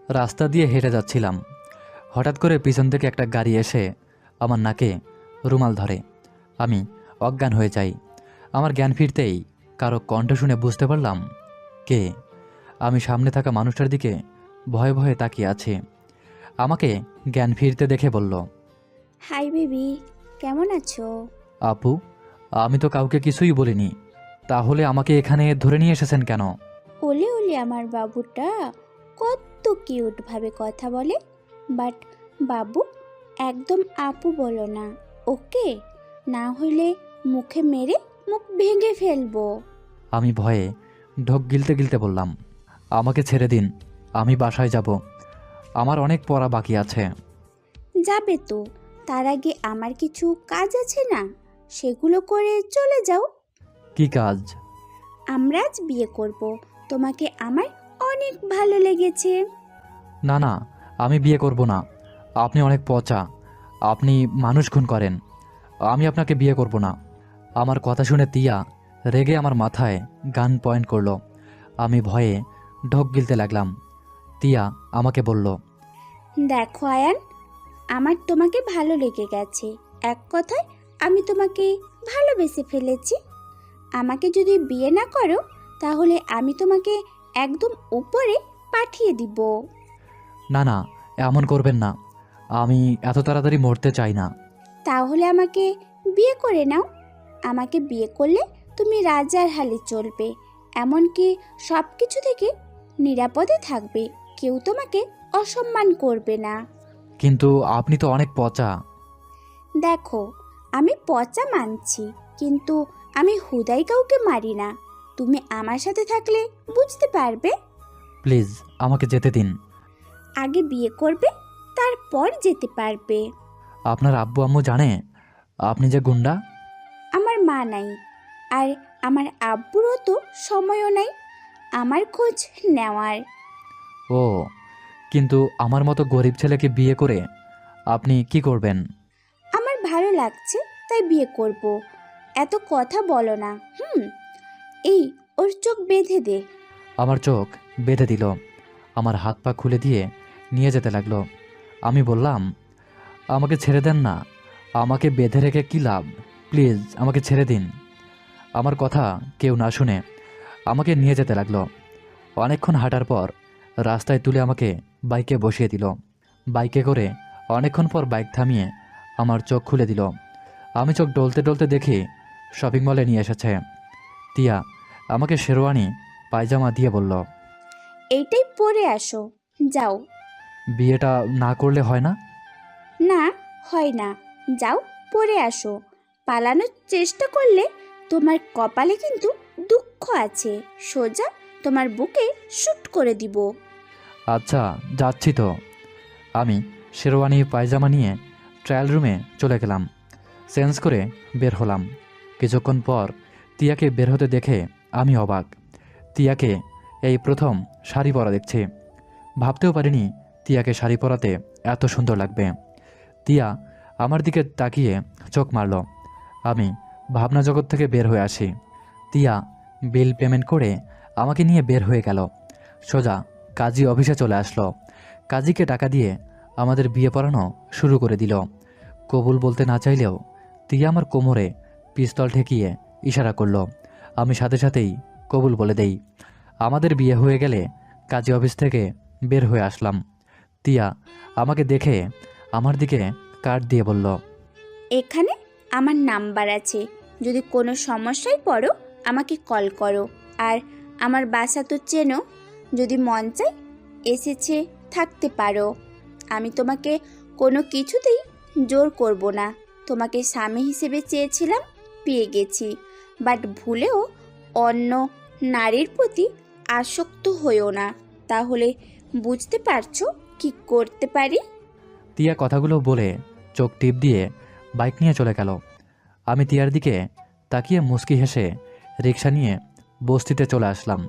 রাস্তা দিয়ে হেঁটে যাচ্ছিলাম, হঠাৎ করে পিছন থেকে একটা গাড়ি এসে আমার নাকে রুমাল ধরে। আমি অজ্ঞান হয়ে যাই। আমার জ্ঞান ফিরতেই কারো কণ্ঠ শুনে বুঝতে পারলাম কে। আমি সামনে থাকা মানুষটার দিকে ভয়ে ভয়ে তাকিয়ে আছি। আমাকে জ্ঞান ফিরতে দেখে বলল, হাই বেবি, কেমন আছো? আপু, আমি তো কাউকে কিছুই বলিনি, তাহলে আমাকে এখানে ধরে নিয়ে এসেছেন কেন? ওলে ওলে আমার বাবুটা কত কিউট ভাবে কথা বলে। বাট বাবু, একদম আপু বলো না, ওকে? না হইলে মুখে মেরে মুখ ভেঙে ফেলবো। আমি ভয়ে ঢোক গিলতে গিলতে বললাম, আমাকে ছেড়ে দিন, আমি বাসায় যাব, আমার অনেক পড়া বাকি আছে। যাবে তো, তার আগে আমার কিছু কাজ আছে না, সেগুলো করে চলে যাও। কি কাজ? আমরা আজ বিয়ে করব, তোমাকে আমার অনেক ভালো লেগেছে। না না, আমি বিয়ে করব না, আপনি অনেক পচা, আপনি মানুষ খুন করেন, আমি আপনাকে বিয়ে করব না। আমার কথা শুনে তিয়া রেগে আমার মাথায় গান পয়েন্ট করলো। আমি ভয়ে ঢোক গিলতে লাগলাম। তিয়া আমাকে বলল, দেখো আয়ান, আমার তোমাকে ভালো লেগে গেছে। এক কথায় আমি তোমাকে ভালোবেসে ফেলেছি। আমাকে যদি বিয়ে না করো, তাহলে আমি তোমাকে একদম উপরে পাঠিয়ে দিব। না না, এমন করবেন না, আমি এত তাড়াতাড়ি মরতে চাই না। তাহলে আমাকে বিয়ে করে নাও। আমাকে বিয়ে করলে তুমি রাজার হালে চলবে, এমনকি সব কিছু থেকে নিরাপদে থাকবে। কেউ তোমাকে অসম্মান করবে না। কিন্তু আপনি তো অনেক পচা। দেখো, আমি পচা মানছি, কিন্তু আমি হুদাই কাউকে মারি না। তুমি আমার সাথে থাকলে বুঝতে পারবে। প্লিজ আমাকে যেতে দিন। আগে বিয়ে করবে, তারপর যেতে পারবে। আপনার আব্বু আম্মু জানে আপনি যে গুন্ডা? আমার মা নাই, আর আমার আব্বুরও তো সময়ও নাই আমার খোঁজ নেওয়ার। ও, কিন্তু আমার মতো গরিব ছেলেকে বিয়ে করে আপনি কি করবেন? আমার ভালো লাগছে, তাই বিয়ে করব। এত কথা বলো না। এই, ওর চোখ বেঁধে দে। আমার চোখ বেঁধে দিল, আমার হাত পা খুলে দিয়ে নিয়ে যেতে লাগলো। আমি বললাম, আমাকে ছেড়ে দেন না, আমাকে বেঁধে রেখে কী লাভ, প্লিজ আমাকে ছেড়ে দিন। আমার কথা কেউ না শুনে আমাকে নিয়ে যেতে লাগলো। অনেকক্ষণ হাঁটার পর রাস্তায় তুলে আমাকে বাইকে বসিয়ে দিল। বাইকে করে অনেকক্ষণ পর বাইক থামিয়ে আমার চোখ খুলে দিল। আমি চোখ ডলতে ডলতে দেখি শপিং মলে নিয়ে এসেছে। তিয়া আমাকে শেরওয়ানি পায়জামা দিয়ে বলল, এইটাই পরে আসো, যাও। বিয়েটা না করলে হয় না? না, হয় না। যাও, পরে আসো। পালানোর চেষ্টা করলে তোমার কপালে কিন্তু দুঃখ আছে, সোজা তোমার বুকে শুট করে দিব। আচ্ছা, যাচ্ছি তো। আমি শেরওয়ানি পায়জামা নিয়ে ট্রায়াল রুমে চলে গেলাম। চেঞ্জ করে বের হলাম। কিছুক্ষণ পর তিয়াকে বের হতে দেখে আমি অবাক। তিয়াকে এই প্রথম শাড়ি পরা দেখছি। ভাবতেও পারিনি তিয়াকে শাড়ি পরাতে এত সুন্দর লাগবে। তিয়া আমার দিকে তাকিয়ে চোখ মারল। আমি ভাবনা জগৎ থেকে বের হয়ে আসি। তিয়া বিল পেমেন্ট করে আমাকে নিয়ে বের হয়ে গেল। সোজা কাজী অফিসে চলে আসলো। কাজীকে টাকা দিয়ে আমাদের বিয়ে পড়ানো শুরু করে দিল। কবুল বলতে না চাইলেও তিয়া আমার কোমরে পিস্তল ঠেকিয়ে ইশারা করলো। আমি সাথে সাথেই কবুল বলে দেই। আমাদের বিয়ে হয়ে গেলে কাজী অফিস থেকে বের হয়ে আসলাম। তিয়া আমাকে দেখে আমার দিকে কার্ড দিয়ে বলল, এখানে আমার নাম্বার আছে, যদি কোনো সমস্যায় পড়ো আমাকে কল করো। আর আমার বাসা তো চেনো, যদি মন চায় এসেছে থাকতে পারো। আমি তোমাকে কোনো কিছুতেই জোর করব না। তোমাকে স্বামী হিসেবে চেয়েছিলাম, পেয়ে গেছি। বাট ভুলেও অন্য নারীর প্রতি আসক্ত হইও না, তাহলে বুঝতে পারছো কি করতে পারি। তিয়া কথাগুলো বলে চোখ টিপ দিয়ে বাইক নিয়ে চলে গেল। আমি তিয়ার দিকে তাকিয়ে মুচকি হেসে রিক্সা নিয়ে বস্তিতে চলে আসলাম।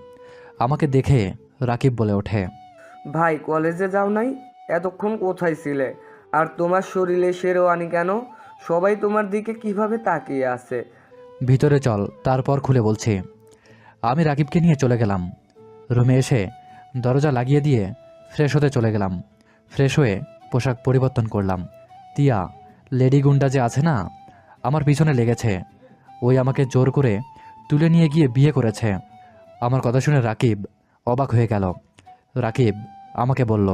আমাকে দেখে রাকিব বলে ওঠে, ভাই, কলেজে যাও নাই? এতক্ষণ কোথায় ছিলে? আর তোমার শরীরে শেরওয়ানি কেন? সবাই তোমার দিকে কিভাবে তাকিয়ে আছে। ভিতরে চল, তারপর খুলে বলছি। আমি রাকিবকে নিয়ে চলে গেলাম। রুমে এসে দরজা লাগিয়ে দিয়ে ফ্রেশ হতে চলে গেলাম। ফ্রেশ হয়ে পোশাক পরিবর্তন করলাম। তিয়া, লেডি গুন্ডা যে আছে না, আমার পিছনে লেগেছে। ওই আমাকে জোর করে তুলে নিয়ে গিয়ে বিয়ে করেছে। আমার কথা শুনে রাকিব অবাক হয়ে গেল। রাকিব আমাকে বলল,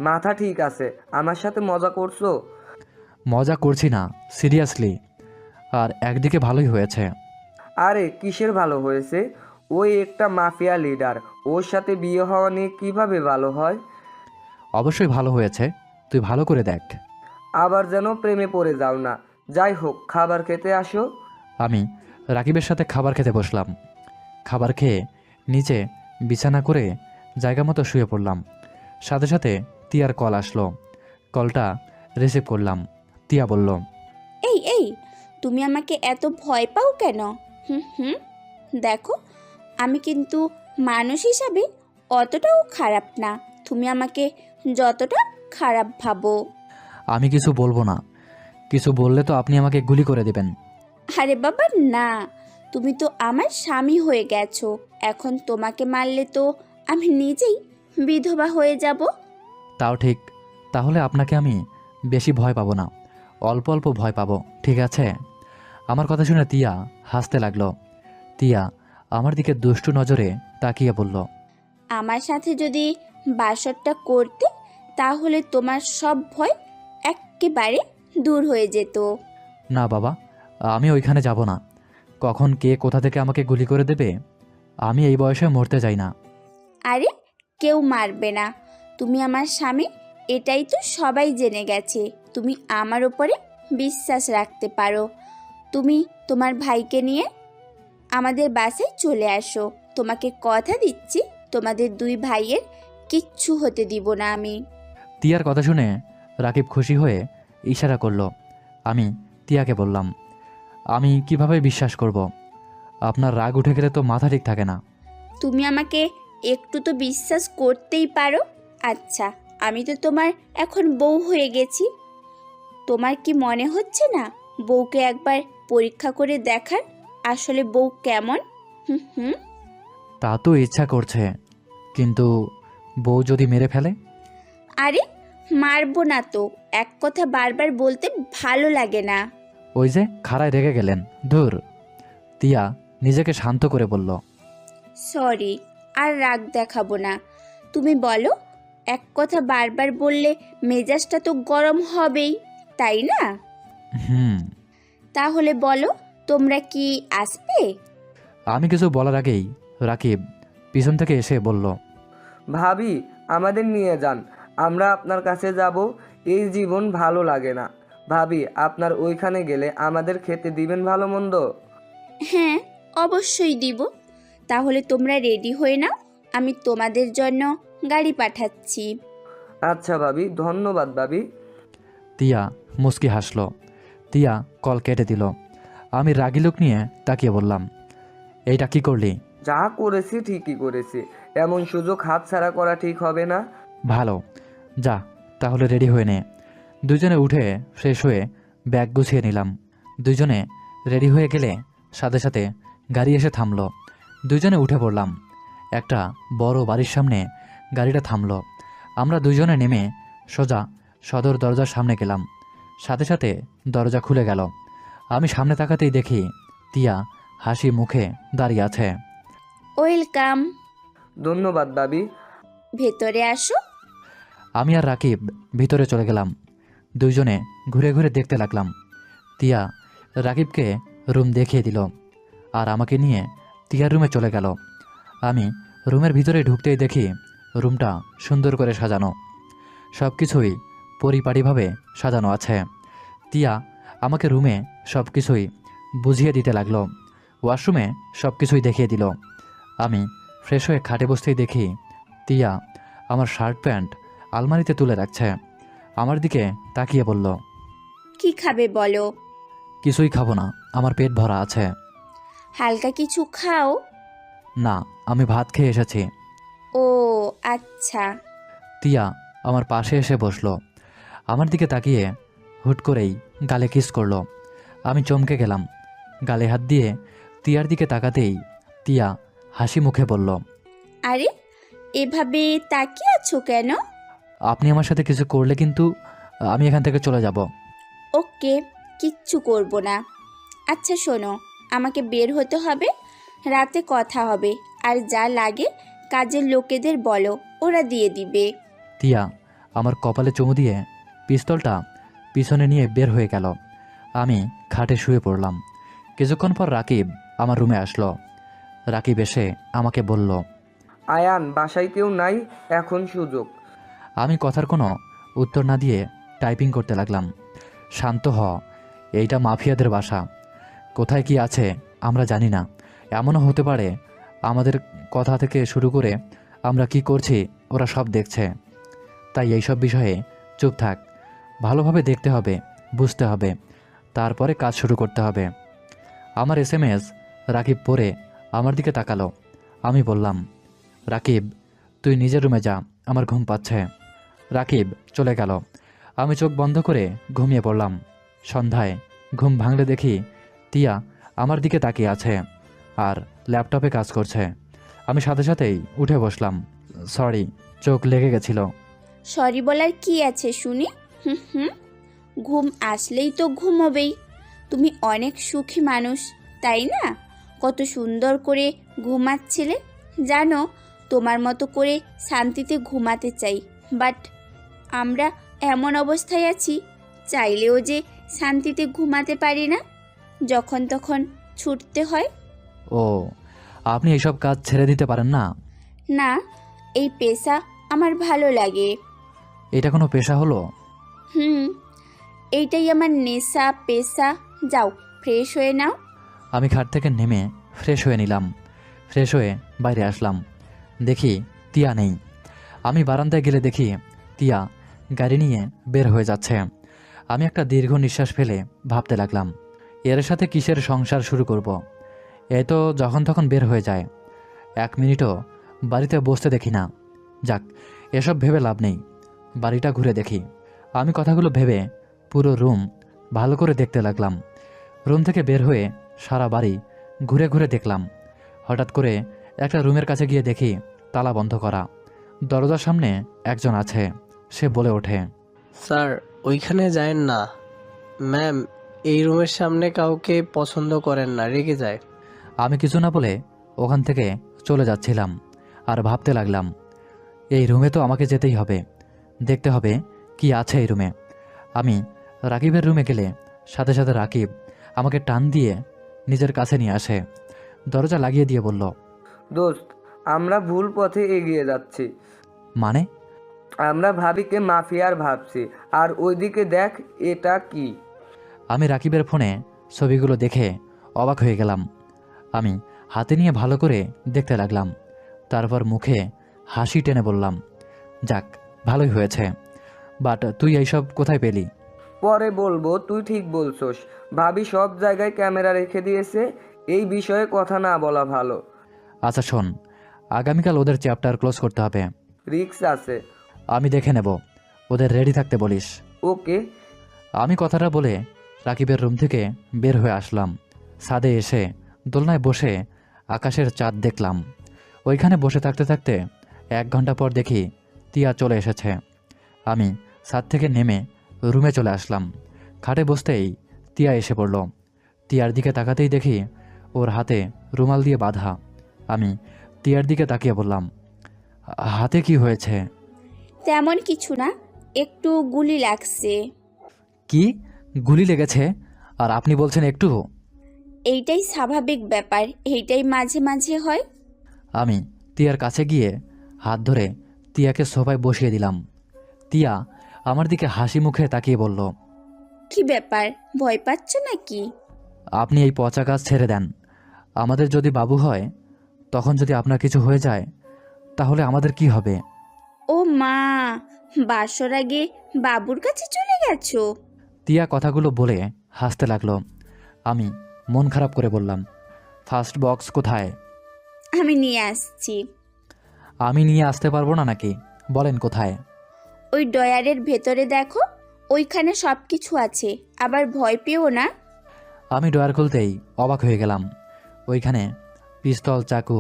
মাথা ঠিক আছে? আমার সাথে মজা করছো? মজা করছি না, সিরিয়াসলি। আর একদিকে ভালোই হয়েছে। আরে কিসের ভালো হয়েছে? ওই একটা মাফিয়া লিডার, ওর সাথে বিয়ে হওয়া নিয়ে কিভাবে ভালো হয়? অবশ্যই ভালো হয়েছে, তুই ভালো করে দেখ। আবার যেন প্রেমে পড়ে যাও না। যাই হোক, খাবার খেতে আসো। আমি রাকিবের সাথে খাবার খেতে বসলাম। খাবার খেয়ে নিচে বিছানা করে জায়গা মতো শুয়ে পড়লাম। সাথে সাথে তিয়ার কল আসলো। কলটা রিসিভ করলাম। তিয়া বলল, এই এই, তুমি আমাকে এত ভয় পাও কেন? হুম হুম, দেখো, আমি কিন্তু মানুষ হিসাবে অতটাও খারাপ না। তুমি আমাকে যতটা খারাপ ভাবো। আমি কিছু বলবো না। কিছু বললে তো আপনি আমাকে গুলি করে দেবেন। আরে বাবা না, তুমি তো আমার স্বামী হয়ে গেছো। এখন তোমাকে মারলে তো আমি নিজেই বিধবা হয়ে যাব। তাও ঠিক। তাহলে আপনাকে আমি বেশি ভয় পাবো না, অল্প অল্প ভয় পাবো, ঠিক আছে? আমার কথা শুনে তিয়া হাসতে লাগলো। তিয়া আমার দিকে দুষ্টু নজরে তাকিয়ে বলল, আমার সাথে যদি বাসরটা করতে, তাহলে তোমার সব ভয় একেবারে দূর হয়ে যেত। না বাবা, আমি ওইখানে যাব না। কখন কে কোথা থেকে আমাকে গুলি করে দেবে, আমি এই বয়সে মরতে চাই না। আরে কেউ মারবে না, তুমি আমার স্বামী, এটাই তো সবাই জেনে গেছে। তুমি আমার ওপরে বিশ্বাস রাখতে পারো। তুমি তোমার ভাইকে নিয়ে আমাদের বাসায় চলে আসো। তোমাকে কথা দিচ্ছি, তোমাদের দুই ভাইয়ের কিচ্ছু হতে দিব না আমি। তিয়ার কথা শুনে রাকিব খুশি হয়ে ইশারা করলো। আমি তিয়াকে বললাম, আমি কিভাবে বিশ্বাস করব? আপনার রাগ উঠে গেলে তো মাথা ঠিক থাকে না। তুমি আমাকে একটু তো বিশ্বাস করতেই পারো। আচ্ছা, আমি তো তোমার এখন বউ হয়ে গেছি। তোমার কি মনে হচ্ছে না বউকে একবার পরীক্ষা করে দেখার, আসলে বউ কেমন? হুম হুম। তা তো ইচ্ছা করছে, কিন্তু বউ যদি মেরে ফেলে? আরে মারবো না তো, এক কথা বারবার বলতে ভালো লাগে না। ওই যে খাড়ায় রেগে গেলেন, ধুর। তিয়া নিজেকে শান্ত করে বলল, সরি, আর রাগ দেখাবো না। তুমি বলো, এক কথা বারবার বললে মেজাজটা তো গরম হবেই, তাই না? হুম। তাহলে বলো, তোমরা কি আসবে? আমি কিছু বলার আগেই রাকিব পিছন থেকে এসে বলল, ভাবি, আমাদের নিয়ে যান, আমরা আপনার কাছে যাব। এই জীবন ভালো লাগে না। ভাবি, আপনার ওইখানে গেলে আমাদের খেতে দিবেন ভালো মন্দ? হ্যাঁ, অবশ্যই দিব। তাহলে তোমরা রেডি হয়ে নাও, আমি তোমাদের জন্য গাড়ি পাঠাচ্ছি। আচ্ছা ভাবি, ধন্যবাদ ভাবি। তিয়া মুচকি হাসল। তিয়া কল কেটে দিল। আমি রাগি লোক নিয়ে তাকিয়ে বললাম, এইটা কি করলি? যা করেছি ঠিকই করেছি, এমন সুযোগ হাতছাড়া করা ঠিক হবে না। ভালো, যা তাহলে রেডি হয়ে নে। দুজনে উঠে ফ্রেশ হয়ে ব্যাগ গুছিয়ে নিলাম। দুজনে রেডি হয়ে গেলে সাথে সাথে গাড়ি এসে থামলো। দুজনে উঠে পড়লাম। একটা বড় বাড়ির সামনে গাড়িটা থামলো। আমরা দুজনে নেমে সোজা সদর দরজার সামনে গেলাম। সাথে সাথে দরজা খুলে গেল। আমি সামনে তাকাতেই দেখি তিয়া হাসি মুখে দাঁড়িয়ে আছে। ওয়েলকাম, ধন্যবাদ ভাবি। ভেতরে আসো। আমি আর রাকিব ভিতরে চলে গেলাম। দুইজনে ঘুরে ঘুরে দেখতে লাগলাম। তিয়া রাকিবকে রুম দেখিয়ে দিল আর আমাকে নিয়ে তিয়ার রুমে চলে গেল। আমি রুমের ভিতরে ঢুকতেই দেখি রুমটা সুন্দর করে সাজানো, সব কিছুই পরিপাটিভাবে সাজানো আছে। তিয়া আমাকে রুমে সব কিছুই বুঝিয়ে দিতে লাগলো। ওয়াশরুমে সব কিছুই দেখিয়ে দিল। আমি ফ্রেশ হয়ে খাটে বসতেই দেখি তিয়া আমার শার্ট প্যান্ট আলমারিতে তুলে রাখছে। আমার দিকে তাকিয়ে বলল, কি খাবে বলো? কিছুই খাবো না, আমার পেট ভরা আছে। হালকা কিছু খাও। না, আমি ভাত খেয়ে এসেছি। ও আচ্ছা। তিয়া আমার পাশে এসে বসলো। আমার দিকে তাকিয়ে হুট করেই গালে কিস করলো। আমি চমকে গেলাম। গালে হাত দিয়ে তিয়ার দিকে তাকাতেই তিয়া হাসি মুখে বলল, আরে এভাবে তাকিয়ে আছো কেন? আপনি আমার সাথে কিছু করলে কিন্তু আমি এখান থেকে চলে যাব। ওকে, কিচ্ছু করব না। আচ্ছা শোনো, আমাকে বের হতে হবে, রাতে কথা হবে, আর যা লাগে কাজের লোকেদের বলো, ওরা দিয়ে দিবে। তিয়া আমার কপালে চুমু দিয়ে পিস্তলটা পিছনে নিয়ে বের হয়ে গেল। আমি খাটে শুয়ে পড়লাম। কিছুক্ষণ পর রাকিব আমার রুমে আসলো। রাকিব এসে আমাকে বলল, আয়ান, বাসায় কেউ নাই, এখন সুযোগ। আমি কথার কোনো উত্তর না দিয়ে টাইপিং করতে লাগলাম। শান্ত হ, এইটা মাফিয়াদের বাসা। কোথায় কি আছে আমরা জানি না। এমনও হতে পারে আমাদের কথা থেকে শুরু করে আমরা কি করছি ওরা সব দেখছে। তাই এইসব বিষয়ে চুপ থাক। ভালোভাবে দেখতে হবে, বুঝতে হবে, তারপরে কাজ শুরু করতে হবে। আমার SMS রাকিব পড়ে আমার দিকে তাকালো। আমি বললাম, রাকিব তুই নিজের রুমে যা, আমার ঘুম পাচ্ছে। রাকিব চলে গেল। আমি চোখ বন্ধ করে ঘুমিয়ে পড়লাম। সন্ধ্যায় ঘুম ভাঙলে দেখি তিয়া আমার দিকে তাকিয়ে আছে আর ল্যাপটপে কাজ করছে। আমি সাথে সাথেই উঠে বসলাম। সরি, চোখ লেগে গেছিল। সরি বলার কি আছে শুনি? হুম হুম, ঘুম আসলেই তো ঘুমোবেই। তুমি অনেক সুখী মানুষ, তাই না? কত সুন্দর করে ঘুমাচ্ছিলে। জানো, তোমার মতো করে শান্তিতে ঘুমাতে চাই, বাট আমরা এমন অবস্থায় আছি, চাইলেও যে শান্তিতে ঘুমাতে পারি না, যখন তখন ছুটতে হয়। ও, আপনি এইসব কাজ ছেড়ে দিতে পারেন না? না, এই পেশা আমার ভালো লাগে। এটা কোনো পেশা হলো? হুম, এইটাই আমার নেশা, পেশা। যাও, ফ্রেশ হয়ে নাও। আমি খাট থেকে নেমে ফ্রেশ হয়ে নিলাম। ফ্রেশ হয়ে বাইরে আসলাম। দেখি তিয়া নেই। আমি বারান্দায় গেলে দেখি তিয়া গাড়ি নিয়ে বের হয়ে যাচ্ছে। আমি একটা দীর্ঘ নিঃশ্বাস ফেলে ভাবতে লাগলাম, এর সাথে কিসের সংসার শুরু করব। এ তো যখন তখন বের হয়ে যায়, 1 মিনিটও বাড়িতে বসতে দেখি না। যাক, এসব ভেবে লাভ নেই, বাড়িটা ঘুরে দেখি। আমি কথাগুলো ভেবে পুরো রুম ভালো করে দেখতে লাগলাম। রুম থেকে বের হয়ে সারা বাড়ি ঘুরে ঘুরে দেখলাম। হঠাৎ করে একটা রুমের কাছে গিয়ে দেখি তালা বন্ধ করা। দরজার সামনে একজন আছে। সে বলে ওঠে, স্যার, ওইখানে যায়েন না। ম্যাম এই রুমের সামনে কাউকে পছন্দ করেন না, রেগে যায়। আমি কিছু না বলে ওখান থেকে চলে যাচ্ছিলাম আর ভাবতে লাগলাম, এই রুমে তো আমাকে যেতেই হবে, দেখতে হবে কি আছে এই রুমে। আমি রাকিবের রুমে গেলে সাথে সাথে রাকিব আমাকে টান দিয়ে নিজের কাছে নিয়ে আসে। দরজা লাগিয়ে দিয়ে বলল, দোস্ত, আমরা ভুল পথে এগিয়ে যাচ্ছি। মানে? আমরা ভাবিকে মাফিয়ার ভাবছি, আর ওইদিকে দেখ এটা কি। আমি রাকিবের ফোনে ছবিগুলো দেখে অবাক হয়ে গেলাম। আমি হাতে নিয়ে ভালো করে দেখতে লাগলাম। তারপর মুখে হাসি টেনে বললাম, যাক, ভালোই হয়েছে। বাট তুই এইসব কোথায় পেলি? পরে বলবো, তুই ঠিক বলছস। ভাবি সব জায়গায় ক্যামেরা রেখে দিয়েছে, এই বিষয়ে কথা না বলা ভালো। আচ্ছা শোন, আগামীকাল ওদের চ্যাপ্টার ক্লোজ করতে হবে। রিস্ক আছে। আমি দেখে নেব, ওদের রেডি থাকতে বলিস। ওকে। আমি কথাটা বলে রাকিবের রুম থেকে বের হয়ে আসলাম। ছাদে এসে দোলনায় বসে আকাশের চাঁদ দেখলাম। ওইখানে বসে থাকতে থাকতে 1 ঘন্টা পর দেখি তিয়া চলে এসেছে। আমি ছাদ থেকে নেমে রুমে চলে আসলাম। খাটে বসতেই তিয়া এসে পড়ল। তিয়ার দিকে তাকাতেই দেখি ওর হাতে রুমাল দিয়ে বাঁধা। আমি তিয়ার দিকে তাকিয়ে বললাম, হাতে কি হয়েছে? তেমন কিছু না, একটু গুলি লাগছে। কি, গুলি লেগেছে? আর আপনি বলছেন একটু? এইটাই স্বাভাবিক ব্যাপার, এইটাই মাঝে মাঝে হয়। আমি তিয়ার কাছে গিয়ে হাত ধরে তিয়াকে সোফায় বসিয়ে দিলাম। তিয়া আমার দিকে হাসি মুখে তাকিয়ে বলল, কি ব্যাপার, ভয় পাচ্ছ নাকি? আপনি এই পচা কাজ ছেড়ে দেন। আমাদের যদি বাবু হয়, তখন যদি আপনার কিছু হয়ে যায়, তাহলে আমাদের কি হবে? ও মা, বাসর আগে বাবুর কাছে চলে গেছো? তিয়া কথাগুলো বলে হাসতে লাগলো। আমি মন খারাপ করে বললাম, ফার্স্ট বক্স কোথায়? আমি নিয়ে আসছি। আমি নিয়ে আসতে পারবো না নাকি? বলেন কোথায়? ওই ডয়ারের ভেতরে দেখো, ওইখানে সব কিছু আছে, আবার ভয় পেও না। আমি ডয়ার খুলতেই অবাক হয়ে গেলাম। ওইখানে পিস্তল, চাকু,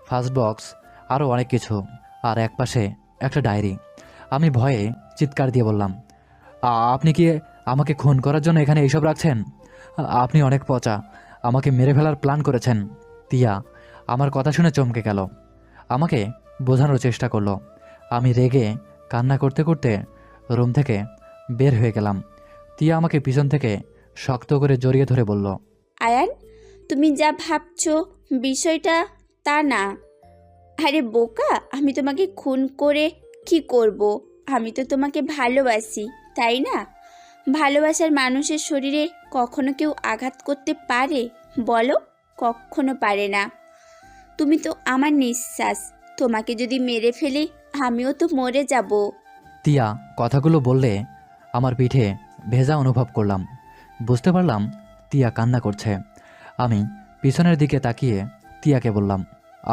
ফার্স্ট বক্স, আরও অনেক কিছু, আর একপাশে একটা ডায়েরি। আমি ভয়ে চিৎকার দিয়ে বললাম, আপনি কি আমাকে খুন করার জন্য এখানে এইসব রাখছেন? আপনি অনেক পচা, আমাকে মেরে ফেলার প্ল্যান করেছেন। তিয়া আমার কথা শুনে চমকে গেল, আমাকে বোঝানোর চেষ্টা করলো। আমি রেগে কান্না করতে করতে রুম থেকে বের হয়ে গেলাম। তিয়া আমাকে পিছন থেকে শক্ত করে জড়িয়ে ধরে বলল, আয়ান, তুমি যা ভাবছো বিষয়টা তা না। আরে বোকা, আমি তোমাকে খুন করে কি করব? আমি তো তোমাকে ভালোবাসি, তাই না? ভালোবাসার মানুষের শরীরে কখনো কেউ আঘাত করতে পারে বলো? কখনো পারে না। তুমি তো আমার নিঃশ্বাস, তোমাকে যদি মেরে ফেলি আমিও তো মরে যাব। তিয়া কথাগুলো বললে আমার পিঠে ভেজা অনুভব করলাম। বুঝতে পারলাম তিয়া কান্না করছে। আমি পিছনের দিকে তাকিয়ে তিয়াকে বললাম,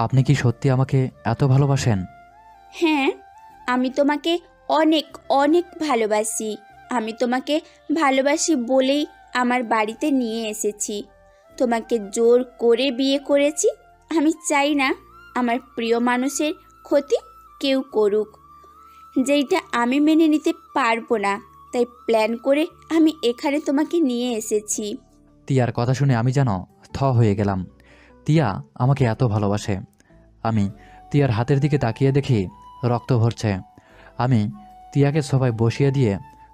আপনি কি সত্যি আমাকে এত ভালোবাসেন? হ্যাঁ, আমি তোমাকে অনেক অনেক ভালোবাসি। আমি তোমাকে ভালোবাসি বলেই আমার বাড়িতে নিয়ে এসেছি। তোমাকে জোর করে বিয়ে করেছি। আমি চাই না আমার প্রিয় মানুষের ক্ষতি কেউ করুক, যেইটা আমি মেনে নিতে পারবো না। তাই প্ল্যান করে আমি এখানে তোমাকে নিয়ে এসেছি। তিয়ার কথা শুনে আমি যেন থ হয়ে গেলাম। তিয়া আমাকে এত ভালোবাসে। আমি তিয়ার হাতের দিকে তাকিয়ে দেখি রক্ত ভরছে। আমি তিয়াকে সোফায় বসিয়ে দিয়ে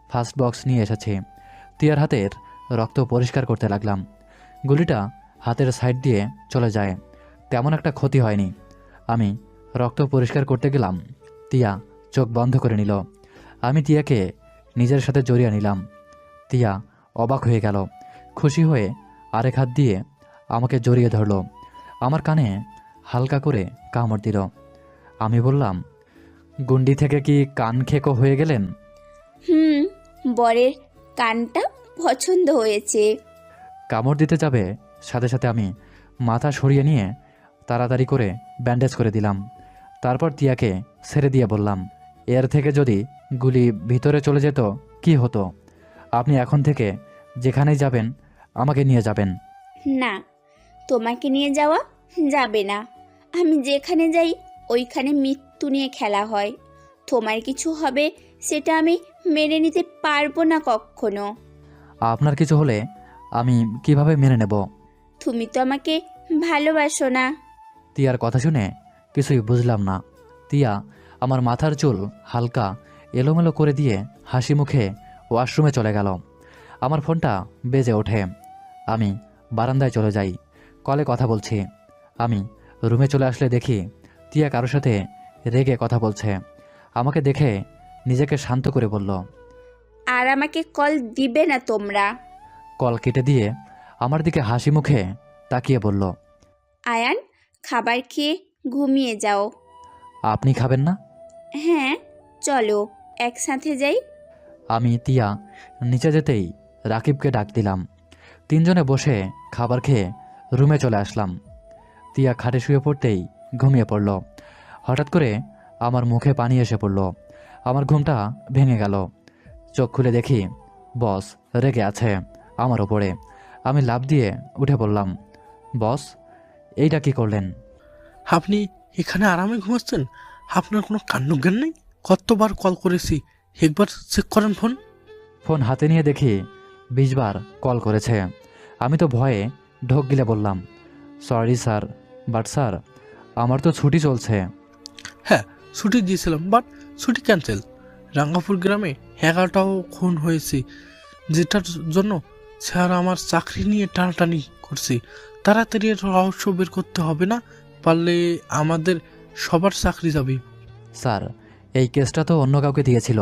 ফার্স্ট বক্স নিয়ে এসেছি। তিয়ার হাতের রক্ত পরিষ্কার করতে লাগলাম। গুলিটা হাতের সাইড দিয়ে চলে যায়, তেমন একটা ক্ষতি হয়নি। আমি রক্ত পরিষ্কার করতে গেলাম, তিয়া চোখ বন্ধ করে নিল। আমি তিয়াকে নিজের সাথে জড়িয়ে নিলাম। তিয়া অবাক হয়ে গেল, খুশি হয়ে আরেক হাত দিয়ে আমাকে জড়িয়ে ধরল। আমার কানে হালকা করে কামড় দিল। আমি বললাম, গুন্ডি থেকে কি কান খেকো হয়ে গেলেন? বরের কানটা পছন্দ হয়েছে। কামড় দিতে যাবে সাথে সাথে আমি মাথা সরিয়ে নিয়ে তাড়াতাড়ি করে ব্যান্ডেজ করে দিলাম। তারপর তিয়াকে ছেড়ে দিয়ে বললাম, এর থেকে যদি গুলি ভিতরে চলে যেত কি হতো? আপনি এখন থেকে যেখানেই যাবেন আমাকে নিয়ে যাবেন। না, তোমাকে নিয়ে যাওয়া যাবে না। আমি যেখানে যাই ওইখানে মৃত্যু নিয়ে খেলা হয়। তোমার কিছু হবে সেটা আমি মেনে নিতে পারবো না কখনো। আপনার কিছু হলে আমি কিভাবে মেনে নেব? তুমি তো আমাকে ভালোবাসো না। তিয়ার কথা শুনে কিছুই বুঝলাম না। তিয়া আমার মাথার চুল হালকা এলোমেলো করে দিয়ে হাসি মুখে ওয়াশরুমে চলে গেল। আমার ফোনটা বেজে ওঠে। আমি বারান্দায় চলে যাই, কলে কথা বলছি। আমি রুমে চলে আসলে দেখি তিয়া কারোর সাথে রেগে কথা বলছে। আমাকে দেখে নিজেকে শান্ত করে বলল, আর আমাকে কল দিবে না তোমরা। কল কেটে দিয়ে আমার দিকে হাসি মুখে তাকিয়ে বলল, আয়ান, খাবার খেয়ে ঘুমিয়ে যাও। আপনি খাবেন না? হ্যাঁ, চলো একসাথে যাই। আমি তিয়া নিচে যেতেই রাকিবকে ডাক দিলাম। তিনজনে বসে খাবার খেয়ে রুমে চলে আসলাম। তিয়া খাটে শুয়ে পড়তেই ঘুমিয়ে পড়ল। হঠাৎ করে আমার মুখে পানি এসে পড়ল। আমার ঘুমটা ভেঙে গেল। চোখ খুলে দেখি বস রেগে আছে আমার ওপরে। আমি লাফ দিয়ে উঠে পড়লাম, বস এইটা কি করলেন? আপনি এখানে আরামে ঘুমাচ্ছেন? আপনার কোনো কাণ্ডজ্ঞান নেই? কতবার কল করেছি, একবার চেক করেন ফোন। ফোন হাতে নিয়ে দেখি 20 বার কল করেছে। আমি তো ভয়ে ঢোক গিলে বললাম, সরি স্যার, বাট স্যার আমার তো ছুটি চলছে। হ্যাঁ, ছুটি দিয়েছিলাম, বাট ছুটি ক্যান্সেল। রাঙ্গাপুর গ্রামে 11টাও খুন হয়েছে, যেটার জন্য স্যার আমার চাকরি নিয়ে টানাটানি করছি। তাড়াতাড়ি এর রহস্য বের করতে হবে, না পারলে আমাদের সবার চাকরি যাবে। স্যার এই কেসটা তো অন্য কাউকে দিয়েছিল,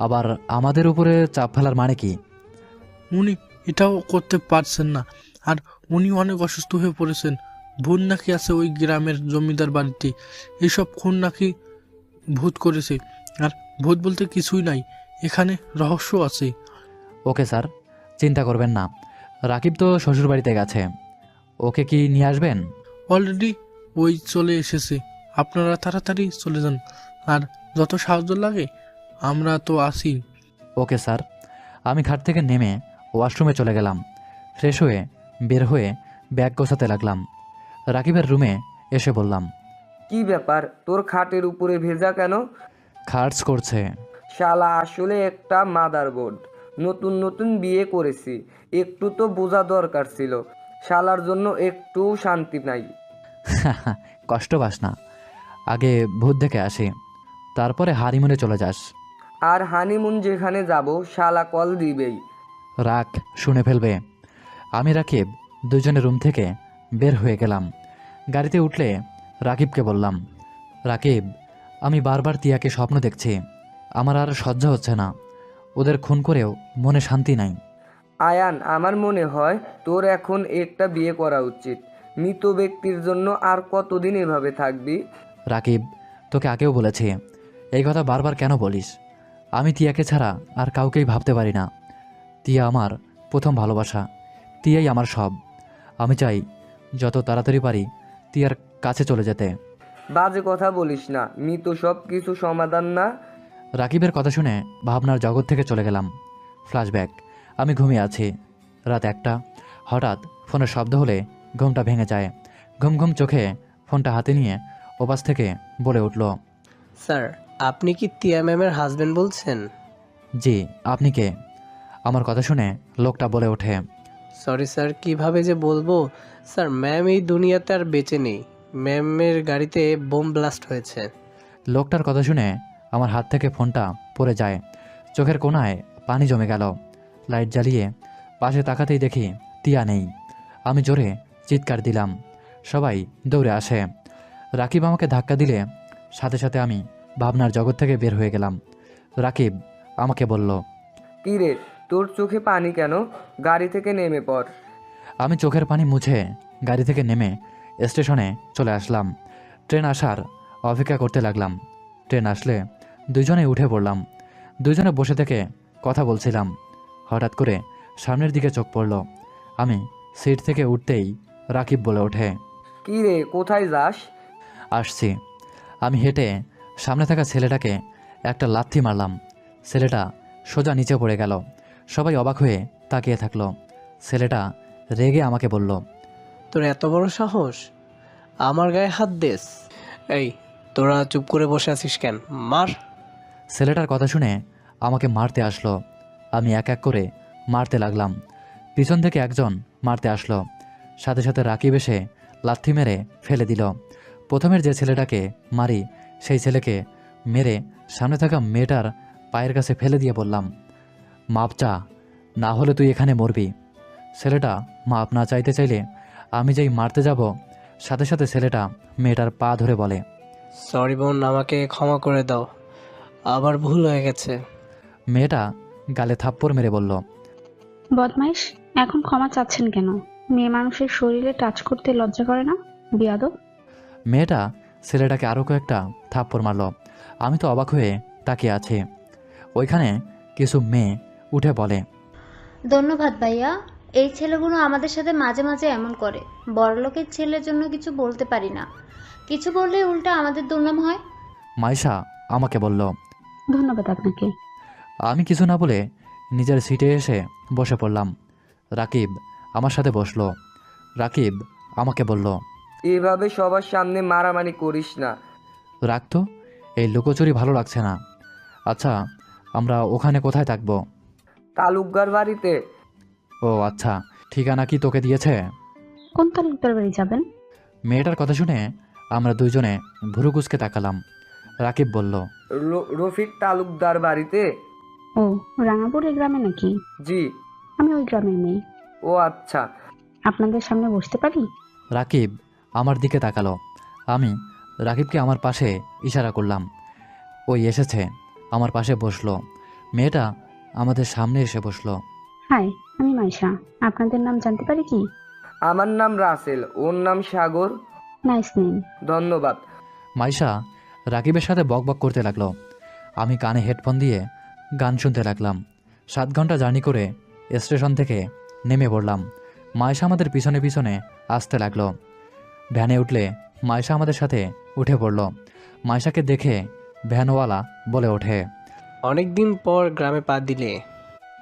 আবার আমাদের উপরে চাপ ফেলার মানে কি? উনি এটাও করতে পারছেন না, আর উনি অনেক অসুস্থ হয়ে পড়েছেন। ভূত নাকি আছে ওই গ্রামের জমিদার বাড়িতে। এইসব খুন নাকি ভূত করেছে, আর ভূত বলতে কিছুই নাই, এখানে রহস্য আছে। ওকে স্যার, চিন্তা করবেন না। রাকিব তো শ্বশুরবাড়িতে গেছে, ওকে কি নিয়ে আসবেন? অলরেডি ওই চলে এসেছে। আপনারা তাড়াতাড়ি চলে যান, আর যত সাহায্য লাগে আমরা তো আছি। Okay sir. আমি ঘাট থেকে নেমে ওয়াশরুমে চলে গেলাম। ফ্রেশ হয়ে বের হয়ে ব্যাগ গোছাতে লাগলাম। রাকিবের রুমে এসে বললাম, কি ব্যাপার, তোর খাটের উপরে ভেজা কেন? খার্চ করছে। শালা আসলে একটা মাদারবোর্ড। নতুন নতুন বিয়ে করেছি, একটু তো বোঝা দরকার ছিল। শালার জন্য একটু শান্তি নাই। কষ্ট পাস না, আগে ভূত দেখে আসি, তারপরে হানিমুনে চলে যাস। আর হানিমুন যেখানে যাব শালা কল দিবেই। রাগ শুনে ফেলবে। আমি রাকিব দুজনে রুম থেকে বের হয়ে গেলাম। গাড়িতে উঠলে রাকিবকে বললাম, রাকিব, আমি বারবার তিয়াকে স্বপ্ন দেখছি, আমার আর সহ্য হচ্ছে না। ওদের খুন করেও মনে শান্তি নাই। আয়ান, আমার মনে হয় তোর এখন একটা বিয়ে করা উচিত। মৃত ব্যক্তির জন্য আর কতদিন এভাবে থাকবি? রাকিব, তোকে আগেও বলেছি, এই কথা বারবার কেন বলিস? আমি তিয়াকে ছাড়া আর কাউকেই ভাবতে পারি না। তিয়া আমার প্রথম ভালোবাসা, তিয়াই আমার সব। আমি চাই যত তাড়াতাড়ি পারি তিয়ার কাছে চলে যেতে। বাজে কথা বলিস না, মৃত সব কিছু সমাধান না। রাকিবের কথা শুনে ভাবনার জগৎ থেকে চলে গেলাম। ফ্ল্যাশব্যাক, আমি ঘুমিয়ে আছি। রাত 1টা। হঠাৎ ফোনের শব্দ হলে ঘুমটা ভেঙে যায়। ঘুম ঘুম চোখে ফোনটা হাতে নিয়ে ওপাশ থেকে বলে উঠল, স্যার, আপনি কি তিয়া ম্যামের হাজবেন্ড বলছেন? জি, আপনি কে? আমার কথা শুনে লোকটা বলে ওঠে, সরি স্যার, কিভাবে যে বলবো। স্যার, ম্যাম এই দুনিয়াতে আর বেঁচে নেই। ম্যামের গাড়িতে বোম ব্লাস্ট হয়েছে। লোকটার কথা শুনে আমার হাত থেকে ফোনটা পড়ে যায়। চোখের কোণায় পানি জমে গেল। লাইট জ্বালিয়ে পাশে তাকাতেই দেখি তিয়া নেই। আমি জোরে চিৎকার দিলাম। সবাই দৌড়ে আসে। রাকিব আমাকে ধাক্কা দিলে সাথে সাথে আমি ভাবনার জগৎ থেকে বের হয়ে গেলাম। রাকিব আমাকে বলল, কি রে, তোর চোখে পানি কেন? গাড়ি থেকে নেমে পড়। আমি চোখের পানি মুছে গাড়ি থেকে নেমে স্টেশনে চলে আসলাম। ট্রেন আসার অপেক্ষা করতে লাগলাম। ট্রেন আসলে দুজনে উঠে পড়লাম। দুজনে বসে থেকে কথা বলছিলাম। হঠাৎ করে সামনের দিকে চোখ পড়ল। আমি সিট থেকে উঠতেই রাকিব বলে ওঠে, কি রে, কোথায় যাস? আসছি। আমি হেঁটে সামনে থাকা ছেলেটাকে একটা লাথি মারলাম। ছেলেটা সোজা নিচে পড়ে গেল। সবাই অবাক হয়ে তাকিয়ে থাকলো। ছেলেটা রেগে আমাকে বলল, তোর এত বড় সাহস, আমার গায়ে হাত দেস? এই, তোরা চুপ করে বসে আছিস কেন? মার! ছেলেটার কথা শুনে আমাকে মারতে আসলো। আমি এক এক করে মারতে লাগলাম। পিছন থেকে একজন মারতে আসলো। সাথে সাথে রাকিব এসে লাথি মেরে ফেলে দিল। প্রথমের যে ছেলেটাকে মারি সেই ছেলেকে মেরে সামনে থাকা মেয়েটার পায়ের কাছে ফেলে দিয়ে বললাম, মাপ চা, না হলে তুই এখানে মরবি। ছেলেটা মাপ না চাইতে চাইলে আমি যেই মারতে যাব সাথে সাথে ছেলেটা মেয়েটার পা ধরে বলে, সরি বোন, আমাকে ক্ষমা করে দাও, আবার ভুল হয়ে গেছে। মেয়েটা গালে থাপ্পড় মেরে বলল, বদমাইশ, এখন ক্ষমা চাচ্ছেন কেন? মেয়ে মানুষের শরীরে টাচ করতে লজ্জা করে না, বিয়াদব? মেয়েটা ছেলেটাকে আরও কয়েকটা থাপ্পড় মারল। আমি তো অবাক হয়ে তাকিয়ে আছি। ওইখানে কিছু মেয়ে উঠে বলে, ধন্যবাদ ভাইয়া। এই ছেলেগুলো আমাদের সাথে মাঝে মাঝে এমন করে। বড়লোকের ছেলের জন্য কিছু বলতে পারি না, কিছু বললে উল্টা আমাদের দুর্নাম হয়। মাইশা আমাকে বলল। ধন্যবাদ আপনাকে। আমি কিছু না বলে নিজের সিটে এসে বসে পড়লাম। রাকিব আমার সাথে বসলো। রাকিব আমাকে বলল, এভাবে সবার সামনে মারামারি করিস না। রাখ তো, এই লুকোচুরি ভালো লাগছে না। আচ্ছা, আমরা ওখানে কোথায় থাকবো? তালুকদার বাড়িতে। ও আচ্ছা, ঠিকানা কি তোকে দিয়েছে? কোন তালুকদার বাড়ি যাবেন? মেয়েটার কথা শুনে আমরা দুইজনে ভুরু কুচকে তাকালাম। রাকিব বলল, রফিক তালুকদার বাড়িতে। ও, রাঙাপুর এই গ্রামে নাকি? জি। আমি ওই গ্রামের মেয়ে। ও আচ্ছা। আপনাদের সামনে বসতে পারি? রাকিব আমার দিকে তাকালো। আমি রাকিবকে আমার পাশে ইশারা করলাম। ওই এসেছে, আমার পাশে বসলো। মেয়েটা আমাদের সামনে এসে বসলো। হাই, আমি মাইশা। আপনাদের নাম জানতে পারি কি? আমার নাম রাসেল, ওর নাম সাগর। Nice name. ধন্যবাদ। মাইশা রাকিবের সাথে বকবক করতে লাগলো। আমি কানে হেডফোন দিয়ে গান শুনতে লাগলাম। 7 ঘন্টা জার্নি করে স্টেশন থেকে নেমে পড়লাম। মাইশা আমাদের পিছনে পিছনে আসতে লাগলো। ভ্যানে উঠলে মাইশা আমাদের সাথে উঠে পড়ল। মাইশাকে দেখে ভ্যানওয়ালা বলে ওঠে, অনেকদিন পর গ্রামে পা দিলে?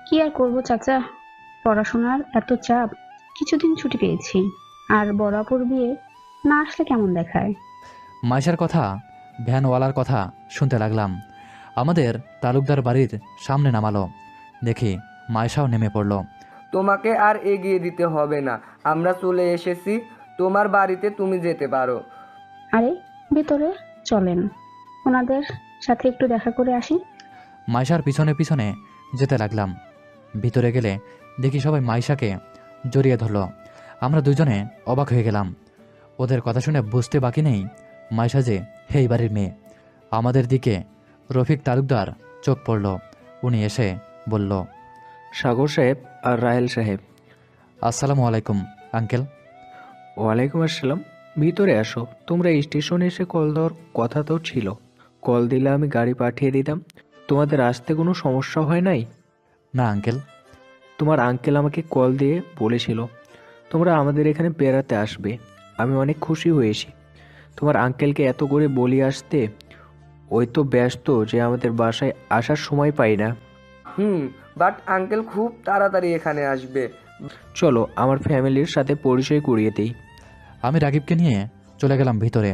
কি আর করবো চাচা, পড়াশোনার এত চাপ, কিছুদিন ছুটি পেয়েছি। আর বরাবর বিয়ে না আসলে কেমন দেখায়? মাইশার কথা, ভ্যানওয়ালার কথা শুনতে লাগলাম। আমাদের তালুকদার বাড়ির সামনে নামালো। দেখি মায়েশাও নেমে পড়ল। তোমাকে আর এগিয়ে দিতে হবে না, আমরা চলে এসেছি। তোমার বাড়িতে তুমি যেতে পারো। আরে ভেতরে চলেন, ওনাদের সাথে একটু দেখা করে আসি। মাইশার পিছনে পিছনে যেতে লাগলাম। ভিতরে গেলে দেখি সবাই মাইশাকে জড়িয়ে ধরল। আমরা দুজনে অবাক হয়ে গেলাম। ওদের কথা শুনে বুঝতে বাকি নেই মাইশা যে এই বাড়ির মেয়ে। আমাদের দিকে রফিক তালুকদার চোখ পড়ল। উনি এসে বলল, সাগর সাহেব আর রাহেল সাহেব। আসসালামু আলাইকুম আঙ্কেল। ওয়ালাইকুম আসসালাম। ভিতরে আসো। তোমরা স্টেশনে এসে কল দেওয়ার কথা তো ছিল। কল দিলে আমি গাড়ি পাঠিয়ে দিতাম। তোমাদের আসতে কোনো সমস্যা হয় নাই? না আঙ্কেল। তোমার আঙ্কেল আমাকে কল দিয়ে বলেছিল তোমরা আমাদের এখানে বেড়াতে আসবে। আমি অনেক খুশি হয়েছি। তোমার আঙ্কেলকে এত করে বলি আসতে, ওই তো ব্যস্ত যে আমাদের বাসায় আসার সময় পাই না। বাট আঙ্কেল খুব তাড়াতাড়ি এখানে আসবে। চলো আমার ফ্যামিলির সাথে পরিচয় করিয়ে দিই। আমি রাকিবকে নিয়ে চলে গেলাম ভিতরে।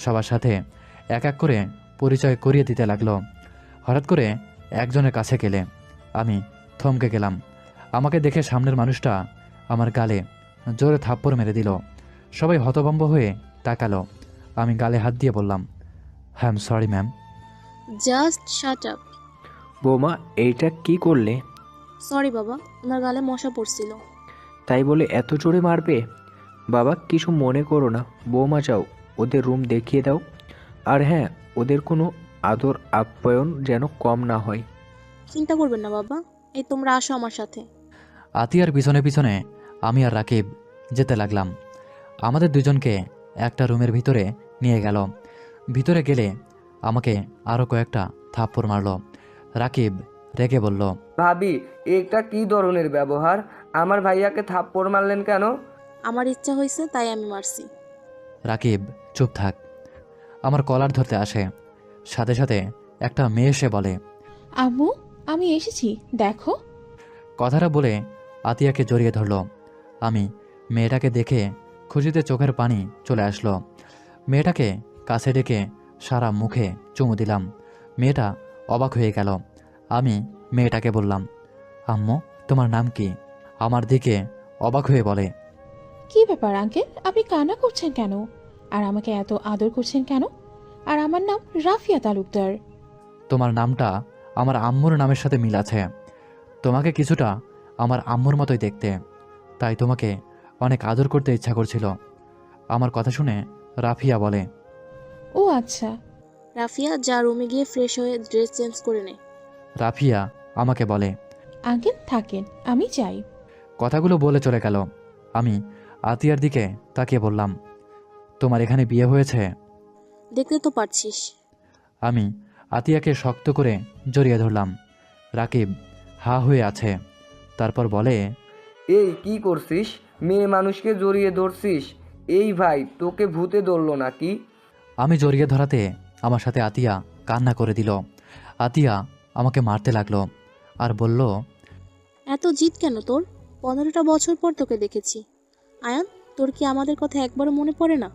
সবার সাথে এক এক করে পরিচয় করিয়ে দিতে লাগলো। হঠাৎ করে একজনের কাছে গেলে আমি থমকে গেলাম। আমাকে দেখে সামনের মানুষটা আমার গালে জোরে থাপ্পড় মেরে দিল। সবাই হতভম্ব হয়ে তাকালো। আমি গালে হাত দিয়ে বললাম, I am sorry ma'am. Just shut up. বৌমা এইটা কি করলে? সরি বাবা, ওনার গালে মশা পড়ছিল। তাই বলে এত জোরে মারবে? বাবা কিছু মনে করো না। বৌমা যাও, ওদের রুম দেখিয়ে দাও। আর হ্যাঁ, ওদের কোনো আদর আপ্যায়ন যেন কম না হয়। চিন্তা করবেন না বাবা, এই তোমরা আসো আমার সাথে। আতিয়ার পিছনে পিছনে আমি আর রাকিব যেতে লাগলাম। আমাদের দুজনকে একটা রুমের ভিতরে নিয়ে গেল। ভিতরে গেলে আমাকে আরও কয়েকটা থাপ্পড় মারল। রাকিব রেগে বলল, ভাবি, এটা কি ধরনের ব্যবহার? আমার ভাইয়াকে থাপ্পড় মারলেন কেন? আমার ইচ্ছা হয়েছে তাই আমি মারছি। রাকিব চুপ থাক। আমার কলার ধরতে আসে। সাথে সাথে একটা মেয়ে এসে বলে, আম্মু আমি এসেছি দেখো। কথাটা বলে আতিয়াকে জড়িয়ে ধরল। আমি মেয়েটাকে দেখে খুশিতে চোখের পানি চলে আসলো। মেয়েটাকে কাছে ডেকে সারা মুখে চুমু দিলাম। মেয়েটা অবাক হয়ে গেল। আমি মেয়েটাকে বললাম, আম্মু তোমার নাম কি? আমার দিকে অবাক হয়ে বলে, কি ব্যাপার আঙ্কেল, আপনি কান্না করছেন কেন? আর আমাকে এত আদর করছেন কেন? আর আমার নাম রাফিয়া তালুকদার। তোমার নামটা আমার আম্মুর নামের সাথে মিল আছে। তোমাকে কিছুটা আমার আম্মুর মতোই দেখতে, তাই তোমাকে অনেক আদর করতে ইচ্ছা করছিল। আমার কথা শুনে রাফিয়া বলে, ও আচ্ছা। রাফিয়া, যা রুমে গিয়ে ফ্রেশ হয়ে ড্রেস চেঞ্জ করে নে। রাফিয়া আমাকে বলে, আঙ্কেল থাকেন, আমি যাই। কথাগুলো বলে চলে গেল। আমি আতিয়ার দিকে তাকিয়ে বললাম, তোমার এখানে বিয়ে হয়েছে? দেখতে তো পারছিস। আমি আতিয়াকে শক্ত করে জড়িয়ে ধরলাম। রাকিব হা হয়ে আছে। তারপর বলে, এই কি করছিস? মেয়ে মানুষকে জড়িয়ে ধরছিস? এই ভাই, তোকে ভূতে ধরলো নাকি? আমি জড়িয়ে ধরাতে আমার সাথে আতিয়া কান্না করে দিল। আতিয়া আমাকে মারতে লাগলো আর বলল, এত জিদ কেন তোর? 15টা বছর পর তোকে দেখেছি। আয়ান, তোর কি আমাদের কথা একবারও মনে পড়ে না?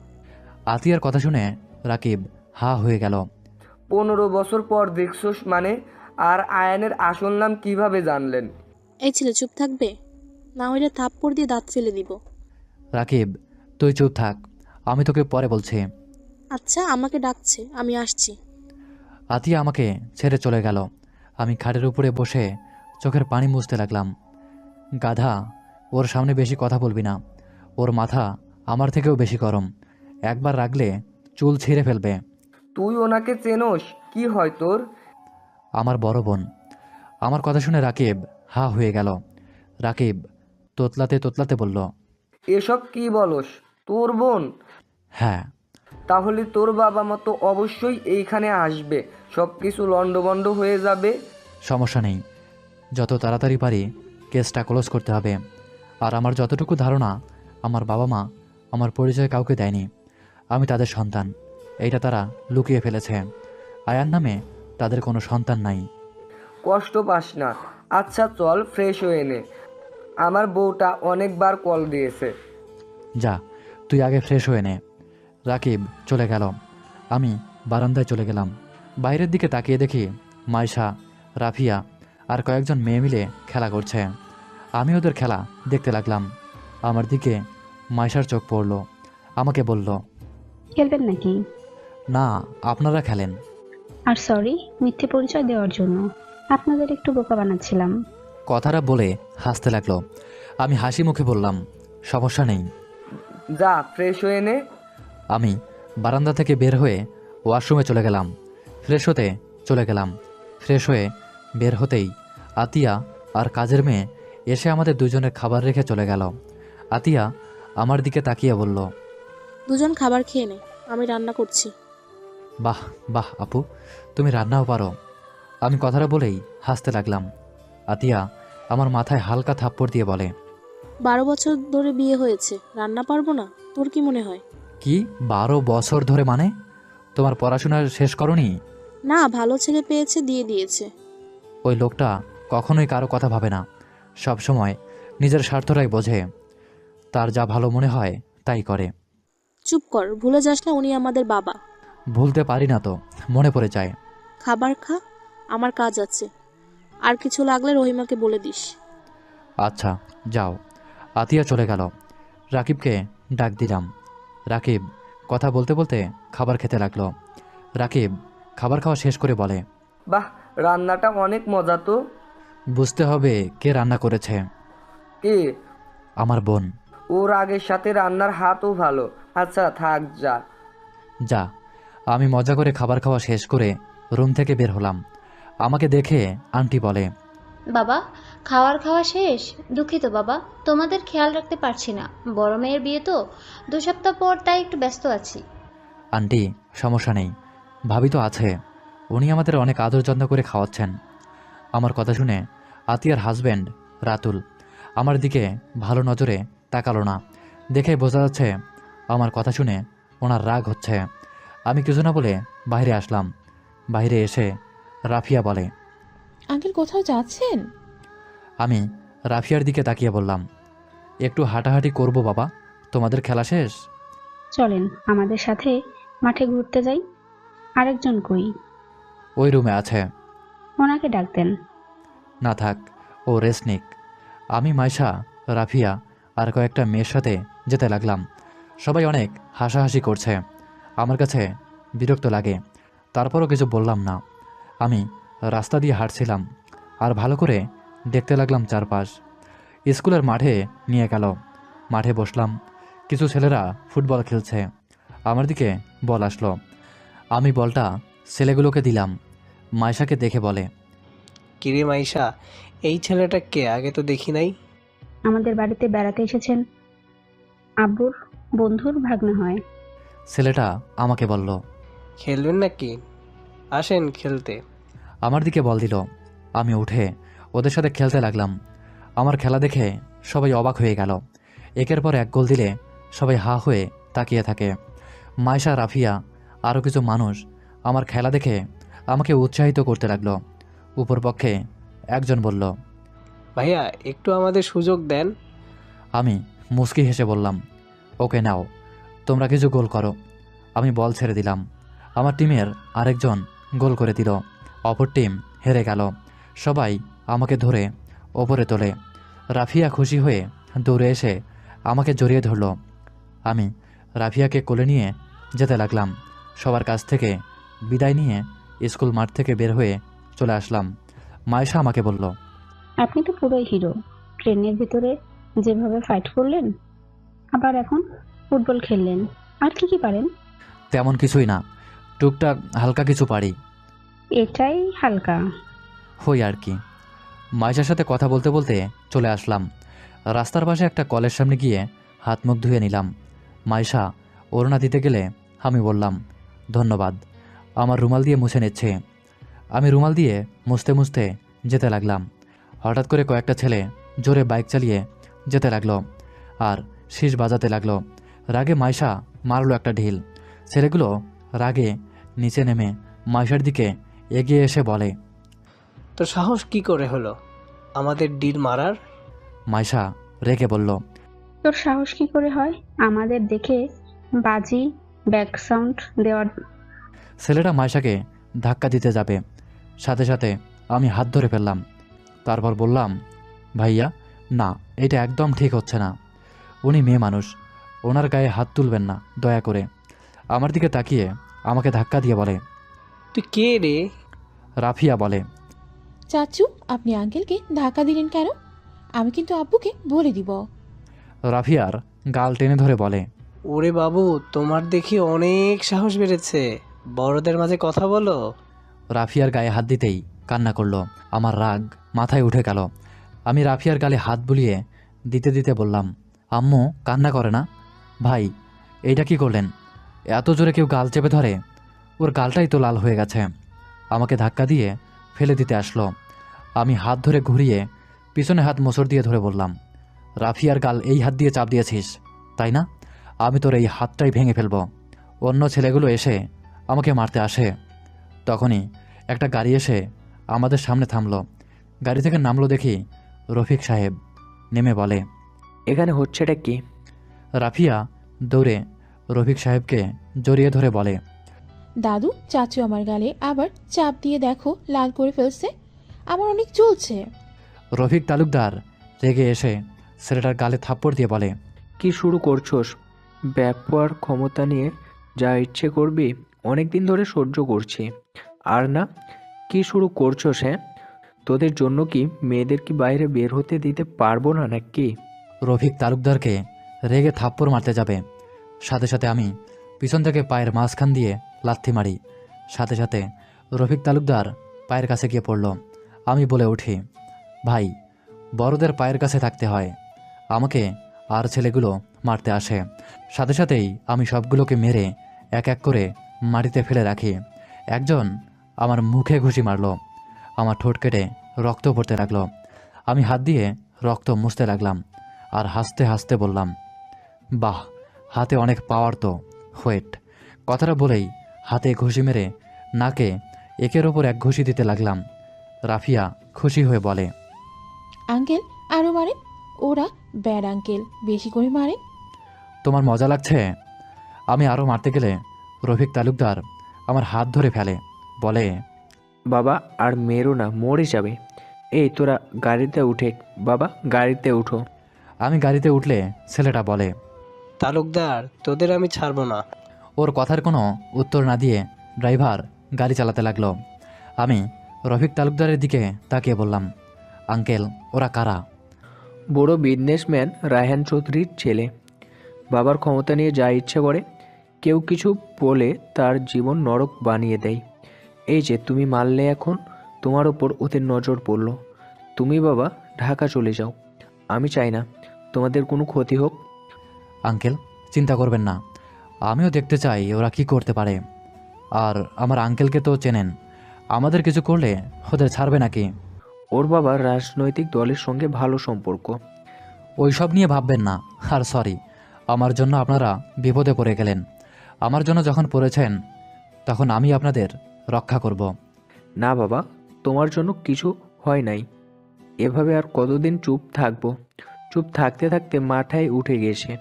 আতিয়ার কথা শুনে রাকিব হা হয়ে গেল। 15 বছর পর দেখছোস মানে? আর আয়ানের আসল নাম কিভাবে জানলেন? এই ছেলে চুপ থাকবে, না হইলে থাপ্পড় দিয়ে দাঁত ফেলে দিব। রাকিব তুই চুপ থাক, আমি তোকে পরে বলছি। আচ্ছা, আমাকে ডাকছে, আমি আসছি। আতিয়া আমাকে ছেড়ে চলে গেল। আমি খাটের উপরে বসে চোখের পানি মুছতে লাগলাম। গাধা, ওর সামনে বেশি কথা বলবি না। ওর মাথা আমার থেকেও বেশি গরম। একবার রাগলে চুল ছিঁড়ে ফেলবে। তুই ওনাকে চেনোস? কি হয় তোর? আমার বড় বোন। আমার কথা শুনে রাকিব হা হয়ে গেল। রাকিব তোতলাতে তোতলাতে বলল, এসব কি বলস? তোর বোন? হ্যাঁ। তাহলে তোর বাবা মতো অবশ্যই এইখানে আসবে, সব কিছু লন্ডভন্ড হয়ে যাবে। সমস্যা নেই, যত তাড়াতাড়ি পারি কেসটা ক্লোজ করতে হবে। আর আমার যতটুকু ধারণা, আমার বাবা মা আমার পরিচয় কাউকে দেয়নি। আমি তাদের সন্তান, এইটা তারা লুকিয়ে ফেলেছে। আয়ার নামে তাদের কোনো সন্তান নাই। কষ্ট পাস না। আচ্ছা চল, ফ্রেশ হয়ে নে। আমার বউটা অনেকবার কল দিয়েছে। যা, তুই আগে ফ্রেশ হয়ে নে। রাকিব চলে গেল। আমি বারান্দায় চলে গেলাম। বাইরের দিকে তাকিয়ে দেখি মাইশা, রাফিয়া আর কয়েকজন মেয়ে মিলে খেলা করছে। আমি ওদের খেলা দেখতে লাগলাম। আমার দিকে মাইশার চোখ পড়ল। আমাকে বলল, খেলবেন নাকি? না, আপনারা খেলেন। আর সরি মিথ্যে পরিচয় দেওয়ার জন্য, আপনাদের একটু বোকা বানাচ্ছিলাম। কথাটা বলে হাসতে লাগলো। আমি হাসি মুখে বললাম, সমস্যা নেই। যা ফ্রেশ হয়ে নে। আমি বারান্দা থেকে বের হয়ে ওয়াশরুমে চলে গেলাম। ফ্রেশ হতে চলে গেলাম। ফ্রেশ হয়ে বের হতেই আতিয়া আর কাজের মেয়ে এসে আমাদের দুজনের খাবার রেখে চলে গেল। আতিয়া আমার দিকে তাকিয়ে বলল, দুজন খাবার খেয়ে নে, আমি রান্না করছি। বাহ বাহ আপু, তুমি রান্নাও পারো। আমি কথাটা বলেই হাসতে লাগলাম। আতিয়া আমার মাথায় হালকা থাপ্পড় দিয়ে বলে, 12 বছর ধরে বিয়ে হয়েছে, রান্না পারবো না? তোর কি মনে হয়? কি 12 বছর ধরে? মানে তোমার পড়াশোনা শেষ করনি? না, ভালো ছেলে পেয়েছে, দিয়ে দিয়েছে। ওই লোকটা কখনোই কারো কথা ভাবে না, সব সময় নিজের স্বার্থটাই বোঝে। তার যা ভালো মনে হয় তাই করে। চুপ কর, ভুলে যাস না উনি আমাদের বাবা। ভুলতে পারি না তো, মনে পড়ে যায়। খাবার খা, আমার কাজ আছে। আর কিছু লাগলে রহিমাকে বলে দিস। আচ্ছা যাও। আতিয়া চলে গেল। রাকিবকে ডাক দিলাম। রাকিব কথা বলতে বলতে খাবার খেতে লাগলো। রাকিব খাবার খাওয়া শেষ করে বলে, বাহ, রান্নাটা অনেক মজা তো। বুঝতে হবে কে রান্না করেছে। কে? আমার বোন। ওর আগের সাথে রান্নার হাতও ভালো। আচ্ছা থাক, যা। যা। আমি মজা করে খাবার খাওয়া শেষ করে রুম থেকে বের হলাম। আমাকে দেখে আন্টি বলে, বাবা, খাওয়া শেষ? দুঃখিত বাবা, তোমাদের খেয়াল রাখতে পারছি না। বড় মেয়ের বিয়ে তো 2 সপ্তাহ পর, তাই একটু ব্যস্ত আছি। আন্টি সমস্যা নেই, ভাবি তো আছে, উনি আমাদের অনেক আদর যত্ন করে খাওয়াচ্ছেন। আমার কথা শুনে আতিয়ার হাজব্যান্ড রাতুল আমার দিকে ভালো নজরে তাকালো না। দেখে বোঝা যাচ্ছে আমার কথা শুনে ওনার রাগ হচ্ছে। আমি কিছু না বলে বাইরে আসলাম। বাইরে এসে রাফিয়া বলে, আঙ্কেল কোথাও যাচ্ছেন? আমি রাফিয়ার দিকে তাকিয়ে বললাম, একটু হাঁটাহাঁটি করব বাবা, তোমাদের খেলা শেষ? চলেন আমাদের সাথে মাঠে ঘুরতে যাই। আরেকজন কই? ওই রুমে আছে। ওনাকে ডাক দেন। না থাক, ও রেস্ট নিক। আমি মাইশা, রাফিয়া আর কয়েকটা মেয়ের সাথে যেতে লাগলাম। সবাই অনেক হাসাহাসি করছে। আমার কাছে বিরক্ত লাগে, তারপরও কিছু বললাম না। আমি রাস্তা দিয়ে হাঁটছিলাম আর ভালো করে দেখতে লাগলাম চারপাশ। স্কুলের মাঠে নিয়ে গেল। মাঠে বসলাম। কিছু ছেলেরা ফুটবল খেলছে। আমার দিকে বল আসলো। আমি বলটা ছেলেগুলোকে দিলাম। মাইশাকে দেখে বলে, কিরে মাইশা, এই ছেলেটা কে? আগে তো দেখি নাই। আমাদের বাড়িতে বেড়াতে এসেছেন, আব্বুর বন্ধুর ভাগ্নে হয়। ছেলেটা আমাকে বলল, খেলবেন নাকি? আসেন খেলতে। আমার দিকে বল দিল। আমি উঠে ওদের সাথে খেলতে লাগলাম। আমার খেলা দেখে সবাই অবাক হয়ে গেল। একের পর এক গোল দিলে সবাই হা হয়ে তাকিয়ে থাকে। মাইশা, রাফিয়া আরও কিছু মানুষ আমার খেলা দেখে আমাকে উৎসাহিত করতে লাগলো। উপরপক্ষে একজন বলল, ভাইয়া একটু আমাদের সুযোগ দেন। আমি মুচকি হেসে বললাম, ওকে নাও, তোমরা কিছু গোল করো। আমি বল ছেড়ে দিলাম। আমার টিমের আরেকজন গোল করে দিল। অপর টিম হেরে গেল। সবাই আমাকে ধরে ওপরে তোলে। রাফিয়া খুশি হয়ে দৌড়ে এসে আমাকে জড়িয়ে ধরল। আমি রাফিয়াকে কোলে নিয়ে যেতে লাগলাম। সবার কাছ থেকে বিদায় নিয়ে স্কুল মাঠ থেকে বের হয়ে চলে আসলাম। মায়েশা আমাকে বলল, আপনি তো পুরোই হিরো। ট্রেনের ভিতরে যেভাবে ফাইট করলেন, আবার এখন ফুটবল খেললেন, আর কি কি পারেন? তেমন কিছুই না, টুকটাক হালকা কিছু পারি। এটাই হালকা? হই আর কি। মাইশার সাথে কথা বলতে বলতে চলে আসলাম। রাস্তার পাশে একটা কলের সামনে গিয়ে হাত মুখ ধুয়ে নিলাম। মাইশা ওড়না দিতে গেলে আমি বললাম, ধন্যবাদ। আমার রুমাল দিয়ে মুছে নিচ্ছে। আমি রুমাল দিয়ে মুছতে মুছতে যেতে লাগলাম। হঠাৎ করে কয়েকটা ছেলে জোরে বাইক চালিয়ে যেতে লাগলো আর শীষ বাজাতে লাগলো। রাগে মাইশা মারলো একটা ঢিল। ছেলেগুলো রাগে নিচে নেমে মাইশার দিকে এগিয়ে এসে বলে, তোর সাহস কি করে হলো আমাদের ডিল মারার? মাইশা রেগে বলল, তোর সাহস কি করে হয় আমাদের দেখে বাজি ব্যাক সাউন্ড দেওয়ার? ছেলেটা মাইশাকে ধাক্কা দিতে যাবে, সাথে সাথে আমি হাত ধরে ফেললাম। তারপর বললাম, ভাইয়া না, এটা একদম ঠিক হচ্ছে না। উনি মেয়ে মানুষ, ওনার গায়ে হাত তুলবেন না দয়া করে। আমার দিকে তাকিয়ে আমাকে ধাক্কা দিয়ে বলে। তুই কে রে? রাফিয়া বলে। চাচু, আপনি আঙ্কেলকে ধাক্কা দিলেন কেন? আমি কিন্তু আব্বুকে বলে দিব। রাফিয়ার গাল টেনে ধরে বলে। ওরে বাবু, তোমার দেখি অনেক সাহস বেড়েছে, বড়দের মাঝে কথা বলো। রাফিয়ার গায়ে হাত দিতেই কান্না করলো। আমার রাগ মাথায় উঠে গেল। আমি রাফিয়ার গালে হাত বুলিয়ে দিতে দিতে বললাম, আম্মু কান্না করে না। ভাই এইটা কি করলেন? এত জোরে কেউ গাল চেপে ধরে? ওর গালটাই তো লাল হয়ে গেছে। আমাকে ধাক্কা দিয়ে ফেলে দিতে আসলো। আমি হাত ধরে ঘুরিয়ে পিছনে হাত মোচড় দিয়ে ধরে বললাম, রাফিয়ার গাল এই হাত দিয়ে চাপ দিয়েছিস তাই না? আমি তোর এই হাতটাই ভেঙে ফেলবো। অন্য ছেলেগুলো এসে আমাকে মারতে আসে। তখনই একটা গাড়ি এসে আমাদের সামনে থামলো। গাড়ি থেকে নামলো দেখি রফিক সাহেব। নেমে বলে, এখানে হচ্ছেটা কি? রাফিয়া দৌড়ে রফিক সাহেবকে জড়িয়ে ধরে বলে, দাদু, চাচু আমার গালে আবার চাপ দিয়ে দেখো লাল করে ফেলছে। আমার অনেক চলছে। রফিক তালুকদার রেগে এসে ছেলেটার গালে থাপ্পড় দিয়ে বলে, কি শুরু করছোস? ব্যাপার ক্ষমতা নিয়ে যা ইচ্ছে করবি, অনেক দিন ধরে সহ্য করছি। আর না, কি শুরু করছোস? হ্যাঁ, তোদের জন্য কি মেয়েদের কি বাইরে বের হতে দিতে পারবো না নাকি? রফিক তালুকদারকে রেগে থাপ্পড় মারতে যাবে, সাথে সাথে আমি পিছন থেকে পায়ের মাঝখান দিয়ে লাথি মারি। সাথে সাথে রফিক তালুকদার পায়ের কাছে গিয়ে পড়ল। আমি বলে উঠি, ভাই বড়দের পায়ের কাছে থাকতে হয়। আমাকে আর ছেলেগুলো মারতে আসে। সাথে সাথেই আমি সবগুলোকে মেরে এক এক করে মাটিতে ফেলে রাখি। একজন আমার মুখে ঘুষি মারল। আমার ঠোঁট কেটে রক্ত পড়তে লাগলো। আমি হাত দিয়ে রক্ত মুছতে লাগলাম আর হাসতে হাসতে বললাম, বাহ, হাতে অনেক পাওয়ার তো, ওয়েট। কথাটা বলেই হাতে ঘুষি মেরে নাকে একের ওপর এক ঘুষি দিতে লাগলাম। রাফিয়া খুশি হয়ে বলে, আঙ্কেল আরো মারেন, ওরা ব্যাড আঙ্কেল, বেশি করে মারেন। তোমার মজা লাগছে? আমি আরও মারতে গেলে রফিক তালুকদার আমার হাত ধরে ফেলে, বলে, বাবা আর মেরো না, মরে যাবে। এই তোরা গাড়িতে উঠে, বাবা গাড়িতে উঠো। আমি গাড়িতে উঠলে ছেলেটা বলে, তালুকদার, তোদের আমি ছাড়বো না। ওর কথার কোনো উত্তর না দিয়ে ড্রাইভার গাড়ি চালাতে লাগলো। আমি রফিক তালুকদারের দিকে তাকিয়ে বললাম, আঙ্কেল ওরা কারা? বড় বিজনেসম্যান রায়হান চৌধুরীর ছেলে। বাবার ক্ষমতা নিয়ে যা ইচ্ছে করে, কেউ কিছু বলে তার জীবন নরক বানিয়ে দেয়। এই যে তুমি মারলে, এখন তোমার ওপর ওদের নজর পড়লো। তুমি বাবা ঢাকা চলে যাও, আমি চাই না তোমাদের কোনো ক্ষতি হোক। আঙ্কেল চিন্তা করবেন না, আমিও দেখতে চাই ওরা কি করতে পারে। আর আমার আঙ্কেলকে তো চেনেন, আমাদের কিছু করলে ওদের ছাড়বে নাকি? ওর বাবার রাজনৈতিক দলের সঙ্গে ভালো সম্পর্ক। ওইসব নিয়ে ভাববেন না। আর সরি, আমার জন্য আপনারা বিপদে পড়ে গেলেন। আমার জন্য যখন পড়েছেন তখন আমি আপনাদের রক্ষা করব। না বাবা, তোমার জন্য কিছু হয় নাই। এভাবে আর কতদিন চুপ থাকবো? চুপ থাকতে থাকতে মাথায় উঠে গেছে।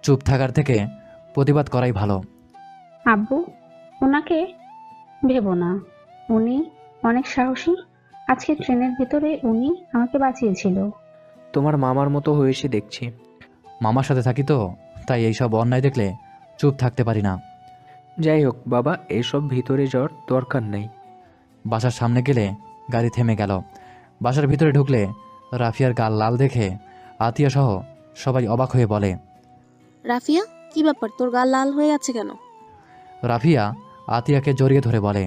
চুপ থাকার থেকে প্রতিবাদ করাই ভালো। আব্বু, ওনাকে ভেবো না, উনি অনেক সাহসী। আজকে ট্রেনের ভিতরে উনি আমাকে বাঁচিয়েছিল। তোমার মামার মতো হয়েছে দেখছি। মামার সাথে থাকি তো, তাই এইসব অন্যায় দেখলে চুপ থাকতে পারি না। যাই হোক বাবা, এসব ভিতরে যাওয়ার দরকার নেই। বাসার সামনে গেলে গাড়ি থেমে গেল। বাসার ভিতরে ঢুকলে রাফিয়ার গাল লাল দেখে আতিয়া সহ সবাই অবাক হয়ে বলে, রাফিয়া, কি ব্যাপার, তোর গাল লাল হয়ে আছে কেন? রাফিয়া আতিয়াকে জড়িয়ে ধরে বলে,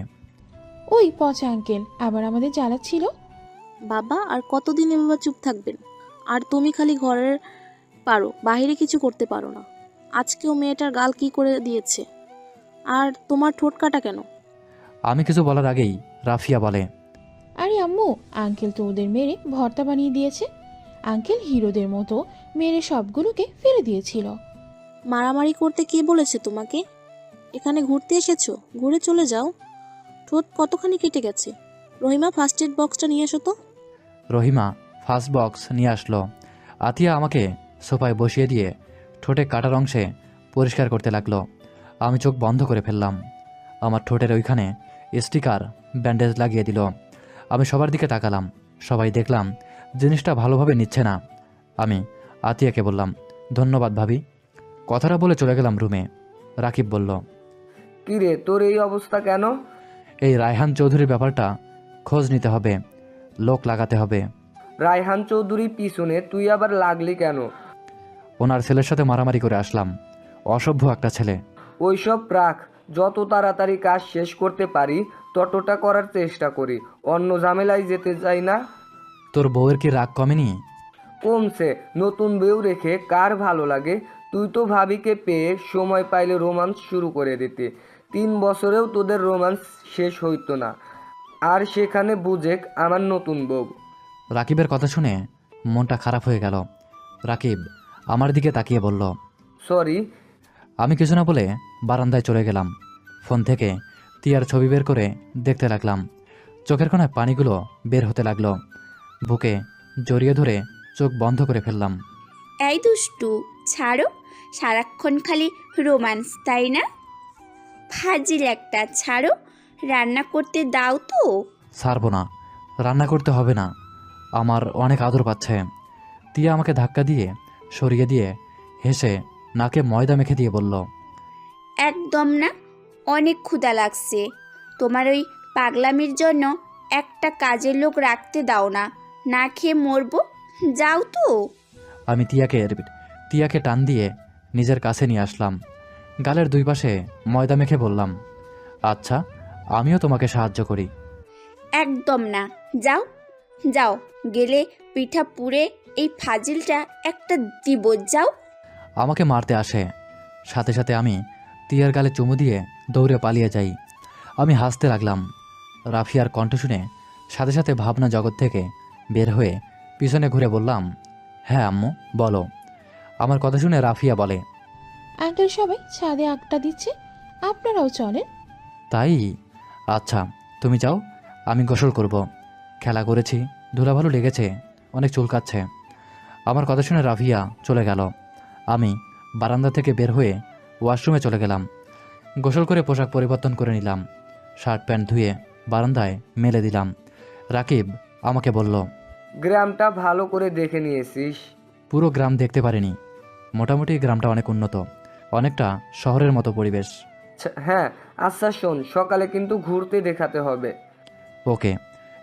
ওই পচা আঙ্কেল আবার আমাদের জ্বালাচ্ছিল। বাবা আর কতদিন এভাবে চুপ থাকবেন? আর তুমি খালি ঘরের পারো, বাইরে কিছু করতে পারো না। আজকেও মেয়েটার গাল কি করে দিয়েছে? আর তোমার ঠোঁট কাটা কেন? আমি কিছু বলার আগেই রাফিয়া বলে, আরে আম্মু, আঙ্কেল তো ওদের মেরে ভর্তা বানিয়ে দিয়েছে। আঙ্কেল হিরোদের মতো মেরে সবগুলোকে ফেলে দিয়েছিল। মারামারি করতে কে বলেছে তোমাকে? এখানে ঘুরতে এসেছো, ঘুরে চলে যাও। ঠোঁট কতখানি কেটে গেছে। রহিমা, ফার্স্ট এড বক্সটা নিয়ে এসো তো। রহিমা ফার্স্ট বক্স নিয়ে আসলো। আতিয়া আমাকে সোফায় বসিয়ে দিয়ে ঠোঁটে কাটার অংশে পরিষ্কার করতে লাগলো। আমি চোখ বন্ধ করে ফেললাম। আমার ঠোঁটের ওইখানে স্টিকার ব্যান্ডেজ লাগিয়ে দিল। আমি সবার দিকে তাকালাম, সবাই দেখলাম জিনিসটা ভালোভাবে নিচ্ছে না। আমি আতিয়াকে বললাম, ধন্যবাদ ভাবি। কথাটা বলে চলে গেলাম রুমে। রাকিব বলল, কিরে তোর এই অবস্থা কেন? এই রায়হান চৌধুরীর ব্যাপারটা খোঁজ নিতে হবে, লোক লাগাতে হবে। রায়হান চৌধুরী পিছনে তুই আবার লাগলি কেন? ওনার ছেলের সাথে মারামারি করে আসলাম। অসভ্য একটা ছেলে। ওইসব রাখ, যত তাড়াতাড়ি কাজ শেষ করতে পারি ততটা করার চেষ্টা করি, অন্য ঝামেলায় যেতে চাই না। তোর বউয়ের কি রাগ কমেনি? কমছে, নতুন বউ রেখে কার ভালো লাগে? তুই তো ভাবিকে পেয়ে সময় পাইলে রোমান্স শুরু করে দিতে, 3 বছরেও তোদের রোমান্স শেষ হইতো না, আর সেখানে বুঝেক আমার নতুন বউ। রাকিবের কথা শুনে মনটা খারাপ হয়ে গেল। রাকিব আমার দিকে তাকিয়ে বলল, সরি। আমি কিছু না বলে বারান্দায় চলে গেলাম। ফোন থেকে তিয়ার ছবি বের করে দেখতে লাগলাম। চোখের কোণায় পানিগুলো বের হতে লাগলো। বুকে জড়িয়ে ধরে চোখ বন্ধ করে ফেললাম। এই দুষ্টু, ছাড়ো, সারাক্ষণ খালি রোম্যান্স, তাই না? ফাজিল একটা, ছাড়ো, রান্না করতে দাও তো। ছাড়বো না, রান্না করতে হবে না, আমার অনেক আদর পাচ্ছে। তিয়া আমাকে ধাক্কা দিয়ে সরিয়ে দিয়ে হেসে নাকে ময়দা মেখে দিয়ে বলল, একদম না, অনেক ক্ষুধা লাগছে। তোমার ওই পাগলামির জন্য একটা কাজের লোক রাখতে দাও না, না খেয়ে মরবো, যাও তো। আমি তিয়াকে টান দিয়ে নিজের কাছে নিয়ে আসলাম। গালের দুই পাশে ময়দা মেখে বললাম, আচ্ছা আমিও তোমাকে সাহায্য করি। একদম না, যাও যাও, গেলে পিঠা পুড়ে এই ফাজিলটা একটা দিব, যাও। আমাকে মারতে আসে। সাথে সাথে আমি তিয়ার গালে চুমু দিয়ে দৌড়ে পালিয়ে যাই। আমি হাসতে লাগলাম। রাফিয়ার কণ্ঠ শুনে সাথে সাথে ভাবনা জগৎ থেকে বের হয়ে পিছনে ঘুরে বললাম, হ্যাঁ আম্মু বলো। আমার কথা শুনে রাফিয়া বলে, আঙ্কেল সবাই ছাদে আড্ডা দিচ্ছে, আপনারাও চলেন। তাই? আচ্ছা তুমি যাও, আমি গোসল করব। খেলা করেছি, ধুলাভালো লেগেছে, অনেক চুলকাচ্ছে। আমার কথা শুনে রাফিয়া চলে গেল। আমি বারান্দা থেকে বের হয়ে ওয়াশরুমে চলে গেলাম। গোসল করে পোশাক পরিবর্তন করে নিলাম। শার্ট প্যান্ট ধুয়ে বারান্দায় মেলে দিলাম। রাকিব আমাকে বলল, গ্রামটা ভালো করে দেখে নিয়েছিস? পুরো গ্রাম দেখতে পারিনি, মোটামুটি গ্রামটা অনেক উন্নত, অনেকটা শহরের মতো পরিবেশ। হ্যাঁ, আচ্ছা শোন, সকালে কিন্তু ঘুরতে দেখাতে হবে। ওকে,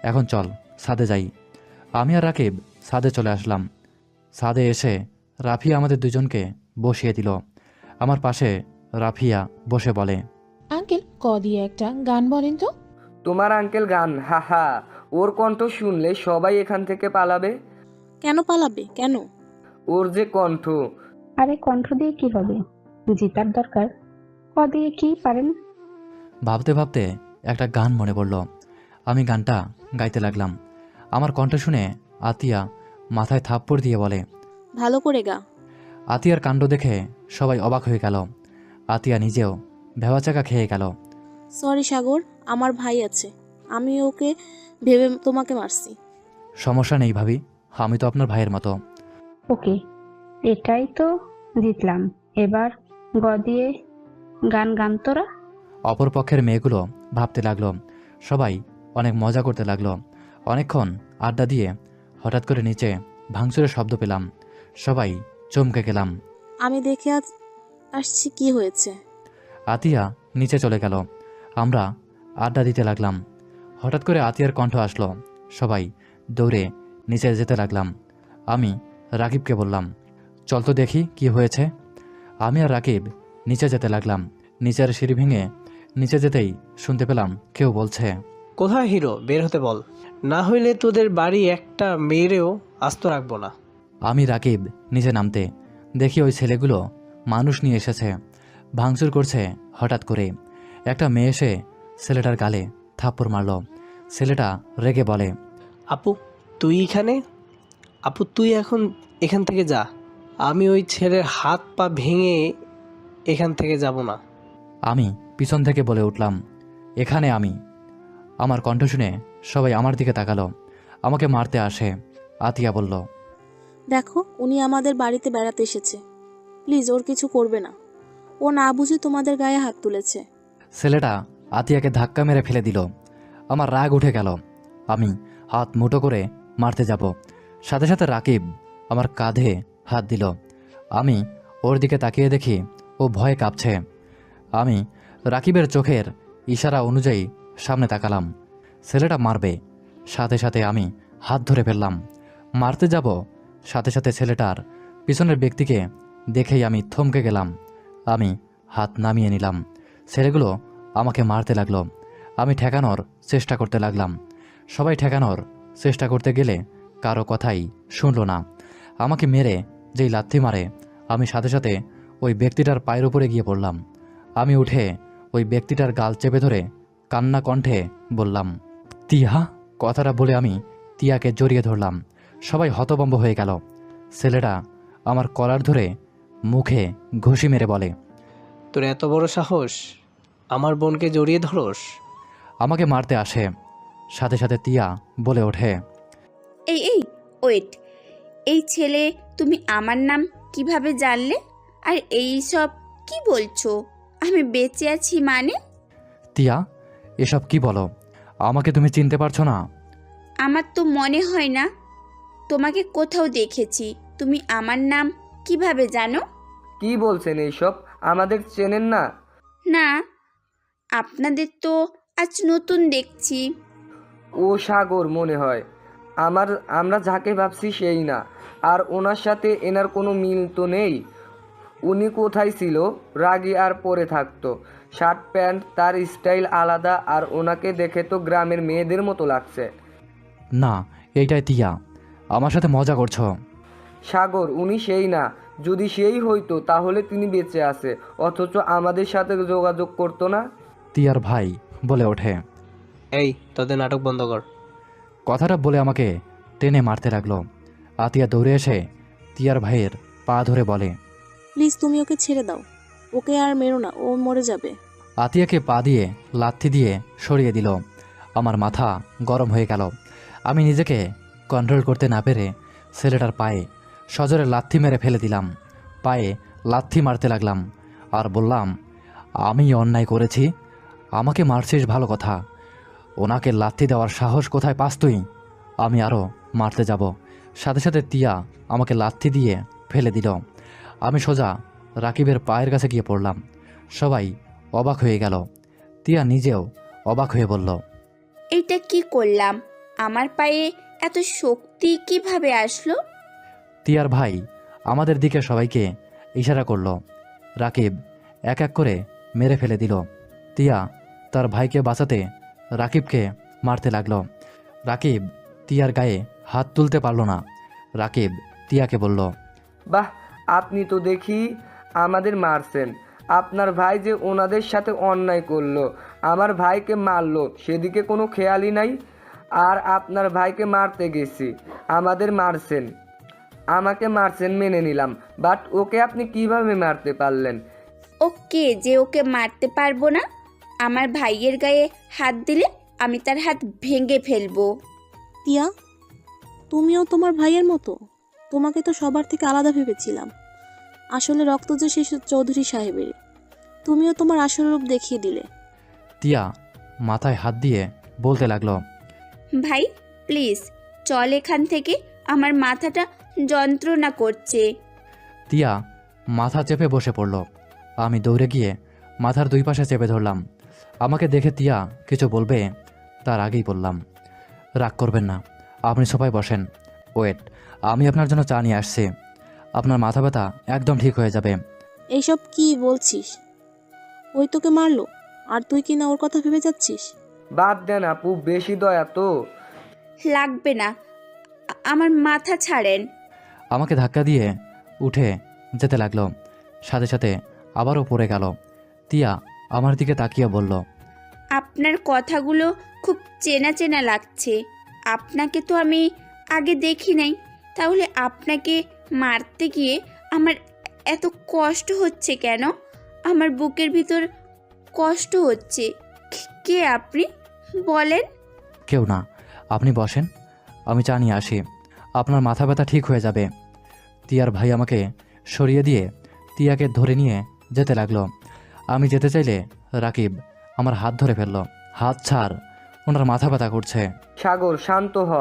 এখন চল ছাদে যাই। আমি আর রাকিব ছাদে চলে আসলাম। ছাদে এসে রাফিয়া আমাদের দুজনকে বসিয়ে দিল। আমার পাশে রাফিয়া বসে বলে, আঙ্কেল দিয়ে একটা গান বলেন তো। তোমার আঙ্কেল গান? হাহা, ওর কণ্ঠ শুনলে সবাই এখান থেকে পালাবে। কেন পালাবে, কেন? ওর যে কণ্ঠ। আরে কণ্ঠ দিয়ে কি হবে, জিতার দরকার, দিয়ে কি পারেন। ভাবতে ভাবতে একটা গান মনে পড়ল। আমি গানটা গাইতে লাগলাম। আমার কণ্ঠ শুনে আতিয়া মাথায় থাপ্পড় দিয়ে বলে, ভালো করে গা। আতিয়ার কাণ্ড দেখে সবাই অবাক হয়ে গেল। আতিয়া নিজেও ভেবাচাকা খেয়ে গেল। সরি সাগর, আমার ভাই আছে, আমি ওকে ভেবে তোমাকে মারছি। সমস্যা নেই ভাবি, আমি তো আপনার ভাইয়ের মতো। ওকে, এটাই তো জিতলাম। এবার দিয়ে গান তোরা। অপর পক্ষের মেয়েগুলো ভাবতে লাগলো। সবাই অনেক মজা করতে লাগলো। অনেকক্ষণ আড্ডা দিয়ে হঠাৎ করে নিচে ভাঙচুরের শব্দ পেলাম। সবাই চমকে গেলাম। আমি দেখে আসছি কি হয়েছে। আতিয়া নিচে চলে গেল। আমরা আড্ডা দিতে লাগলাম। হঠাৎ করে আতিয়ার কণ্ঠ আসলো। সবাই দৌড়ে নিচে যেতে লাগলাম। আমি রাকিবকে বললাম, চল তো দেখি কি হয়েছে। আমি আর রাকিব নিচে যেতে লাগলাম। নিচের সিঁড়ি ভেঙে নিচে যেতেই শুনতে পেলাম কেউ বলছে, কোথায় হিরো, বের হতে বল, না হইলে তোদের বাড়ি একটা মেয়েরেও আস্ত রাখবো না। আমি রাকিব নিচে নামতে দেখি ওই ছেলেগুলো মানুষ নিয়ে এসেছে, ভাঙচুর করছে। হঠাৎ করে একটা মেয়ে এসে ছেলেটার গালে থাপ্পড় মারল। ছেলেটা রেগে বলে, আপু তুই এখানে? আপু তুই এখন এখান থেকে যা, আমি ওই ছেলের হাত পা ভেঙে এখান থেকে যাব না। আমি পিছন থেকে বলে উঠলাম, এখানে আমি। আমার কণ্ঠ শুনে সবাই আমার দিকে তাকালো। আমাকে মারতে আসে। আতিয়া বলল, দেখো, উনি আমাদের বাড়িতে বেড়াতে এসেছে, প্লিজ ওর কিছু করবে না, ও না বুঝে তোমাদের গায়ে হাত তুলেছে। ছেলেটা আতিয়াকে ধাক্কা মেরে ফেলে দিল। আমার রাগ উঠে গেল। আমি হাত মুঠো করে মারতে যাব, সাথে সাথে রাকিব আমার কাঁধে হাত দিল। আমি ওর দিকে তাকিয়ে দেখি ও ভয়ে কাঁপছে। আমি রাকিবের চোখের ইশারা অনুযায়ী সামনে তাকালাম। ছেলেটা মারবে, সাথে সাথে আমি হাত ধরে ফেললাম। মারতে যাব, সাথে সাথে ছেলেটার পিছনের ব্যক্তিকে দেখেই আমি থমকে গেলাম। আমি হাত নামিয়ে নিলাম। ছেলেগুলো আমাকে মারতে লাগলো। আমি ঠেকানোর চেষ্টা করতে লাগলাম। সবাই ঠেকানোর চেষ্টা করতে গেলে কারো কথাই শুনল না। আমাকে মেরে যেই লাথি মারে, আমি সাথে সাথে ওই ব্যক্তিটার পায়ের উপরে গিয়ে পড়লাম। আমি উঠে ওই ব্যক্তিটার গাল চেপে ধরে কান্না কণ্ঠে বললাম, তিয়া। কথাটা বলে আমি তিয়াকে জড়িয়ে ধরলাম। সবাই হতভম্ব হয়ে গেল। ছেলেটা আমার কলার ধরে মুখে ঘুষি মেরে বলে, তোর এত বড় সাহস, আমার বোনকে জড়িয়ে ধরস? আমাকে মারতে আসে। সাথে সাথে তিয়া বলে ওঠে, এই এই ওয়েট, এই ছেলে তুমি আমার নাম কিভাবে জানলে? আর এই সব কি বলছো? আমি বেঁচে আছি মানে? তিয়া, এসব কি বলো? আমাকে তুমি চিনতে পারছো না? আমার তো মনে হয় না তোমাকে কোথাও দেখেছি। তুমি আমার নাম কিভাবে জানো? কি বলছেন এইসব? আমাদের চেনেন না? না, আপনাদের তো আজ নতুন দেখছি। ও সাগর মনে হয়। আমরা যাকে ভাবছি সেই না। আর ওনার সাথে এনার কোনো মিল তো নেই। উনি কোথায় ছিল? রাগী আর পরে থাকতো। শার্ট প্যান্ট, তার স্টাইল আলাদা। আর ওনাকে দেখে তো গ্রামের মেয়েদের মতো লাগছে। না, এইটাই তিয়া। আমার সাথে মজা করছো? সাগর, উনি সেই না। যদি সেই হইতো তাহলে তিনি বেঁচে আছে, অথচ আমাদের সাথে যোগাযোগ করতো না। তিয়ার ভাই বলে ওঠে। এই, তোদের নাটক বন্ধ কর। কথাটা বলে আমাকে টেনে মারতে লাগলো। আতিয়া দৌড়ে এসে তিয়ার ভাইয়ের পা ধরে বলে, প্লিজ তুমি ওকে ছেড়ে দাও, ওকে আর মেরো না, ও মরে যাবে। আতিয়াকে পা দিয়ে লাথি দিয়ে সরিয়ে দিল। আমার মাথা গরম হয়ে গেল। আমি নিজেকে কন্ট্রোল করতে না পেরে ছেলেটার পায়ে সজোরে লাথি মেরে ফেলে দিলাম। পায়ে লাথি মারতে লাগলাম আর বললাম, আমি অন্যায় করেছি, আমাকে মারছিস ভালো কথা, ওনাকে লাথি দেওয়ার সাহস কোথায় পাস তুই? আমি আরও মারতে যাব। সাথে সাথে তিয়া আমাকে লাথি দিয়ে ফেলে দিল। আমি সোজা রাকিবের পায়ের কাছে গিয়ে পড়লাম। সবাই অবাক হয়ে গেল। তিয়া নিজেও অবাক হয়ে বলল, এইটা কি করলাম? আমার পায়ে এত শক্তি কিভাবে আসলো? তিয়ার ভাই আমাদের দিকে সবাইকে ইশারা করল। রাকিব এক এক করে মেরে ফেলে দিল। তিয়া তার ভাইকে বাঁচাতে রাকিবকে মারতে লাগলো। রাকিব তিয়ার গায়ে হাত তুলতে পারল না। রাকিব তিয়াকে বলল, বাহ, আপনি তো দেখি আমাদের মারছেন। আপনার ভাই যে ওনাদের সাথে অন্যায় করলো, আমার ভাইকে মারলো, সেদিকে কোনো খেয়ালই নাই। আর আপনার ভাইকে মারতে গেছি, আমাদের মারছেন। আমাকে মারছেন মেনে নিলাম, বাট ওকে আপনি কিভাবে মারতে পারলেন? ওকে যে ওকে মারতে পারবো না? আমার ভাইয়ের গায়ে হাত দিলে আমি তার হাত ভেঙে ফেলবো। তিয়া, তুমিও তোমার ভাইয়ের মতো? তোমাকে তো সবার থেকে আলাদা ভেবেছিলাম। আসলে রক্ত যে সেই চৌধুরী সাহেবের। তুমিও তোমার আসল রূপ দেখিয়ে দিলে। তিয়া মাথায় হাত দিয়ে বলতে লাগলো, ভাই প্লিজ চল এখান থেকে, আমার মাথাটা যন্ত্রণা করছে। তিয়া মাথা চেপে বসে পড়ল। আমি দৌড়ে গিয়ে মাথার দুই পাশে চেপে ধরলাম। আমাকে দেখে তিয়া কিছু বলবে তার আগেই বললাম, রাগ করবেন না, আপনি সোফায় বসেন। ওয়েট, আমি আপনার জন্য চা নিয়ে আসছি। আপনার মাথা ব্যথা একদম ঠিক হয়ে যাবে। এইসব কি বলছিস? ওই তোকে মারলো আর তুই কি না ওর কথা ভেবে যাচ্ছিস? বাদ দেন আপু, বেশি দয়া তো। লাগবে না, আমার মাথা ছাড়েন। আমাকে ধাক্কা দিয়ে উঠে যেতে লাগলো। সাথে সাথে আবারও পড়ে গেল। তিয়া আমার দিকে তাকিয়ে বলল, আপনার কথাগুলো খুব চেনা চেনা লাগছে। আপনাকে তো আমি আগে দেখি নাই, তাহলে আপনাকে মারতে গিয়ে আমার এত কষ্ট হচ্ছে কেন? আমার বুকের ভিতর কষ্ট হচ্ছে। কে আপনি বলেন? কেউ না, আপনি বসেন, আমি চা নিয়ে আসি, আপনার মাথা ব্যথা ঠিক হয়ে যাবে। তিয়ার ভাই আমাকে সরিয়ে দিয়ে তিয়াকে ধরে নিয়ে যেতে লাগলো। আমি যেতে চাইলে রাকিব আমার হাত ধরে ফেলল। হাত ছাড়, ওনার মাথা ব্যথা করছে। সাগর শান্ত হ,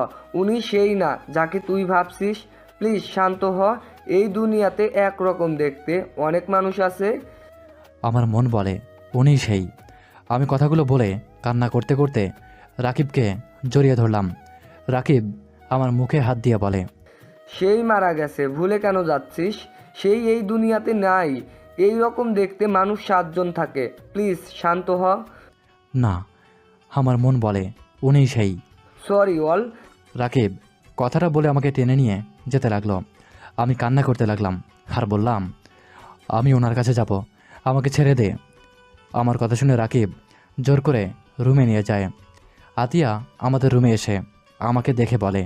উনি সেই না যাকে তুই ভাবছিস। প্লিজ শান্ত হ। এই দুনিয়াতে একরকম দেখতে অনেক মানুষ আছে। আমার মন বলে উনিই সেই। আমি কথাগুলো বলে কান্না করতে করতে রাকিবকে জড়িয়ে ধরলাম। রাকিব আমার মুখে হাত দিয়ে বলে, সেই মারা গেছে, ভুলে কেন যাচ্ছিস? সেই এই দুনিয়াতে নাই। এই রকম দেখতে মানুষ 7 জন থাকে। প্লিজ শান্ত হ। না, আমার মন বলে উনিই সেই। Sorry all. রাকিব কথাটা বলে আমাকে টেনে নিয়ে যেতে লাগলো। আমি কান্না করতে লাগলাম আর বললাম, আমি ওনার কাছে যাব, আমাকে ছেড়ে দে। আমার কথা শুনে রাকিব জোর করে রুমে নিয়ে যায়। আতিয়া আমাদের রুমে এসে আমাকে দেখে বলে,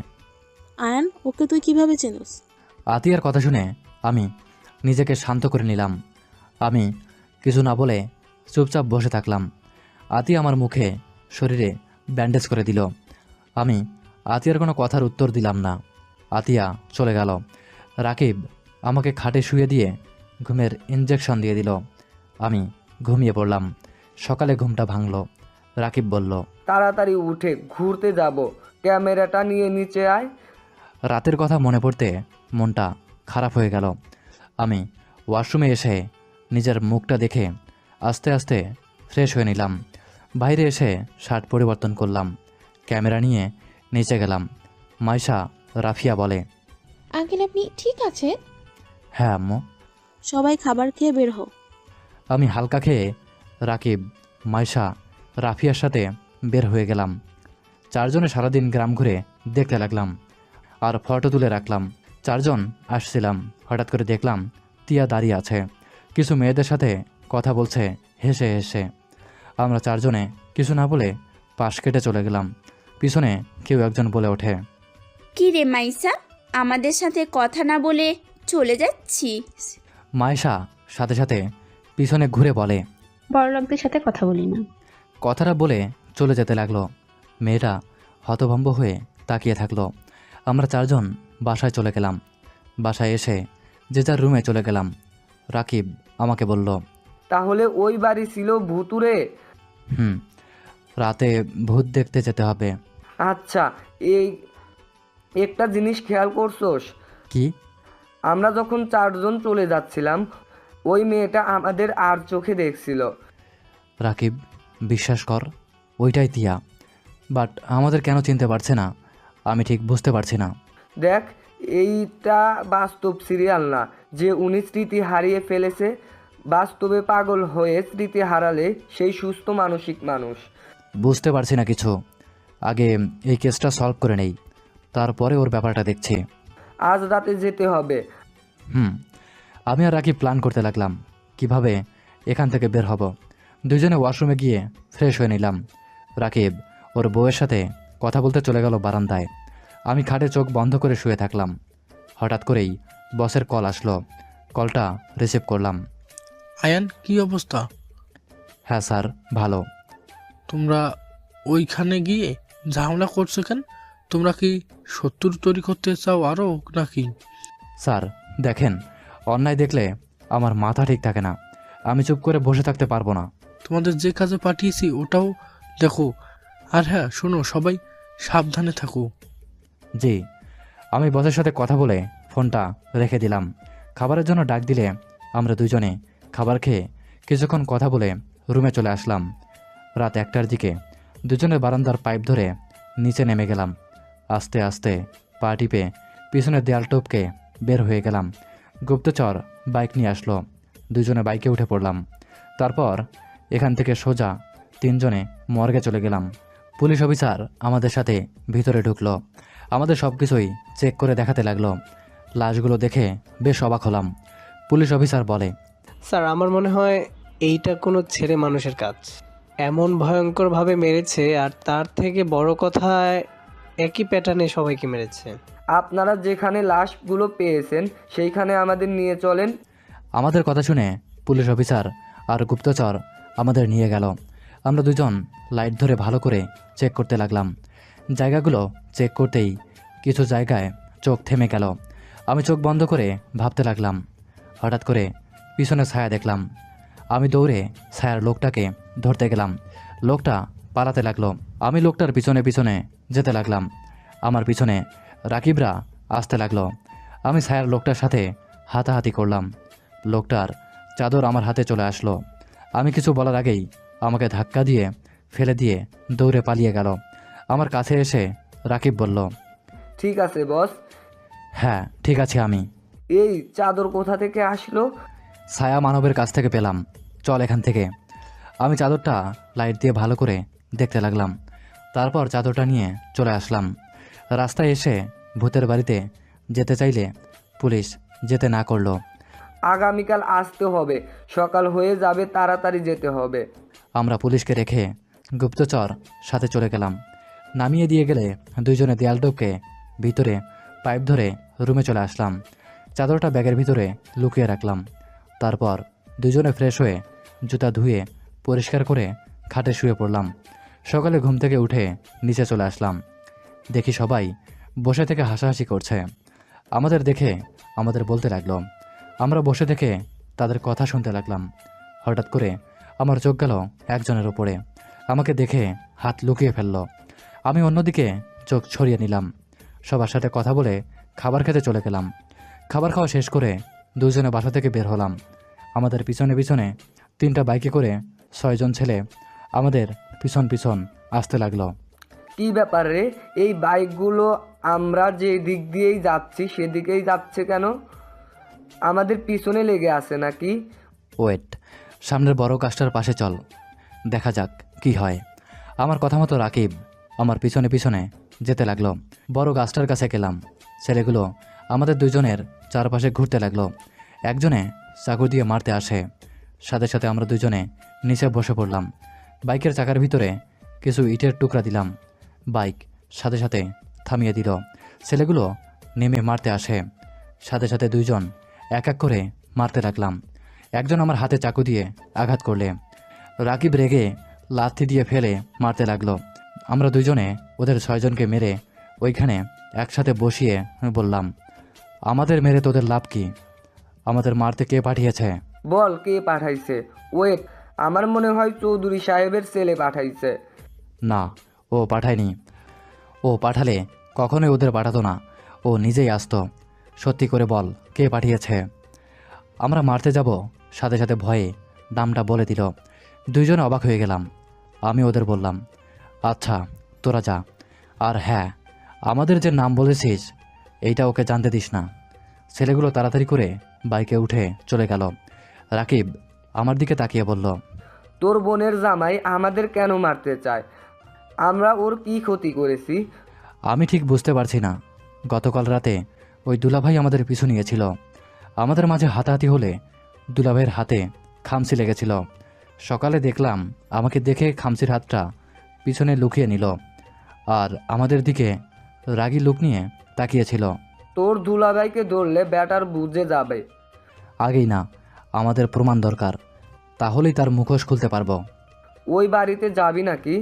আয়ান, ওকে তুই কিভাবে চিনিস? আতিয়ার কথা শুনে আমি নিজেকে শান্ত করে নিলাম। আমি কিছু না বলে চুপচাপ বসে থাকলাম। আতিয়া আমার মুখে শরীরে ব্যান্ডেজ করে দিল। আমি আতিয়ার কোনো কথার উত্তর দিলাম না। আতিয়া চলে গেল। রাকিব আমাকে খাটে শুয়ে দিয়ে ঘুমের ইঞ্জেকশন দিয়ে দিল। আমি ঘুমিয়ে পড়লাম। সকালে ঘুমটা ভাঙল। রাকিব বলল, তাড়াতাড়ি উঠে ঘুরতে যাব, ক্যামেরাটা নিয়ে নিচে আয়। রাতের কথা মনে পড়তে মনটা খারাপ হয়ে গেল। আমি ওয়াশরুমে এসে নিজের মুখটা দেখে আস্তে আস্তে ফ্রেশ হয়ে নিলাম। বাইরে এসে শার্ট পরিবর্তন করলাম। ক্যামেরা নিয়ে নিচে গেলাম। মাইশা রাফিয়া বলে, আঙ্কেল আপনি ঠিক আছে? হ্যাঁ আম্মু। সবাই খাবার খেয়ে বের হও। আমি হালকা খেয়ে রাকিব, মাইশা, রাফিয়ার সাথে বের হয়ে গেলাম। 4 জনে সারাদিন গ্রাম ঘুরে দেখতে লাগলাম আর ফটো তুলে রাখলাম। 4 জন আসছিলাম। হঠাৎ করে দেখলাম তিয়া দাঁড়িয়ে আছে, কিছু মেয়েদের সাথে কথা বলছে হেসে হেসে। আমরা 4 জনে কিছু না বলে পাশ কেটে চলে গেলাম। পিছনে কেউ একজন বলে ওঠে, কি রে মাইসা, আমাদের সাথে কথা না বলে চলে যাচ্ছিস? মাইশা সাথে সাথে পিছনে ঘুরে বলে, বড়লোকদের সাথে কথা বলি না। কথাটা বলে চলে যেতে লাগলো। মেয়েটা হতভম্ব হয়ে তাকিয়ে থাকলো। আমরা 4 জন বাসায় চলে গেলাম। বাসায় এসে যে যার রুমে চলে গেলাম। রাকিব আমাকে বলল, তাহলে ওই বাড়ি ছিল ভুতুরে? রাতে ভূত দেখতে যেতে হবে। আচ্ছা, এই একটা জিনিস খেয়াল করছোস? কি? আমরা যখন 4 জন চলে যাচ্ছিলাম, ওই মেয়েটা আমাদের আর চোখে দেখছিল। রাকিব বিশ্বাস কর, ওইটাই তিয়া। বাট আমাদের কেন চিনতে পারছে না আমি ঠিক বুঝতে পারছি না। দেখ, এইটা বাস্তব সিরিয়াল না যে উনি স্মৃতি হারিয়ে ফেলেছে। বাস্তবে পাগল হয়ে স্মৃতি হারালে সেই সুস্থ মানসিক মানুষ। বুঝতে পারছি না কিছু। আগে এই কেসটা সলভ করে নেই, তারপরে ওর ব্যাপারটা দেখছি। আজ রাতে যেতে হবে। আমি আর রাকিব প্ল্যান করতে লাগলাম কিভাবে এখান থেকে বের হব। 2 জনে ওয়াশরুমে গিয়ে ফ্রেশ হয়ে নিলাম। রাকিব ওর বউয়ের সাথে কথা বলতে চলে গেল বারান্দায়। আমি খাটে চোখ বন্ধ করে শুয়ে থাকলাম। হঠাৎ করেই বসের কল আসলো। কলটা রিসিভ করলাম। আয়ান, কি অবস্থা? হ্যাঁ স্যার, ভালো। তোমরা ওইখানে গিয়ে ঝামেলা করছো কেন? তোমরা কি শত্রু তৈরি করতে চাও আরও নাকি? স্যার দেখেন, অন্যায় দেখলে আমার মাথা ঠিক থাকে না। আমি চুপ করে বসে থাকতে পারবো না। তোমাদের যে কাজে পাঠিয়েছি ওটাও দেখো। আর হ্যাঁ শোনো, সবাই সাবধানে থাকো। জি। আমি বসের সাথে কথা বলে ফোনটা রেখে দিলাম। খাবারের জন্য ডাক দিলে আমরা 2 জনে খাবার খেয়ে কিছুক্ষণ কথা বলে রুমে চলে আসলাম। রাত 1টার দিকে 2 জনে বারান্দার পাইপ ধরে নিচে নেমে গেলাম। আস্তে আস্তে পা টিপে পিছনের দেয়াল টপকে বের হয়ে গেলাম। গুপ্তচর বাইক নিয়ে আসলো। 2 জনে বাইকে উঠে পড়লাম। তারপর এখান থেকে সোজা 3 জনে মর্গে চলে গেলাম। পুলিশ অফিসার আমাদের সাথে ভিতরে ঢুকলো। আমাদের সব কিছুই চেক করে দেখাতে লাগলো। লাশগুলো দেখে বেশ অবাক হলাম। পুলিশ অফিসার বলে, স্যার আমার মনে হয় এইটা কোনো ছেলে মানুষের কাজ। এমন ভয়ঙ্করভাবে মেরেছে, আর তার থেকে বড় কথা একই প্যাটার্নে সবাইকে মেরেছে। আপনারা যেখানে লাশগুলো পেয়েছেন সেইখানে আমাদের নিয়ে চলেন। আমাদের কথা শুনে পুলিশ অফিসার আর গুপ্তচর আমাদের নিয়ে গেল। আমরা 2 জন লাইট ধরে ভালো করে চেক করতে লাগলাম। জায়গাগুলো চেক করতেই কিছু জায়গায় চোখ থেমে গেল। আমি চোখ বন্ধ করে ভাবতে লাগলাম। হঠাৎ করে পিছনে ছায়া দেখলাম। আমি দৌড়ে ছায়ার লোকটাকে ধরতে গেলাম। লোকটা পালাতে লাগলো। আমি লোকটার পিছনে পিছনে যেতে লাগলাম। আমার পিছনে রাকিবরা আসতে লাগলো। আমি ছায়ার লোকটার সাথে হাতাহাতি করলাম। লোকটার চাদর আমার হাতে চলে আসলো। আমি কিছু বলার আগেই আমাকে ধাক্কা দিয়ে ফেলে দিয়ে দৌড়ে পালিয়ে গেল। আমার কাছে এসে রাকিব বলল, ঠিক আছে বস। হ্যাঁ ঠিক আছে। আমি এই চাদর কোথা থেকে আসলো? ছায়া মানবের কাছ থেকে পেলাম। চল এখান থেকে। আমি চাদরটা লাইট দিয়ে ভালো করে দেখতে লাগলাম। তারপর চাদরটা নিয়ে চলে আসলাম। রাস্তায় এসে ভূতের বাড়িতে যেতে চাইলে পুলিশ যেতে না করলো। আগামীকাল আসতে হবে, সকাল হয়ে যাবে, তাড়াতাড়ি যেতে হবে। আমরা পুলিশকে রেখে গুপ্তচর সাথে চলে গেলাম। নামিয়ে দিয়ে গেলে দুইজনে দেয়াল টপকে ভিতরে পাইপ ধরে রুমে চলে আসলাম। চাদরটা ব্যাগের ভিতরে লুকিয়ে রাখলাম। তারপর দুজনে ফ্রেশ হয়ে জুতা ধুয়ে পরিষ্কার করে খাটে শুয়ে পড়লাম। সকালে ঘুম থেকে উঠে নিচে চলে আসলাম। দেখি সবাই বসে থেকে হাসাহাসি করছে। আমাদের দেখে আমাদের বলতে লাগলো। আমরা বসে থেকে তাদের কথা শুনতে লাগলাম। হঠাৎ করে আমার চোখ গেল একজনের ওপরে। আমাকে দেখে হাত লুকিয়ে ফেলল। আমি অন্যদিকে চোখ ছড়িয়ে নিলাম। সবার সাথে কথা বলে খাবার খেতে চলে গেলাম। খাবার খাওয়া শেষ করে দুজনে বাসা থেকে বের হলাম। আমাদের পিছনে পিছনে 3টা বাইকে করে 6 জন ছেলে আমাদের পিছন পিছন আসতে লাগলো। কি ব্যাপার রে, এই বাইকগুলো আমরা যে দিক দিয়েই যাচ্ছি সেদিকেই যাচ্ছে কেন? আমাদের পিছনে লেগে আছে নাকি? ওয়েট, সামনের বড় গাছটার পাশে চল, দেখা যাক কি হয়। আমার কথা মতো রাকিব আমার পিছনে পিছনে যেতে লাগলো। বড় গাছটার কাছে গেলাম। ছেলেগুলো আমাদের দুজনের চারপাশে ঘুরতে লাগলো। একজনে চাকু দিয়ে মারতে আসে। সাথে সাথে আমরা দুজনে নিচে বসে পড়লাম। বাইকের চাকার ভিতরে কিছু ইটের টুকরা দিলাম। বাইক সাথে সাথে থামিয়ে দিল। ছেলেগুলো নেমে মারতে আসে। সাথে সাথে দুইজন এক এক করে মারতে লাগলাম। একজন আমার হাতে চাকু দিয়ে আঘাত করলে রাকিব রেগে লাথি দিয়ে ফেলে মারতে লাগলো। আমরা দুজনে ওদের 6 জনকে মেরে ওইখানে একসাথে বসিয়ে বললাম, আমাদের মেরে তোদের লাভ কি? আমাদের মারতে কে পাঠিয়েছে? বল কে পাঠাইছে? ওয়েট, আমার মনে হয় চৌধুরী সাহেবের ছেলে পাঠাইছে। না, ও পাঠায়নি। ও পাঠালে কখনোই ওদের পাঠাতো না, ও নিজেই আসতো। সত্যি করে বল, কে পাঠিয়েছে? আমরা মারতে যাব, সাথে সাথে ভয়ে নামটা বলে দিল। দুইজনে অবাক হয়ে গেলাম। আমি ওদের বললাম, আচ্ছা তোরা যা। আর হ্যাঁ, আমাদের যে নাম বলেছিস এইটা ওকে জানতে দিস না। ছেলেগুলো তাড়াতাড়ি করে বাইকে উঠে চলে গেল। রাকিব আমার দিকে তাকিয়ে বলল, তোর বোনের জামাই আমাদের কেন মারতে চায়? আমরা ওর কি ক্ষতি করেছি? আমি ঠিক বুঝতে পারছি না। গতকাল রাতে ওই দুলাভাই আমাদের পিছু নিয়েছিল। আমাদের মাঝে হাতাহাতি হলে দুলাভাইয়ের হাতে খামচি লেগেছিল। সকালে দেখলাম আমাকে দেখে খামচির হাতটা পিছনে লুকিয়ে নিল আর আমাদের দিকে রাগী লুক নিয়ে তাকিয়েছিল। তোর দুলাভাইকে ধরলে ব্যাটার বুঝে যাবে। আগেই না, আমাদের প্রমাণ দরকার, তাহলেই তার মুখোশ খুলতে পারবো। ওই বাড়িতে যাবি নাকি?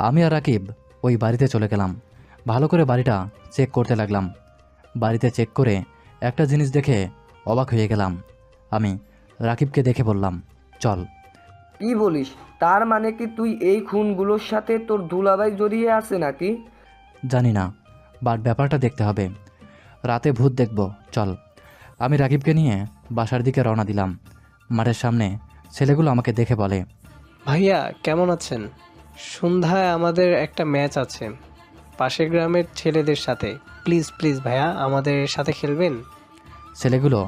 আমি আর রাকিব ওই বাড়িতে চলে গেলাম। ভালো করে বাড়িটা চেক করতে লাগলাম। বাড়িতে চেক করে একটা জিনিস দেখে অবাক হয়ে গেলাম। আমি রাকিবকে দেখে বললাম, চল। কি বলিস? তার মানে কি তুই এই খুনগুলোর সাথে তোর দুলাভাই জড়িয়ে আছে নাকি? জানি না, বাট ব্যাপারটা দেখতে হবে। রাতে ভূত দেখব, চল। আমি রাকিবকে নিয়ে বাসার দিকে রওনা দিলাম। মাঠের সামনে ছেলেগুলো আমাকে দেখে বলে, ভাইয়া কেমন আছেন? সন্ধ্যায় আমাদের একটা ম্যাচ আছে পাশের গ্রামের ছেলেদের সাথে। প্লিজ প্লিজ ভাইয়া, আমাদের সাথে খেলবেন? ছেলেগুলো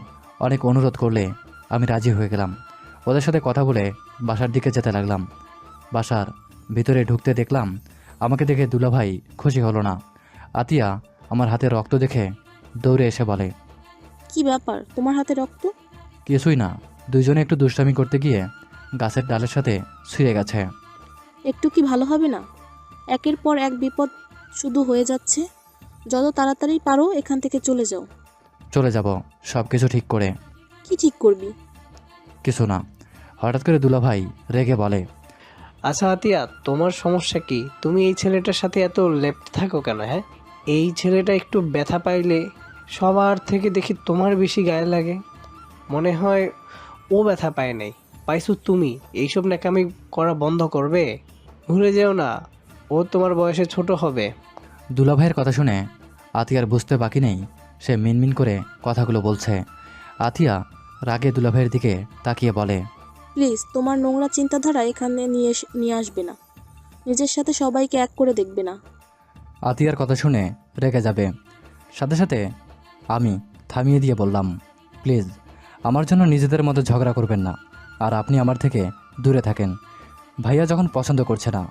অনেক অনুরোধ করলে আমি রাজি হয়ে গেলাম। ওদের সাথে কথা বলে বাসার দিকে যেতে লাগলাম। বাসার ভিতরে ঢুকতে দেখলাম আমাকে দেখে দুলাভাই খুশি হলো না। আতিয়া আমার হাতে রক্ত দেখে দৌড়ে এসে বলে, কি ব্যাপার, তোমার হাতে রক্ত? কিছুই না, দুইজনে একটু দুষ্টামি করতে গিয়ে গাছের ডালের সাথে ছিঁড়ে গেছে। একটু কি ভালো হবে না? একের পর এক বিপদ শুধু হয়ে যাচ্ছে। যত তাড়াতাড়ি পারো এখান থেকে চলে যাও। চলে যাব সব কিছু ঠিক করে। কি ঠিক করবি? কিছু না। হঠাৎ করে দুলাভাই রেগে বলে, আচ্ছা আতিয়া, তোমার সমস্যা কি? তুমি এই ছেলেটার সাথে এত লেপ্ট থাকো কেন? হ্যাঁ, এই ছেলেটা একটু ব্যথা পাইলে সবার থেকে দেখি তোমার বেশি গায়ে লাগে। মনে হয় ও ব্যথা পায় নাই, পাইছো তুমি। এইসব নাকি আমি করা বন্ধ করবে? ভুলে যেও না, ও তোমার বয়সে ছোট হবে। দুলাভাইয়ের কথা শুনে আতিয়ার বুঝতে বাকি নেই সে মিনমিন করে কথাগুলো বলছে। আতিয়া রাগে দুলাভাইয়ের দিকে তাকিয়ে বলে, প্লিজ তোমার নোংরা চিন্তাধারা এখানে নিয়ে আসবে না। নিজের সাথে সবাইকে এক করে দেখবে না। আতিয়ার কথা শুনে রেগে যাবে। সাথে সাথে আমি থামিয়ে দিয়ে বললাম, প্লিজ আমার জন্য নিজেদের মধ্যে ঝগড়া করবেন না, আর আপনি আমার থেকে দূরে থাকেন। ভাইয়া যখন পছন্দ করছে না।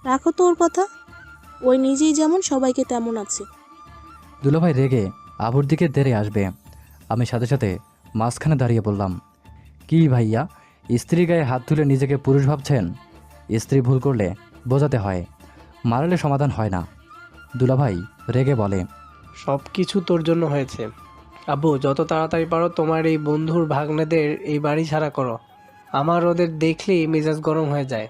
রাখো তো ওর কথা, ওই নিজেই যেমন সবাইকে তেমন আছে। দুলাভাই রেগে আবুর দিকে দেরে আসবে। আমি সাথে সাথে মাঝখানে দাঁড়িয়ে বললাম, কি ভাইয়া, স্ত্রী গায়ে হাত তুলে নিজেকে পুরুষ ভাবছেন? স্ত্রী ভুল করলে বোঝাতে হয়, মারলে সমাধান হয় না। দুলাভাই রেগে বলে, সব কিছু তোর জন্য হয়েছে। আব্বু, যত তাড়াতাড়ি পারো তোমার এই বন্ধুর ভাগ্নেদের এই বাড়ি ছাড়া করো। আমার ওদের দেখলেই মেজাজ গরম হয়ে যায়।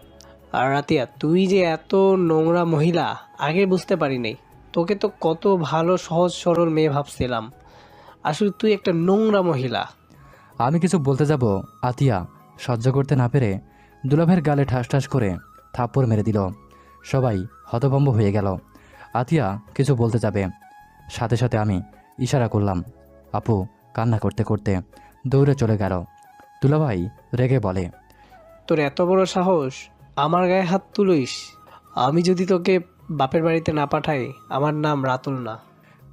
আর রাতিয়া, তুই যে এত নোংরা মহিলা আগে বুঝতে পারিনি। তোকে তো কত ভালো সহজ সরল মেয়ে ভাবছিলাম, আসলে তুই একটা নোংরা মহিলা। আমি কিছু বলতে যাব, আতিয়া সহ্য করতে না পেরে দুলাভাইয়ের গালে ঠাস ঠাস করে থাপ্পড় মেরে দিল। সবাই হতভম্ব হয়ে গেল। আতিয়া কিছু বলতে যাবে, সাথে সাথে আমি ইশারা করলাম। আপু কান্না করতে করতে দৌড়ে চলে গেল। দুলাভাই রেগে বলে, তোর এত বড় সাহস, আমার গায়ে হাত তুলিস? আমি যদি তোকে বাপের বাড়িতে না পাঠাই, আমার নাম রাতুল না।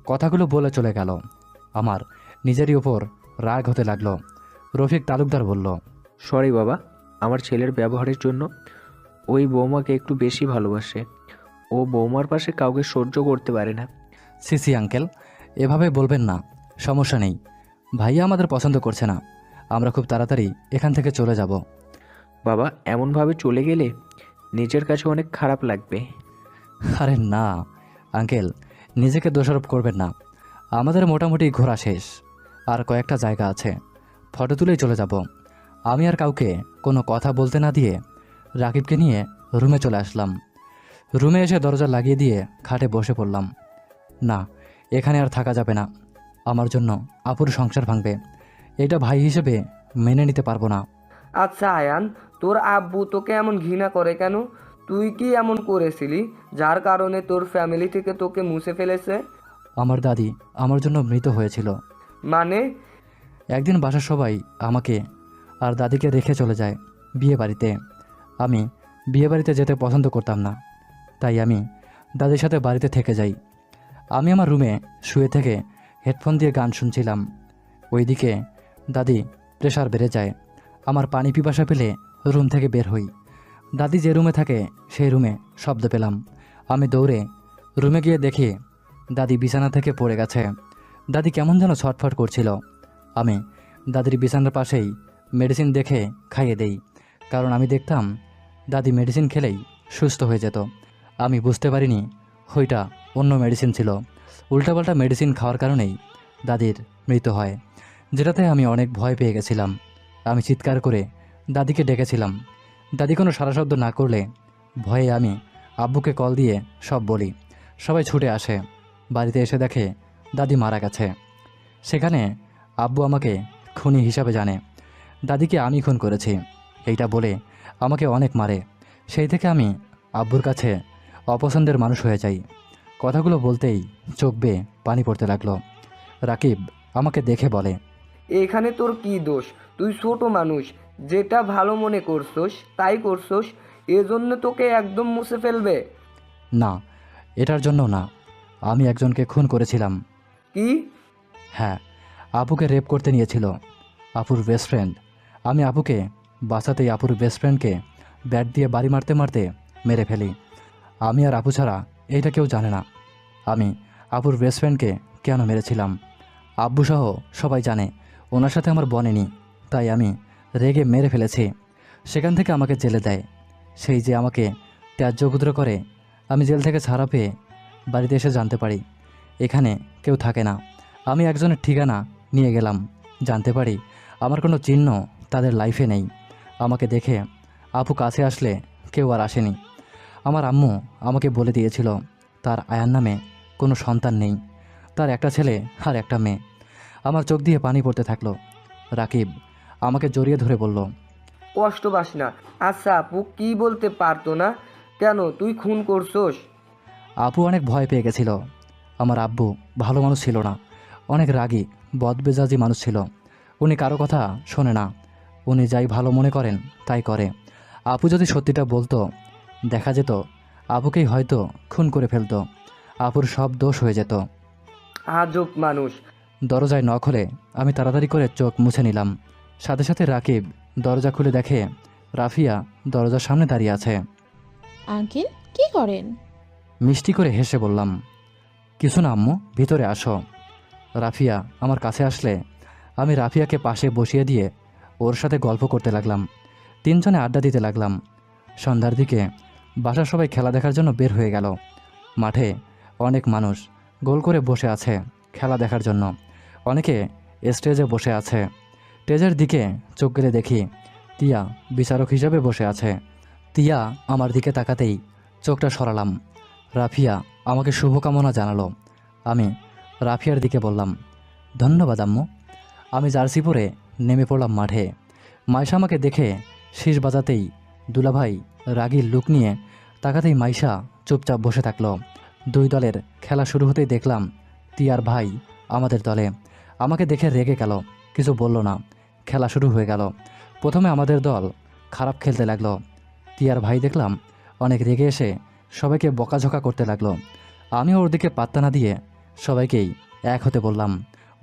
কথাগুলো বলে চলে গেল। আমার নিজেরই ওপর রাগ হতে লাগলো। রফিক তালুকদার বলল, সরি বাবা, আমার ছেলের ব্যবহারের জন্য। ওই বৌমাকে একটু বেশি ভালোবাসে। ও বৌমার পাশে কাউকে সহ্য করতে পারে না। সিসি আঙ্কেল, এভাবে বলবেন না, সমস্যা নেই। ভাইয়া আমাদের পছন্দ করছে না, আমরা খুব তাড়াতাড়ি এখান থেকে চলে যাব। বাবা, এমনভাবে চলে গেলে নিজের কাছে অনেক খারাপ লাগবে। আরে না আঙ্কেল, নিজেকে দোষারোপ করবেন না। আমাদের মোটামুটি ঘোরা শেষ, আর কয়েকটা জায়গা আছে, ফটো তুলেই চলে যাব। আমি আর কাউকে কোনো কথা বলতে না দিয়ে রাকিবকে নিয়ে রুমে চলে আসলাম। রুমে এসে দরজা লাগিয়ে দিয়ে খাটে বসে পড়লাম। না, এখানে আর থাকা যাবে না। আমার জন্য আপুর সংসার ভাঙবে, এটা ভাই হিসেবে মেনে নিতে পারবো না। আচ্ছা আয়ান, তোর আব্বু তোকে এমন ঘৃণা করে কেন? তুই কি এমন করেছিলি যার কারণে তোর ফ্যামিলি থেকে তোকে মুছে ফেলেছে? আমার দাদি আমার জন্য মৃত হয়েছিল। মানে? একদিন বাসার সবাই আমাকে আর দাদিকে রেখে চলে যায় বিয়ে বাড়িতে। আমি বিয়ে বাড়িতে যেতে পছন্দ করতাম না, তাই আমি দাদির সাথে বাড়িতে থেকে যাই। আমি আমার রুমে শুয়ে থেকে হেডফোন দিয়ে গান শুনছিলাম। ওইদিকে দাদি প্রেশার বেড়ে যায়। আমার পানি পিপাসা পেলে রুম থেকে বের হই। দাদি যে রুমে থাকে সেই রুমে শব্দ পেলাম। আমি দৌড়ে রুমে গিয়ে দেখি দাদি বিছানা থেকে পড়ে গেছে। দাদি কেমন যেন ছটফট করছিল। আমি দাদির বিছানার পাশেই মেডিসিন দেখে খাইয়ে দেই, কারণ আমি দেখতাম দাদি মেডিসিন খেলেই সুস্থ হয়ে যেত। আমি বুঝতে পারিনি ওইটা অন্য মেডিসিন ছিল। উল্টাপাল্টা মেডিসিন খাওয়ার কারণেই দাদির মৃত্যু হয়, যেটাতে আমি অনেক ভয় পেয়ে গেছিলাম। আমি চিৎকার করে দাদিকে ডেকেছিলাম। দাদি কোনো সাড়া শব্দ না করলে ভয়ে আমি আব্বুকে কল দিয়ে সব বলি। সবাই ছুটে আসে। বাড়িতে এসে দেখে দাদি মারা গেছে। সেখানে আব্বু আমাকে খুনি হিসাবে জানে। দাদিকে আমি খুন করেছি এইটা বলে আমাকে অনেক মারে। সেই থেকে আমি আব্বুর কাছে অপছন্দের মানুষ হয়ে যাই। কথাগুলো বলতেই চোখ বেয়ে পানি পড়তে লাগলো। রাকিব আমাকে দেখে বলে, এখানে তোর কি দোষ? তুই ছোট মানুষ, যেটা ভালো মনে করছোস তাই করছোস, এজন্য তোকে একদম মুছে ফেলবে? না, এটার জন্য না, আমি একজনকে খুন করেছিলাম। কি? হ্যাঁ, আপুকে রেপ করতে নিয়েছিল আপুর বেস্ট ফ্রেন্ড। আমি আপুকে বাঁচাতেই আপুর বেস্ট ফ্রেন্ডকে ব্যাট দিয়ে বাড়ি মারতে মারতে মেরে ফেলি। আমি আর আপু ছাড়া এইটা কেউ জানে না আমি আপুর বেস্ট ফ্রেন্ডকে কেন মেরেছিলাম। আব্বুসহ সবাই জানে ওনার সাথে আমার বনেনি, তাই আমি রেগে মেরে ফেলেছি। সেখান থেকে আমাকে জেলে দেয়। সেই যে আমাকে ত্যায্য উপদ্র করে, আমি জেল থেকে ছাড়া পেয়ে বাড়িতে এসে জানতে পারি এখানে কেউ থাকে না। আমি একজনের ঠিকানা নিয়ে গেলাম, জানতে পারি আমার কোনো চিহ্ন তাদের লাইফে নেই। আমাকে দেখে আপু কাছে আসলে কেউ আর আসেনি। আমার আম্মু আমাকে বলে দিয়েছিল তার আয়ান নামে কোনো সন্তান নেই, তার একটা ছেলে আর একটা মেয়ে। আমার চোখ দিয়ে পানি পড়তে থাকলো। রাকিব আমাকে জড়িয়ে ধরে বলল, কষ্ট পাস না। আচ্ছা আপু কি বলতে পারতো না? কেন, তুই খুন করছোস? আপু অনেক ভয় পেয়ে গেছিল। আমার আব্বু ভালো মানুষ ছিল না, অনেক রাগী বদমেজাজি মানুষ ছিল। উনি কারো কথা শোনে না, উনি যাই ভালো মনে করেন তাই করে। আপু যদি সত্যিটা বলতো, দেখা যেত আপুকেই হয়তো খুন করে ফেলতো, আপুর সব দোষ হয়ে যেত। আজব মানুষ। দরজায় নখ হলে আমি তাড়াতাড়ি করে চোখ মুছে নিলাম। সাথে সাথে রাকিব দরজা খুলে দেখে রাফিয়া দরজার সামনে দাঁড়িয়ে আছে। আঙ্কেল কি করেন? মিষ্টি করে হেসে বললাম, কিছু না আম্মু, ভিতরে আসো। রাফিয়া আমার কাছে আসলে আমি রাফিয়াকে পাশে বসিয়ে দিয়ে ওর সাথে গল্প করতে লাগলাম। তিনজনে আড্ডা দিতে লাগলাম। সন্ধ্যার দিকে বাসার সবাই খেলা দেখার জন্য বের হয়ে গেল। মাঠে অনেক মানুষ গোল করে বসে আছে খেলা দেখার জন্য। অনেকে স্টেজে বসে আছে। স্টেজের দিকে চোখ গেলে দেখি তিয়া বিচারক হিসেবে বসে আছে। তিয়া আমার দিকে তাকাতেই চোখটা সরালাম। রাফিয়া আমাকে শুভকামনা জানালো। আমি রাফিয়ার দিকে বললাম, ধন্যবাদ আম্মু। আমি জার্সি পরে নেমে পড়লাম মাঠে। মাইশা আমাকে দেখে শীষ বাজাতেই দুলাভাই রাগীর লুক নিয়ে তাকাতেই মাইশা চুপচাপ বসে থাকলো। দুই দলের খেলা শুরু হতেই দেখলাম তিয়ার ভাই আমাদের দলে। আমাকে দেখে রেগে গেল, কিছু বলল না। খেলা শুরু হয়ে গেল। প্রথমে আমাদের দল খারাপ খেলতে লাগলো। তিয়ার ভাই দেখলাম অনেক রেগে এসে সবাইকে বকাঝকা করতে লাগলো। আমি ওর দিকে পাত্তা না দিয়ে সবাইকেই এক হতে বললাম,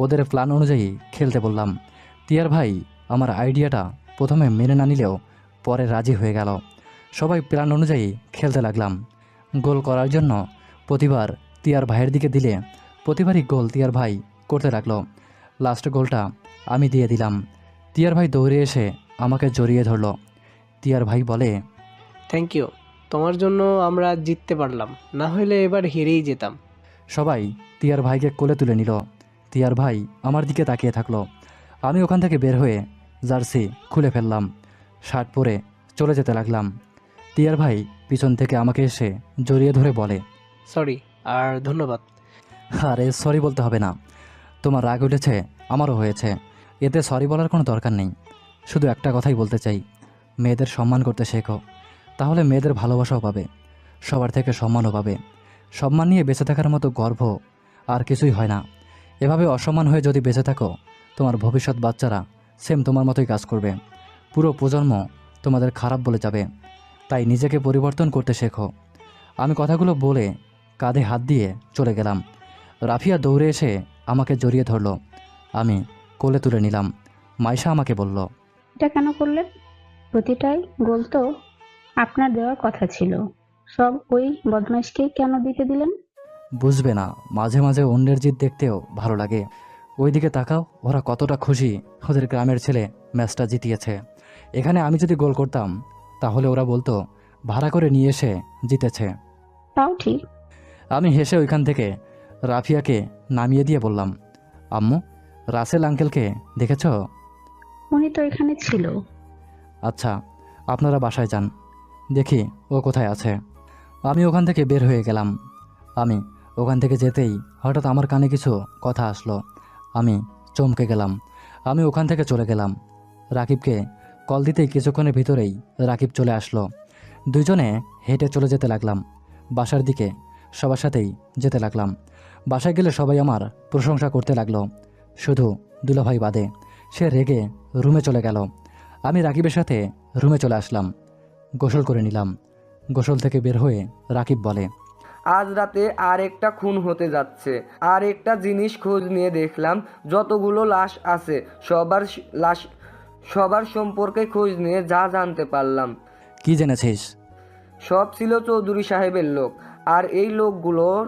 ওদের প্ল্যান অনুযায়ী খেলতে বললাম। তিয়ার ভাই আমার আইডিয়াটা প্রথমে মেনে না নিলেও পরে রাজি হয়ে গেল। সবাই প্ল্যান অনুযায়ী খেলতে লাগলাম। গোল করার জন্য প্রতিবার তিয়ার ভাইয়ের দিকে দিলে প্রতিবারই গোল তিয়ার ভাই করতে লাগলো। লাস্ট গোলটা আমি দিয়ে দিলাম। তিয়ার ভাই দৌড়ে এসে আমাকে জড়িয়ে ধরলো। তিয়ার ভাই বলে, থ্যাংক ইউ, তোমার জন্য আমরা জিততে পারলাম, না হলে এবার হেরেই যেতাম। সবাই তিয়ার ভাইকে কোলে তুলে নিল। তিয়ার ভাই আমার দিকে তাকিয়ে থাকলো। আমি ওখান থেকে বের হয়ে জার্সি খুলে ফেললাম, শার্ট পরে চলে যেতে লাগলাম। তিয়ার ভাই পিছন থেকে আমাকে এসে জড়িয়ে ধরে বলে, সরি আর ধন্যবাদ। আরে সরি বলতে হবে না, তোমার রাগ উঠেছে, আমারও হয়েছে, এতে সরি বলার কোনো দরকার নেই। শুধু একটা কথাই বলতে চাই, মেয়েদের সম্মান করতে শেখো, তাহলে মেয়েদের ভালোবাসাও পাবে, সবার থেকে সম্মানও পাবে। সম্মান নিয়ে বেঁচে থাকার মতো গর্ব আর কিছুই হয় না। এভাবে অসম্মান হয়ে যদি বেঁচে থাকো, তোমার ভবিষ্যৎ বাচ্চারা সেম তোমার মতোই কাজ করবে, পুরো প্রজন্ম তোমাদের খারাপ বলে যাবে। তাই নিজেকে পরিবর্তন করতে শেখো। আমি কথাগুলো বলে কাঁধে হাত দিয়ে চলে গেলাম। রাফিয়া দৌড়ে এসে আমাকে জড়িয়ে ধরলো। আমি কোলে তুলে নিলাম। মাইশা আমাকে বলল, এটা কেন করলেন? প্রতিটাই গোল তো আপনার দেওয়ার কথা ছিল, সব ওই বদমাইশকেই কেন দিতে দিলেন? বুঝবে না, মাঝে মাঝে অন্যের জিত দেখতেও ভালো লাগে। ওইদিকে তাকাও, ওরা কতটা খুশি ওদের গ্রামের ছেলে ম্যাচটা জিতিয়েছে। এখানে আমি যদি গোল করতাম তাহলে ওরা বলতো ভাড়া করে নিয়ে এসে জিতেছে। তাও ঠিক। আমি হেসে ওইখান থেকে রাফিয়াকে নামিয়ে দিয়ে বললাম, আম্মু, রাসেল আঙ্কেলকে দেখেছ? উনি তো এখানে ছিল। আচ্ছা, আপনারা বাসায় যান, দেখি ও কোথায় আছে। আমি ওখান থেকে বের হয়ে গেলাম। আমি ওখান থেকে যেতেই হঠাৎ আমার কানে কিছু কথা আসলো। আমি চমকে গেলাম। আমি ওখান থেকে চলে গেলাম। রাকিবকে কল দিতেই কিছুক্ষণের ভিতরেই রাকিব চলে আসলো। দুজনে হেঁটে চলে যেতে লাগলাম বাসার দিকে, সবার সাথেই যেতে লাগলাম। বাসায় গেলে সবাই আমার প্রশংসা করতে লাগলো, শুধু দুলাভাই বাদে। সে রেগে রুমে চলে গেল। আমি রাকিবের সাথে রুমে চলে আসলাম, গোসল করে নিলাম। গোসল থেকে বের হয়ে রাকিব বলে, আজ রাতে আর একটা খুন হতে যাচ্ছে। আর একটা জিনিস খোঁজ নিয়ে দেখলাম, যতগুলো লাশ আছে সবার সম্পর্কে খোঁজ নিয়ে যা জানতে পারলাম, কি জেনেছিস? সব ছিল চৌধুরী সাহেবের লোক। আর এই লোকগুলোর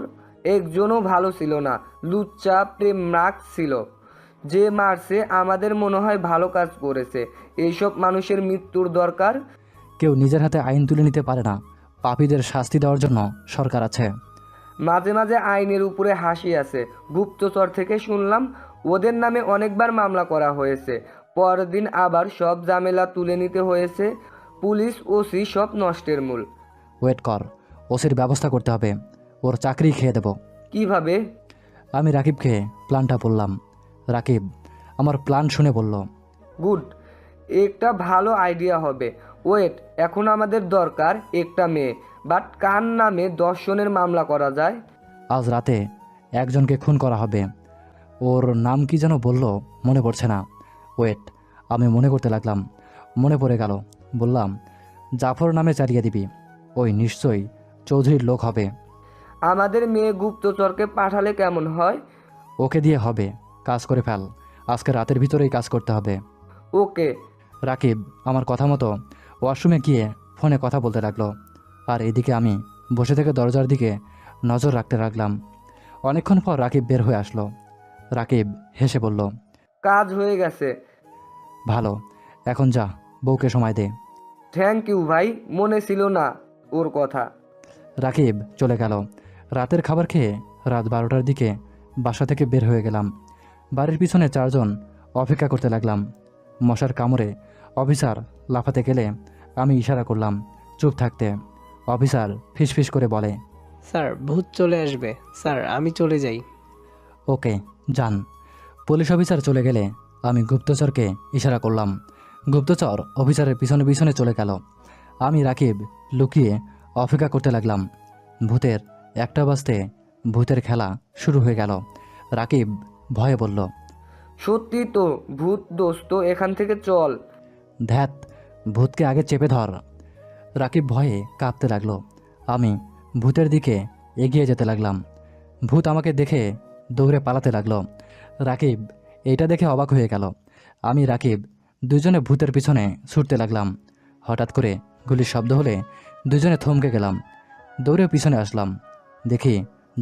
একজনও ভালো ছিল না, লুচ্চা প্রেমরাগ ছিল। যে মারছে আমাদের মনে হয় ভালো কাজ করেছে। এইসব মানুষের মৃত্যুর দরকার। কেউ নিজের হাতে আইন তুলে নিতে পারে না, পাপীদের শাস্তি দেওয়ার জন্য সরকার আছে। মাঝে মাঝে আইনের উপরে হাসি আছে। গুপ্তচর থেকে শুনলাম ওদের নামে অনেকবার মামলা করা হয়েছে, পরের দিন আবার সব ঝামেলা তুলে নিতে হয়েছে। পুলিশ ওসি সব নষ্টের মূল। ওয়েট কর, ওসির ব্যবস্থা করতে হবে, ওর চাকরি খেয়ে দেব। কিভাবে? আমি রাকিবকে প্ল্যানটা বললাম। রাকিব আমার প্ল্যান শুনে বলল, গুড, একটা ভালো আইডিয়া হবে। ওয়েট, এখন আমাদের দরকার একটা মেয়ে, বাট কার নামে দর্শনের মামলা করা যায়? আজ রাতে একজনকে খুন করা হবে। ওর নাম কি যেন বলল, মনে পড়ছে না। ওয়েট, আমি মনে করতে লাগলাম। মনে পড়ে গেল। বললাম, জাফর নামে চালিয়ে দিবি। ওই নিশ্চয়ই চৌধুরীর লোক হবে। আমাদের মেয়ে গুপ্তচরকে পাঠালে কেমন হয়? ওকে দিয়ে হবে, কাজ করে ফেল। আজকে রাতের ভিতরেই কাজ করতে হবে। ওকে। রাকিব আমার কথা মতো ওয়াশরুমে গিয়ে ফোনে কথা বলতে লাগলো, আর এদিকে আমি বসে থেকে দরজার দিকে নজর রাখতে লাগলাম। অনেকক্ষণ পর রাকিব বের হয়ে আসলো। রাকিব হেসে বলল, কাজ হয়ে গেছে। ভালো, এখন যা, বউকে সময় দে। থ্যাংক ইউ ভাই, মনে ছিল না ওর কথা। রাকিব চলে গেল। রাতের খাবার খেয়ে রাত 12টার দিকে বাসা থেকে বের হয়ে গেলাম। বাড়ির পিছনে 4 জন অপেক্ষা করতে লাগলাম। মশার কামড়ে অফিসার লাফাতে গেলে আমি ইশারা করলাম চুপ থাকতে। অফিসার ফিসফিস করে বলে, স্যার ভূত চলে আসবে, স্যার আমি চলে যাই। ওকে যান। পুলিশ অফিসার চলে গেলে আমি গুপ্তচরকে ইশারা করলাম। গুপ্তচর অফিসারের পিছনে পিছনে চলে গেল। আমি রাকিব লুকিয়ে অপেক্ষা করতে লাগলাম। ভূতের 1টা বাজতে ভূতের খেলা শুরু হয়ে গেল। রাকিব ভয়ে বলল, সত্যি তো ভূত, দোস্ত এখান থেকে চল। ধ্যাত, ভূতকে আগে চেপে ধর। রাকিব ভয়ে কাঁপতে লাগলো। আমি ভূতের দিকে এগিয়ে যেতে লাগলাম। ভূত আমাকে দেখে দৌড়ে পালাতে লাগলো। রাকিব এইটা দেখে অবাক হয়ে গেল। আমি রাকিব দুজনে ভূতের পিছনে ছুটতে লাগলাম। হঠাৎ করে গুলির শব্দ হলে দুজনে থমকে গেলাম। দৌড়ে পিছনে আসলাম। দেখি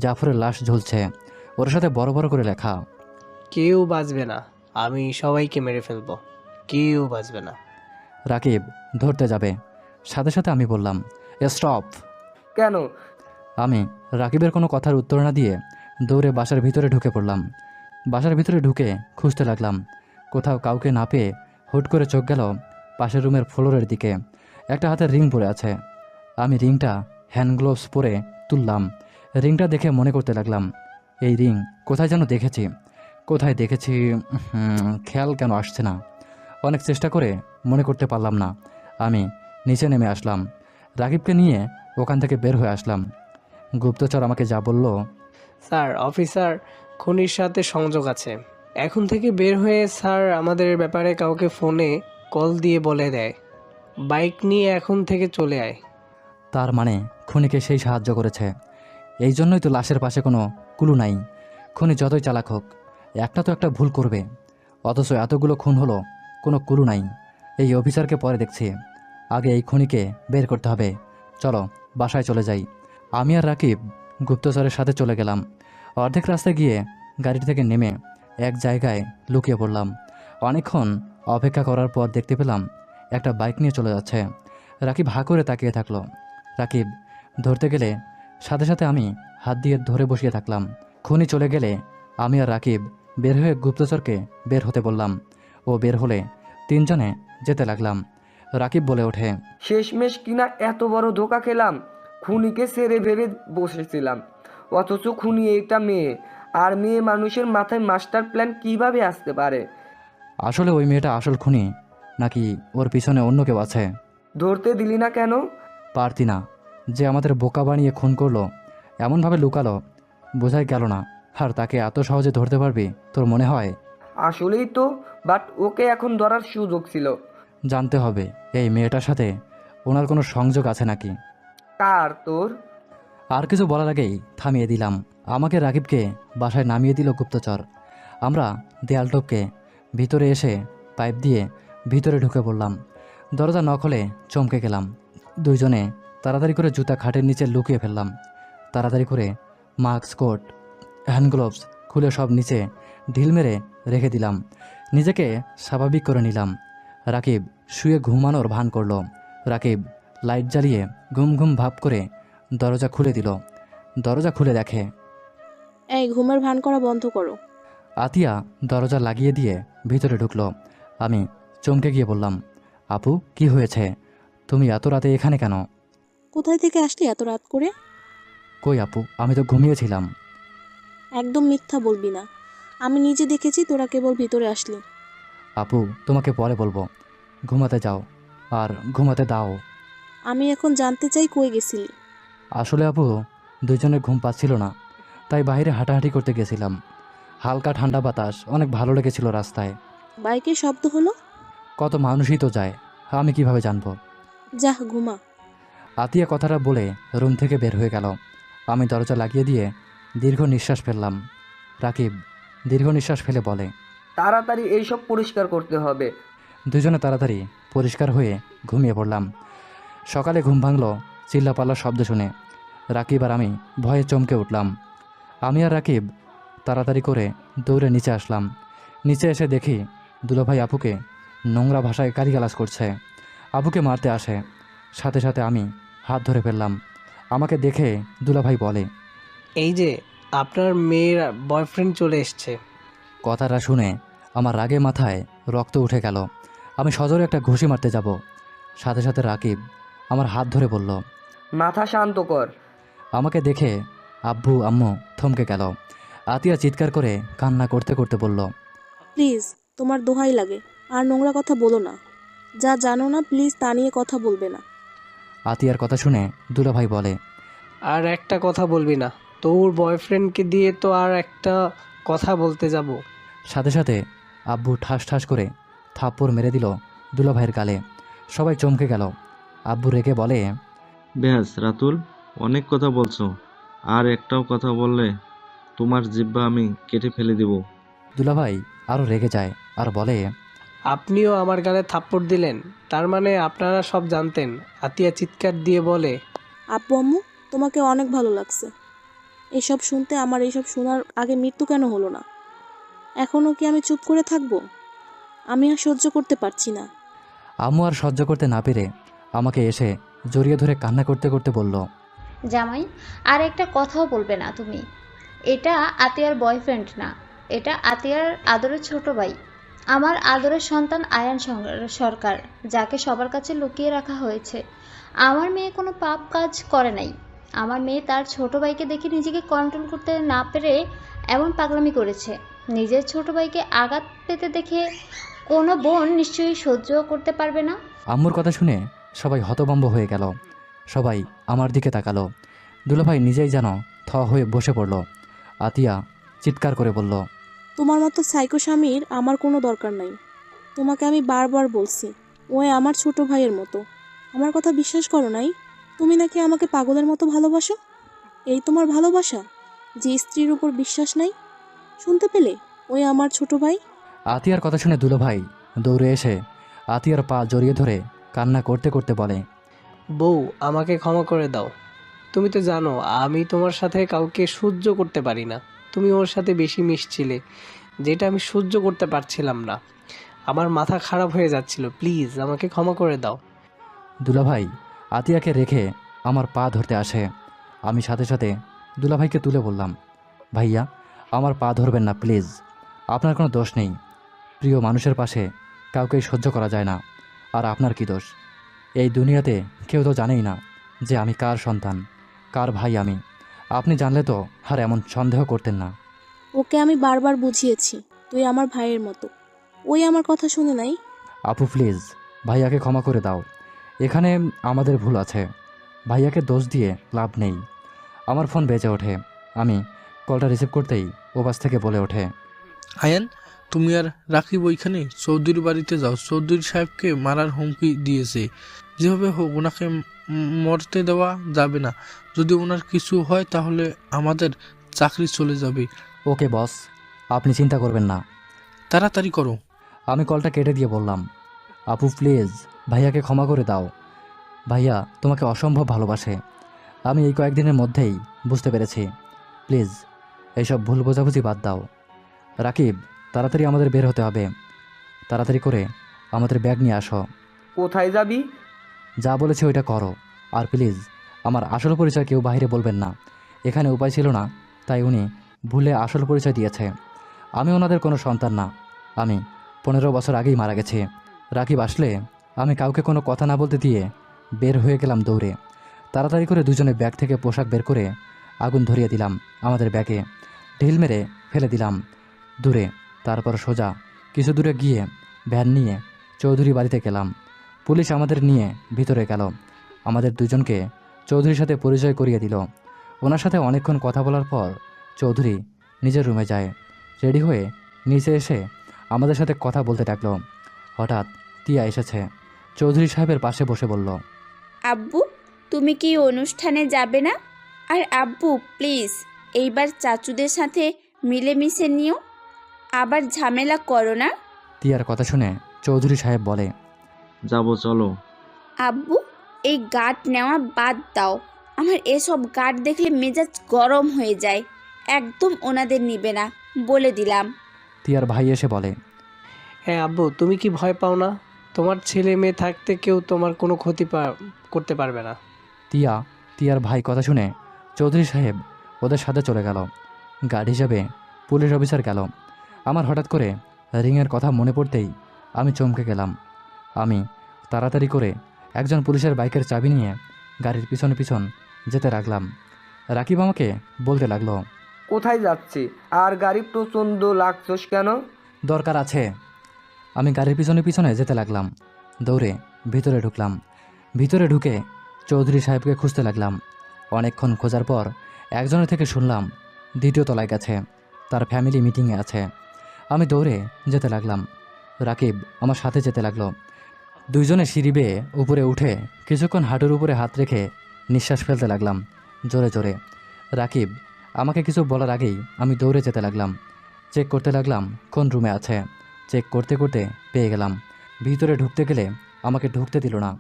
জাফরের লাশ ঝুলছে, ওর সাথে বড় বড় করে লেখা, কেউ বাঁচবে না, আমি সবাইকে মেরে ফেলবো, কেউ বাঁচবে না। রাকিব ধরতে যাবে, সাথে সাথে আমি বললাম, স্টপ। কেন? আমি রাকিবের কোনো কথার উত্তর না দিয়ে দৌড়ে বাসার ভিতরে ঢুকে পড়লাম। বাসার ভিতরে ঢুকে খুঁজতে লাগলাম। কোথাও কাউকে না পেয়ে হুট করে চোখ গেল পাশের রুমের ফ্লোরের দিকে। একটা হাতের রিং পরে আছে। আমি রিংটা হ্যান্ড গ্লোভস পরে তুললাম। রিংটা দেখে মনে করতে লাগলাম, এই রিং কোথায় যেন দেখেছি। কোথায় দেখেছি খেয়াল কেন আসছে না। অনেক চেষ্টা করে মনে করতে পারলাম না। আমি নিচে নেমে আসলাম। রাকিবকে নিয়ে ওখান থেকে বের হয়ে আসলাম। গুপ্তচর আমাকে যা বলল, স্যার অফিসার খুনির সাথে সংযোগ আছে। এখন থেকে বের হয়ে স্যার আমাদের ব্যাপারে কাউকে ফোনে কল দিয়ে বলে দেয়, বাইক নিয়ে এখন থেকে চলে আয়। তার মানে খুনিকে সেই সাহায্য করেছে। এই জন্যই তো লাশের পাশে কোনো কুলু নাই। খুনি যতই চালাক হোক, একটা তো একটা ভুল করবে। অথচ এতগুলো খুন হলো, কোনো কুলু নাই। এই অফিসারকে পরে দেখছি, আগে এই খুনিকে বের করতে হবে। চলো বাসায় চলে যাই। আমি আর রাকিব গুপ্তচরের সাথে চলে গেলাম। অর্ধেক রাস্তায় গিয়ে গাড়ি থেকে নেমে এক জায়গায় লুকিয়ে পড়লাম। অনেকক্ষণ অপেক্ষা করার পর দেখতে পেলাম একটা বাইক নিয়ে চলে যাচ্ছে। রাকিব হাঁ করে তাকিয়ে থাকলো। রাকিব ধরতে গেলে সাথে সাথে আমি হাত দিয়ে ধরে বসিয়ে থাকলাম। খুনি চলে গেলে আমি আর রাকিব বের হয়ে গুপ্তচরকে বের হতে বললাম। ও বের হলে 3 জনে যেতে লাগলাম। রাকিব বলে ওঠে, শেষমেশ কিনা এত বড় ধোকা খেলাম। খুনিকে ছেড়ে ভেবে বসেছিলাম, অথচ খুনি এইটা মেয়ে। আর মেয়ে মানুষের মাথায় মাস্টার প্ল্যান কিভাবে আসতে পারে? আসলে ওই মেয়েটা আসল খুনি নাকি ওর পিছনে অন্য কেউ আছে? ধরতে দিলি না কেন? পারতি না, যে আমাদের বোকা বানিয়ে খুন করলো, এমনভাবে লুকালো, বোঝাই গেল না। আর তাকে এত সহজে ধরতে পারবি তোর মনে হয়? আসলেই তো, বাট ওকে এখন ধরার সুযোগ ছিল। জানতে হবে এই মেয়েটার সাথে ওনার কোনো সংযোগ আছে নাকি। কার? তোর? আর কিছু বলার আগেই থামিয়ে দিলাম। আমাকে রাকিবকে বাসায় নামিয়ে দিল গুপ্তচর। আমরা দেয়াল টপকে ভিতরে এসে পাইপ দিয়ে ভিতরে ঢুকে পড়লাম। দরজা নক হলে চমকে গেলাম। 2 জনে তাড়াতাড়ি করে জুতা খাটের নিচে লুকিয়ে ফেললাম। তাড়াতাড়ি করে মাস্ক, কোট, হ্যান্ড গ্লোভস খুলে সব নিচে ঢিল মেরে রেখে দিলাম। নিজেকে স্বাভাবিক করে নিলাম। রাকিব শুয়ে ঘুমানোর ভান করলো। রাকিব লাইট জ্বালিয়ে ঘুম ঘুম ভাব করে দরজা খুলে দিল। দরজা খুলে দেখে, এই ঘুমের ভান করা বন্ধ করো। আতিয়া দরজা লাগিয়ে দিয়ে ভিতরে ঢুকলো। আমি চমকে গিয়ে বললাম, আপু কি হয়েছে? তুমি এত রাতে এখানে কেন? কোথায় থেকে আসলি এত রাত করে? কই আপু, আমি তো ঘুমিয়েছিলাম। একদম মিথ্যা বলবি না, আমি নিজে দেখেছি তোরা কেবল ভিতরে আসলি। আপু তোমাকে পরে বলবো, ঘুমাতে যাও আর ঘুমাতে দাও। আমি এখন জানতে চাই কই গেছিলি। আসলে আপু, দুজনের ঘুম পাচ্ছিল না, তাই বাইরে হাঁটাহাঁটি করতে গেছিলাম। হালকা ঠান্ডা বাতাস অনেক ভালো লেগেছিল রাস্তায়। বাইকের শব্দ হলো। কত মানুষই তো যায়, আমি কিভাবে জানবো? যাহ, ঘুমা। আতিয়া কথাটা বলে রুম থেকে বের হয়ে গেল। আমি দরজা লাগিয়ে দিয়ে দীর্ঘ নিঃশ্বাস ফেললাম। রাকিব দীর্ঘ নিঃশ্বাস ফেলে বলে, তাড়াতাড়ি এইসব পরিষ্কার করতে হবে। দুজনে তাড়াতাড়ি পরিষ্কার হয়ে ঘুমিয়ে পড়লাম। সকালে ঘুম ভাঙল চিল্লাপাল্লার শব্দ শুনে। রাকিব আর আমি ভয়ে চমকে উঠলাম। আমি আর রাকিব তাড়াতাড়ি করে দৌড়ে নিচে আসলাম। নিচে এসে দেখি দুলাভাই আপুকে নোংরা ভাষায় গালিগালাজ করছে। আপুকে মারতে আসে। সাথে সাথে আমি হাত ধরে ফেললাম। আমাকে দেখে দুলাভাই বলে, এই যে আপনার মেয়ের বয়ফ্রেন্ড চলে এসছে। কথাটা শুনে আমার রাগে মাথায় রক্ত উঠে গেল। আমি সজোরে একটা ঘুষি মারতে যাব, সাথে সাথে রাকিব আমার হাত ধরে বলল। মাথা শান্ত কর। আমাকে দেখে আব্বু আম্মু থমকে গেল। আতিয়া চিৎকার করে কান্না করতে করতে বলল, প্লিজ, তোমার দোহাই লাগে, আর নোংরা কথা বলো না। যা জানো না প্লিজ তা নিয়ে কথা বলবে না। আতিয়ার কথা শুনে দুলাভাই বলে, আর একটা কথা বলবি না, তোর বয়ফ্রেন্ডকে দিয়ে তো আর একটা কথা বলতে যাব। সাথে সাথে আব্বু ঠাস ঠাস করে থাপ্পড় মেরে দিল দুলাভাইয়ের গালে। সবাই চমকে গেল। আব্বু রেগে বলে, ব্যাস রাতুল, অনেক কথা বলছো, আর একটাও কথা বললে তোমার জিহ্বা আমি কেটে ফেলে দিব। দুলাভাই আরও রেগে যায় আর বলে, আপনিও আমার গালে থাপ্পড় দিলেন, তার মানে আপনারা সব জানতেন। আতিয়া চিৎকার দিয়ে বলে, আপু আম্মু, তোমাকে অনেক ভালো লাগছে। এসব শুনতে আমার এইসব শোনার আগে মৃত্যু কেন হলো না? এখনও কি আমি চুপ করে থাকবো? আমি আর সহ্য করতে পারছি না। আম্মু আর সহ্য করতে না পেরে আমাকে এসে জড়িয়ে ধরে কান্না করতে করতে বলল, জামাই, আর একটা কথাও বলবে না তুমি। এটা আতিয়ার বয়ফ্রেন্ড না, এটা আতিয়ার আদরের ছোট ভাই, আমার আদরের সন্তান আয়ান সরকার, যাকে সবার কাছে লুকিয়ে রাখা হয়েছে। আমার মেয়ে কোনো পাপ কাজ করে নাই। আমার মেয়ে তার ছোট ভাইকে দেখে নিজেকে কন্ট্রোল করতে না পেরে এমন পাগলামি করেছে। নিজের ছোট ভাইকে আঘাত পেতে দেখে কোনো বোন নিশ্চয়ই সহ্য করতে পারবে না। আম্মুর কথা শুনে সবাই হতভম্ব হয়ে গেল। সবাই আমার দিকে তাকালো। দুলাভাই নিজেই যেন থ হয়ে বসে পড়ল। আতিয়া চিৎকার করে বলল, তোমার মতো সাইকো স্বামীর আমার কোনো দরকার নাই। তোমাকে আমি বারবার বলছি, ও আমার ছোট ভাইয়ের মতো। আমার কথা বিশ্বাস করো নাই? তুমি নাকি আমাকে পাগলের মতো ভালোবাসো। এই তোমার ভালোবাসা, যে স্ত্রীর উপর বিশ্বাস নাই? শুনতে পেলে? ওই আমার ছোট ভাই। আতিয়ার কথা শুনে দুলাভাই দৌড়ে এসে আতিয়ার পা জড়িয়ে ধরে কান্না করতে করতে বলে, বউ, আমাকে ক্ষমা করে দাও। তুমি তো জানো আমি তোমার সাথে কাউকে সহ্য করতে পারি না। তুমি ওর সাথে বেশি মিশছিলে, যেটা আমি সহ্য করতে পারছিলাম না। আমার মাথা খারাপ হয়ে যাচ্ছিল। প্লিজ আমাকে ক্ষমা করে দাও। দুলাভাই আতিয়াকে রেখে আমার পা ধরতে আসে। আমি সাথে সাথে দুলাভাইকে তুলে বললাম, ভাইয়া, আমার পা ধরবেন না প্লিজ। আপনার কোনো দোষ নেই। প্রিয় মানুষের পাশে কাউকেই সহ্য করা যায় না। আর আপনার কি দোষ? এই দুনিয়াতে কেউ তো জানেই না যে আমি কার সন্তান, কার ভাই আমি। আপনি জানলে তো আর এমন সন্দেহ করতেন না। ওকে আমি বারবার বুঝিয়েছি, তুই আমার ভাইয়ের মতো। ওই আমার কথা শুনে নাই। আপু প্লিজ, ভাইয়াকে ক্ষমা করে দাও। এখানে আমাদের ভুল আছে। ভাইয়াকে দোষ দিয়ে লাভ নেই। আমার ফোন বেজে ওঠে। আমি কলটা রিসিভ করতেই ও পাশ থেকে বলে ওঠে, আয়ান, তুমি আর রাকিব ওইখানে চৌধুরীর বাড়িতে যাও। চৌধুরী সাহেবকে মারার হুমকি দিয়েছে। যেভাবে হোক ওনাকে মরতে দেওয়া যাবে না। যদি ওনার কিছু হয় তাহলে আমাদের চাকরি চলে যাবে। ওকে বস, আপনি চিন্তা করবেন না। তাড়াতাড়ি করো। আমি কলটা কেটে দিয়ে বললাম, আপু প্লিজ, ভাইয়াকে ক্ষমা করে দাও। ভাইয়া তোমাকে অসম্ভব ভালোবাসে। আমি এই কয়েকদিনের মধ্যেই বুঝতে পেরেছি। প্লিজ এইসব ভুল বোঝাবুঝি বাদ দাও। রাকিব, তাড়াতাড়ি আমাদের বের হতে হবে। তাড়াতাড়ি করে আমাদের ব্যাগ নিয়ে আসো। কোথায় যাবি? যা বলেছি ওইটা করো। আর প্লিজ আমার আসল পরিচয় কেউ বাইরে বলবেন না। এখানে উপায় ছিল না, তাই উনি ভুলে আসল পরিচয় দিয়েছে। আমি ওনাদের কোনো সন্তান না। আমি 15 বছর আগেই মারা গেছি। রাকিব আসলে আমি কাউকে কোনো কথা না বলতে দিয়ে বের হয়ে গেলাম দৌড়ে। তাড়াতাড়ি করে দুজনে ব্যাগ থেকে পোশাক বের করে আগুন ধরিয়ে দিলাম আমাদের ব্যাগে। ঢিল মেরে ফেলে দিলাম দূরে। তারপর সোজা কিছু দূরে গিয়ে ভ্যান নিয়ে চৌধুরী বাড়িতে গেলাম। পুলিশ আমাদের নিয়ে ভিতরে গেল। আমাদের দুজনকে চৌধুরীর সাথে পরিচয় করিয়ে দিল। ওনার সাথে অনেকক্ষণ কথা বলার পর চৌধুরী নিজের রুমে যায়। রেডি হয়ে নিচে এসে আমাদের সাথে কথা বলতে ডাকলো। হঠাৎ তিয়া এসেছে, চৌধুরী সাহেবের পাশে বসে বলল, আব্বু, তুমি কি অনুষ্ঠানে যাবে না? আর আব্বু প্লিজ এইবার চাচুদের সাথে মিলেমিশে নিও, আবার ঝামেলা করো না। তিয়ার কথা শুনে চৌধুরী সাহেব বলে, যাবো, চলো। আব্বু, এই গার্ড নেওয়া বাদ দাও। আমার এসব গার্ড দেখলে মেজাজ গরম হয়ে যায়। একদম ওনাদের নিবে না, বলে দিলাম। তিয়ার ভাই এসে বলে, হ্যাঁ আব্বু, তুমি কি ভয় পাও না? তোমার ছেলে মেয়ে থাকতে কেউ তোমার কোনো ক্ষতি করতে পারবে না। তিয়ার ভাই কথা শুনে চৌধুরী সাহেব ওদের সাথে চলে গেল। গার্ড হিসাবে পুলিশ অফিসার গেল। আমার হঠাৎ করে রিংয়ের কথা মনে পড়তেই আমি চমকে গেলাম। আমি তাড়াতাড়ি করে একজন পুলিশের বাইকের চাবি নিয়ে গাড়ির পিছন পিছন যেতে লাগলাম। রাকিব আমাকে বলতে লাগলো, কোথায় যাচ্ছি? আর গাড়ি প্রচণ্ড লাগছস কেন? দরকার আছে। আমি গাড়ির পিছনে পিছনে যেতে লাগলাম। দৌড়ে ভিতরে ঢুকলাম। ভিতরে ঢুকে চৌধুরী সাহেবকে খুঁজতে লাগলাম। অনেকক্ষণ খোঁজার পর একজনের থেকে শুনলাম দ্বিতীয় তলায় গেছে, তার ফ্যামিলি মিটিংয়ে আছে। আমি দৌড়ে যেতে লাগলাম। রাকিব আমার সাথে যেতে লাগলো। দুইজনে সিঁড়ি বেয়ে উপরে উঠে কিছুক্ষণ হাঁটুর উপরে হাত রেখে নিঃশ্বাস ফেলতে লাগলাম জোরে জোরে। রাকিব আমাকে কিছু বলার আগেই আমি দৌড়ে যেতে লাগলাম। চেক করতে লাগলাম কোন রুমে আছে। চেক করতে করতে পেয়ে গেলাম। ভিতরে ঢুকতে গেলে আমাকে ঢুকতে দিল না।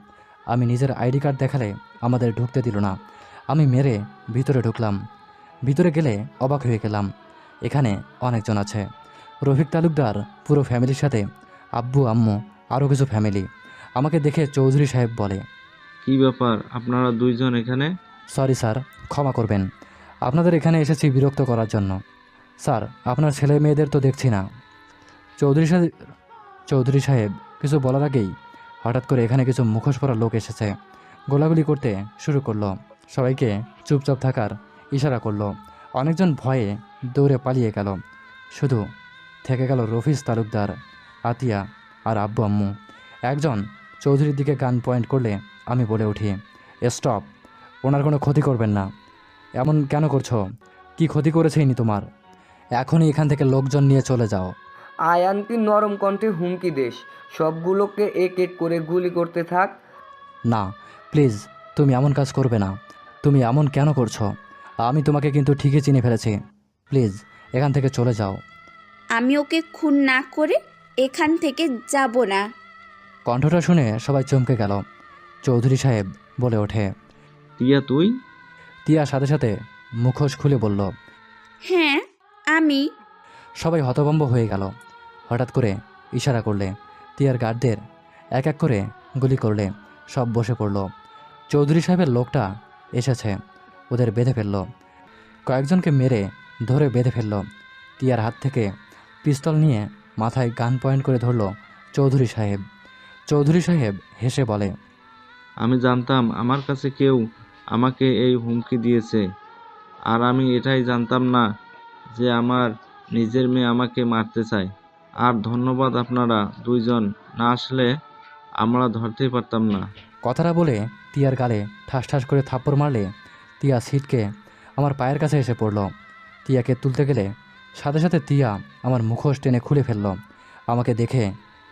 আমি নিজের আইডি কার্ড দেখালে আমাদের ঢুকতে দিল না। আমি মেরে ভিতরে ঢুকলাম। ভিতরে গেলে অবাক হয়ে গেলাম, এখানে অনেকজন আছে। রফিক তালুকদার পুরো ফ্যামিলির সাথে আব্বু আম্মু আরও কিছু ফ্যামিলি। আমাকে দেখে চৌধুরী সাহেব বলে, কি ব্যাপার, আপনারা দুইজন এখানে? সরি স্যার, ক্ষমা করবেন, আপনাদের এখানে এসেছি বিরক্ত করার জন্য। স্যার, আপনার ছেলে মেয়েদের তো দেখছি না। চৌধুরী সাহেব কিছু বলার আগেই হঠাৎ করে এখানে কিছু মুখোশ পরা লোক এসেছে। গোলাগুলি করতে শুরু করলো। সবাইকে চুপচাপ থাকার ইশারা করলো। অনেকজন ভয়ে দৌড়ে পালিয়ে গেল। শুধু থেকে গেল রফিজ তালুকদার, আতিয়া আর আব্বু আম্মু। একজন চৌধুরীর দিকে গান পয়েন্ট করলে আমি বলে উঠি, স্টপ, ওনার কোনো ক্ষতি করবেন না। এমন কেন করছো? কি ক্ষতি করেছে ইনি তোমার? এখনই এখান থেকে লোকজন নিয়ে চলে যাও। আয়ানকে নরম কণ্ঠে হুমকি দেশ, সবগুলোকে এক এক করে গুলি করতে থাক। না প্লিজ, তুমি এমন কাজ করবে না। তুমি এমন কেন করছো? আমি তোমাকে কিন্তু ঠিকই চিনে ফেলেছি। প্লিজ এখান থেকে চলে যাও। আমি ওকে খুন না করে এখান থেকে যাব না। কণ্ঠটা শুনে সবাই চমকে গেল। চৌধুরী সাহেব বলে ওঠে, টিয়া তুই? টিয়া সাথে সাথে মুখোশ খুলে বলল, হ্যাঁ আমি। সবাই হতভম্ব হয়ে গেল। হঠাৎ করে ইশারা করলে, টিয়ার গার্ডদের এক এক করে গুলি করলে। সব বসে পড়ল। চৌধুরী সাহেবের লোকটা এসেছে, ওদের বেঁধে ফেলল। কয়েকজনকে মেরে ধরে বেঁধে ফেলল। টিয়ার হাত থেকে পিস্তল নিয়ে মাথায় গান পয়েন্ট করে ধরল চৌধুরী সাহেব। চৌধুরী সাহেব হেসে বলে, আমি জানতাম আমার কাছে কেউ আমাকে এই হুমকি দিয়েছে, আর আমি এটাই জানতাম না যে আমার নিজের মেয়ে আমাকে মারতে চায়। আর ধন্যবাদ, আপনারা দুইজন না আসলে আমরা ধরতেই পারতাম না। কথাটা বলে টিয়ার গালে ঠাস ঠাস করে থাপ্পড় মারলে টিয়া ছিটকে আমার পায়ের কাছে এসে পড়ল। টিয়াকে তুলতে গেলে সাথে সাথে টিয়া আমার মুখোশ টেনে খুলে ফেলল। আমাকে দেখে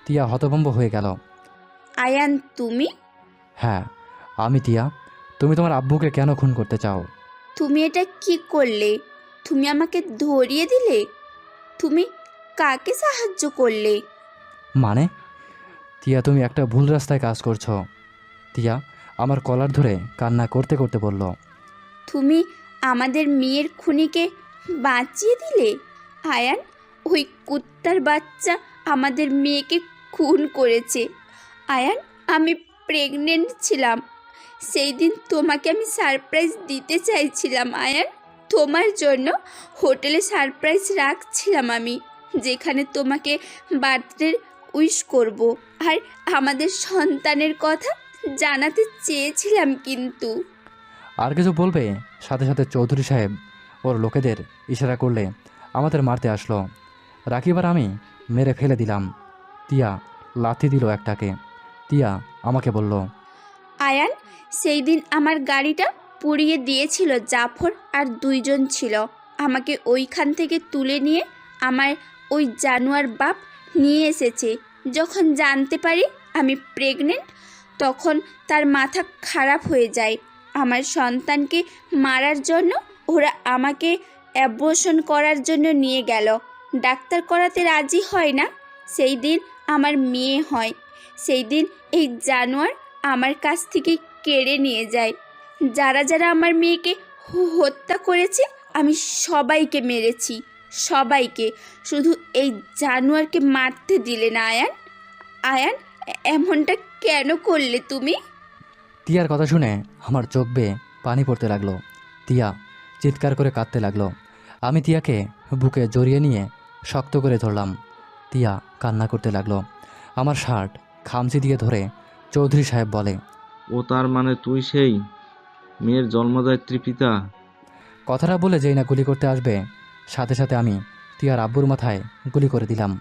টিয়া হতভম্ব হয়ে গেল। আয়ান তুমি? হ্যাঁ আমি টিয়া। তুমি তোমার আব্বুকে কেন খুন করতে চাও? তুমি এটা কি করলে? তুমি আমাকে ধরিয়ে দিলে? তুমি কাকে সাহায্য করলে? মানে? টিয়া তুমি একটা ভুল রাস্তায় কাজ করছো। টিয়া আমার কলার ধরে কান্না করতে করতে বলল, তুমি আমাদের মেয়ের খুনিকে বাঁচিয়ে দিলে। আয়ান, ওই কুত্তার বাচ্চা আমাদের মেয়েকে খুন করেছে। আয়ান, আমি প্রেগনেন্ট ছিলাম। সেই দিন তোমাকে আমি সারপ্রাইজ দিতে চাইছিলাম আয়ান। তোমার জন্য হোটেলে সারপ্রাইজ রাখছিলাম আমি, যেখানে তোমাকে বার্থডে উইশ করব আর আমাদের সন্তানের কথা জানাতে চেয়েছিলাম। কিন্তু আর কিছু বলবে সাথে সাথে চৌধুরী সাহেব ওর লোকেদের ইশারা করলে আমাদের মারতে আসলো। রাকিব আর আমি মেরে ফেলে দিলাম। টিয়া লাথি দিল একটাকে। টিয়া আমাকে বলল, আয়ান, সেই দিন আমার গাড়িটা পুড়িয়ে দিয়েছিল জাফর আর 2 জন ছিল। আমাকে ওইখান থেকে তুলে নিয়ে আমার ওই জানোয়ার বাপ নিয়ে এসেছে। যখন জানতে পারি আমি প্রেগনেন্ট, তখন তার মাথা খারাপ হয়ে যায়। আমার সন্তানকে মারার জন্য ওরা আমাকে অ্যাবর্শন করার জন্য নিয়ে গেল। ডাক্তার করাতে রাজি হয় না। সেই দিন আমার মেয়ে হয়। সেই দিন এই জানোয়ার আমার কাছ থেকে কেড়ে নিয়ে যায়। যারা যারা আমার মেয়েকে হত্যা করেছে আমি সবাইকে মেরেছি, সবাইকে। শুধু এই জানোয়ারকে মারতে দিলে না। আয়ান, আয়ান, এমনটা কেন করলে তুমি? তিয়ার কথা শুনে আমার চোখ বেয়ে পানি পড়তে লাগলো। তিয়া চিৎকার করে কাঁদতে লাগলো। আমি তিয়াকে বুকে জড়িয়ে নিয়ে শক্ত করে ধরলাম। তিয়া কান্না করতে লাগলো। আমার শার্ট খামচি দিয়ে ধরে চৌধুরী সাহেব বলে, ও তার মানে তুই সেই মেয়ের জন্মদায়িত্রী পিতা? কথাটা বলে যেই না গুলি করতে আসবে, সাথে সাথে আমি তিয়ার আব্বুর মাথায় গুলি করে দিলাম।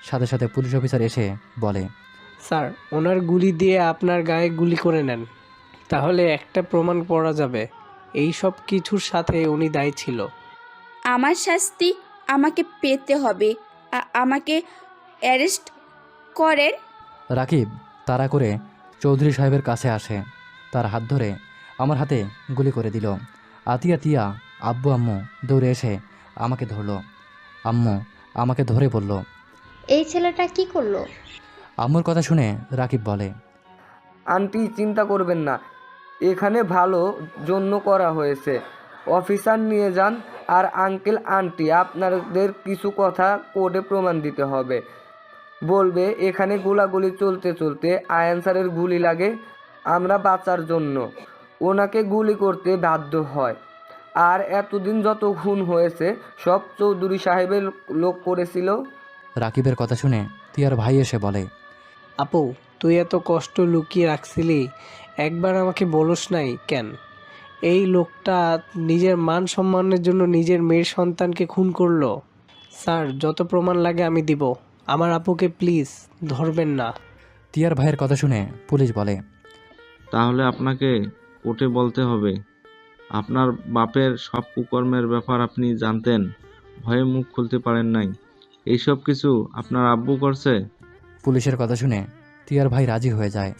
সাথে সাথে পুলিশ অফিসার এসে বলে, স্যার, ওনার গুলি দিয়ে আপনার গায়ে গুলি করে নেন, তাহলে একটা প্রমাণ করা যাবে এই সব কিছুর সাথে উনি দায়ী ছিল। আমার শাস্তি আমাকে পেতে হবে। আমাকে অ্যারেস্ট করেন। রাকিব তাড়া করে চৌধুরী সাহেবের কাছে আসে। তার হাত ধরে আমার হাতে গুলি করে দিল। আতিয়া, তিয়া, আব্বু আম্মু দৌড়ে এসে আমাকে ধরলো। আম্মু আমাকে ধরে বলল, এই ছেলেটা কি করলো? আম্মুর কথা শুনে রাকিব বলে, আন্টি চিন্তা করবেন না, এখানে ভালো জন্য করা হয়েছে। অফিসার নিয়ে যান। আর আঙ্কেল আন্টি আপনাদের কিছু কথা কোর্টে প্রমাণ দিতে হবে। বলবে এখানে গোলাগুলি চলতে চলতে আয়ান স্যারের গুলি লাগে, আমরা বাঁচার জন্য ওনাকে গুলি করতে বাধ্য হয়। আর এতদিন যত খুন হয়েছে সব চৌধুরী সাহেবের লোক করেছিল। রাকিবের কথা শুনে তিয়ার ভাই এসে বলে, আপু, তুই এত কষ্ট লুকিয়ে রাখছিলি, একবার আমাকে বলোস নাই কেন? এই লোকটা নিজের মান সম্মানের জন্য নিজের মেয়ের সন্তানকে খুন করলো। স্যার, যত প্রমাণ লাগে আমি দিব। আমার আপুকে প্লিজ ধরবেন না। তিয়ার ভাইয়ের কথা শুনে পুলিশ বলে, তাহলে আপনাকে কোর্টে বলতে হবে। আপনার বাপের সব কুকর্মের ব্যাপার আপনি জানতেন, ভয়ে মুখ খুলতে পারেন নাই। এইসব কিছু আপনার আব্বু করছে? পুলিশের কথা শুনে তিয়ার ভাই রাজি হয়ে যায়।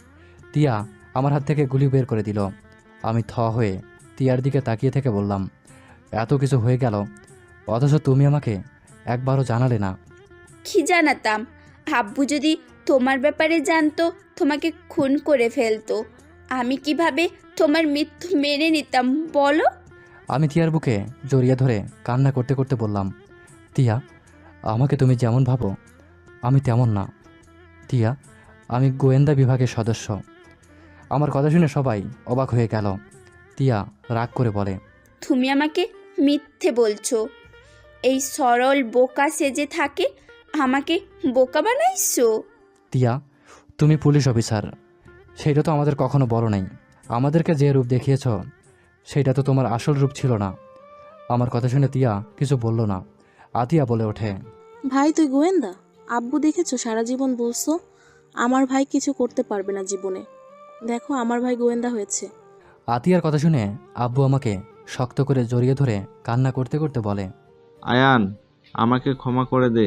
তিয়া আমার হাত থেকে গুলি বের করে দিল। আমি থ হয়ে তিয়ার দিকে তাকিয়ে থেকে বললাম, এত কিছু হয়ে গেল, অথচ তুমি আমাকে একবারও জানালে না। কি জানাতাম? আব্বু যদি তোমার ব্যাপারে জানতো তোমাকে খুন করে ফেলতো। আমি কিভাবে তোমার মৃত্যু মেনে নিতাম বলো? আমি তিয়ার বুকে জড়িয়ে ধরে কান্না করতে করতে বললাম, তিয়া, আমাকে তুমি যেমন ভাবো আমি তেমন না। তিয়া, আমি গোয়েন্দা বিভাগের সদস্য। আমার কথা শুনে সবাই অবাক হয়ে গেল। তিয়া রাগ করে বলে, তুমি আমাকে মিথ্যে বলছো। এই সরল বোকা সেজে থাকে আমাকে বোকা বানাইছো। তিয়া, তুমি পুলিশ অফিসার, সেটা তো আমাদের কখনো বলো নাই। আমাদেরকে যে রূপ দেখিয়েছ সেটা তো তোমার আসল রূপ ছিল না। আমার কথা শুনে তিয়া কিছু বলল না। আতিয়া বলে ওঠে, ভাই তুই গোয়েন্দা? আব্বু দেখেছো সারা জীবন বলছো আমার ভাই কিছু করতে পারবে না জীবনে, দেখো আমার ভাই গোয়েন্দা হয়েছে। আতিয়ার কথা শুনে আব্বু আমাকে শক্ত করে জড়িয়ে ধরে কান্না করতে করতে বলে, আয়ান, আমাকে ক্ষমা করে দে।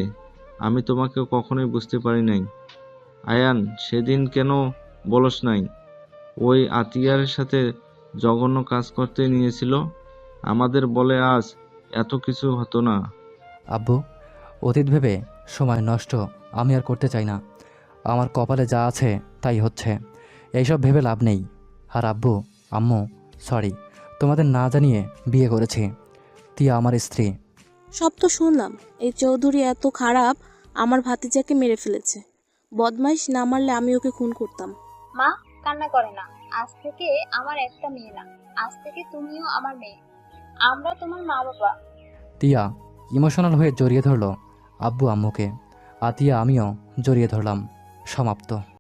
আমি তোমাকে কখনোই বুঝতে পারি নাই। আয়ান, সেদিন কেন বলস নাই? ওই আতিয়ার সাথে জঘন্য কাজ করতে নিয়েছিল, আমাদের বলে আজ এত কিছু হতো না। আব্বু, অতীত ভেবে সময় নষ্ট আমি আর করতে চাই না। আমার কপালে যা আছে তাই হচ্ছে, এইসব ভেবে লাভ নেই। আর আব্বু, আম্মু, সরি, তোমাদের না জানিয়ে বিয়ে করেছি। তিয়া আমার স্ত্রী। সব তো শুনলাম, এই চৌধুরী এত খারাপ, আমার ভাতিজাকে মেরে ফেলেছে। বদমাইশ, না মারলে আমি ওকে খুন করতাম। মা, কান্না করে না। আজ থেকে আমার একটা মেয়ে না, আজ থেকে তুমিও আমার মেয়ে। আমরা তোমার মা বাবা। তিয়া ইমোশনাল হয়ে জড়িয়ে ধরল আব্বু আম্মুকে। আতিয়া আমিও জড়িয়ে ধরলাম। সমাপ্ত।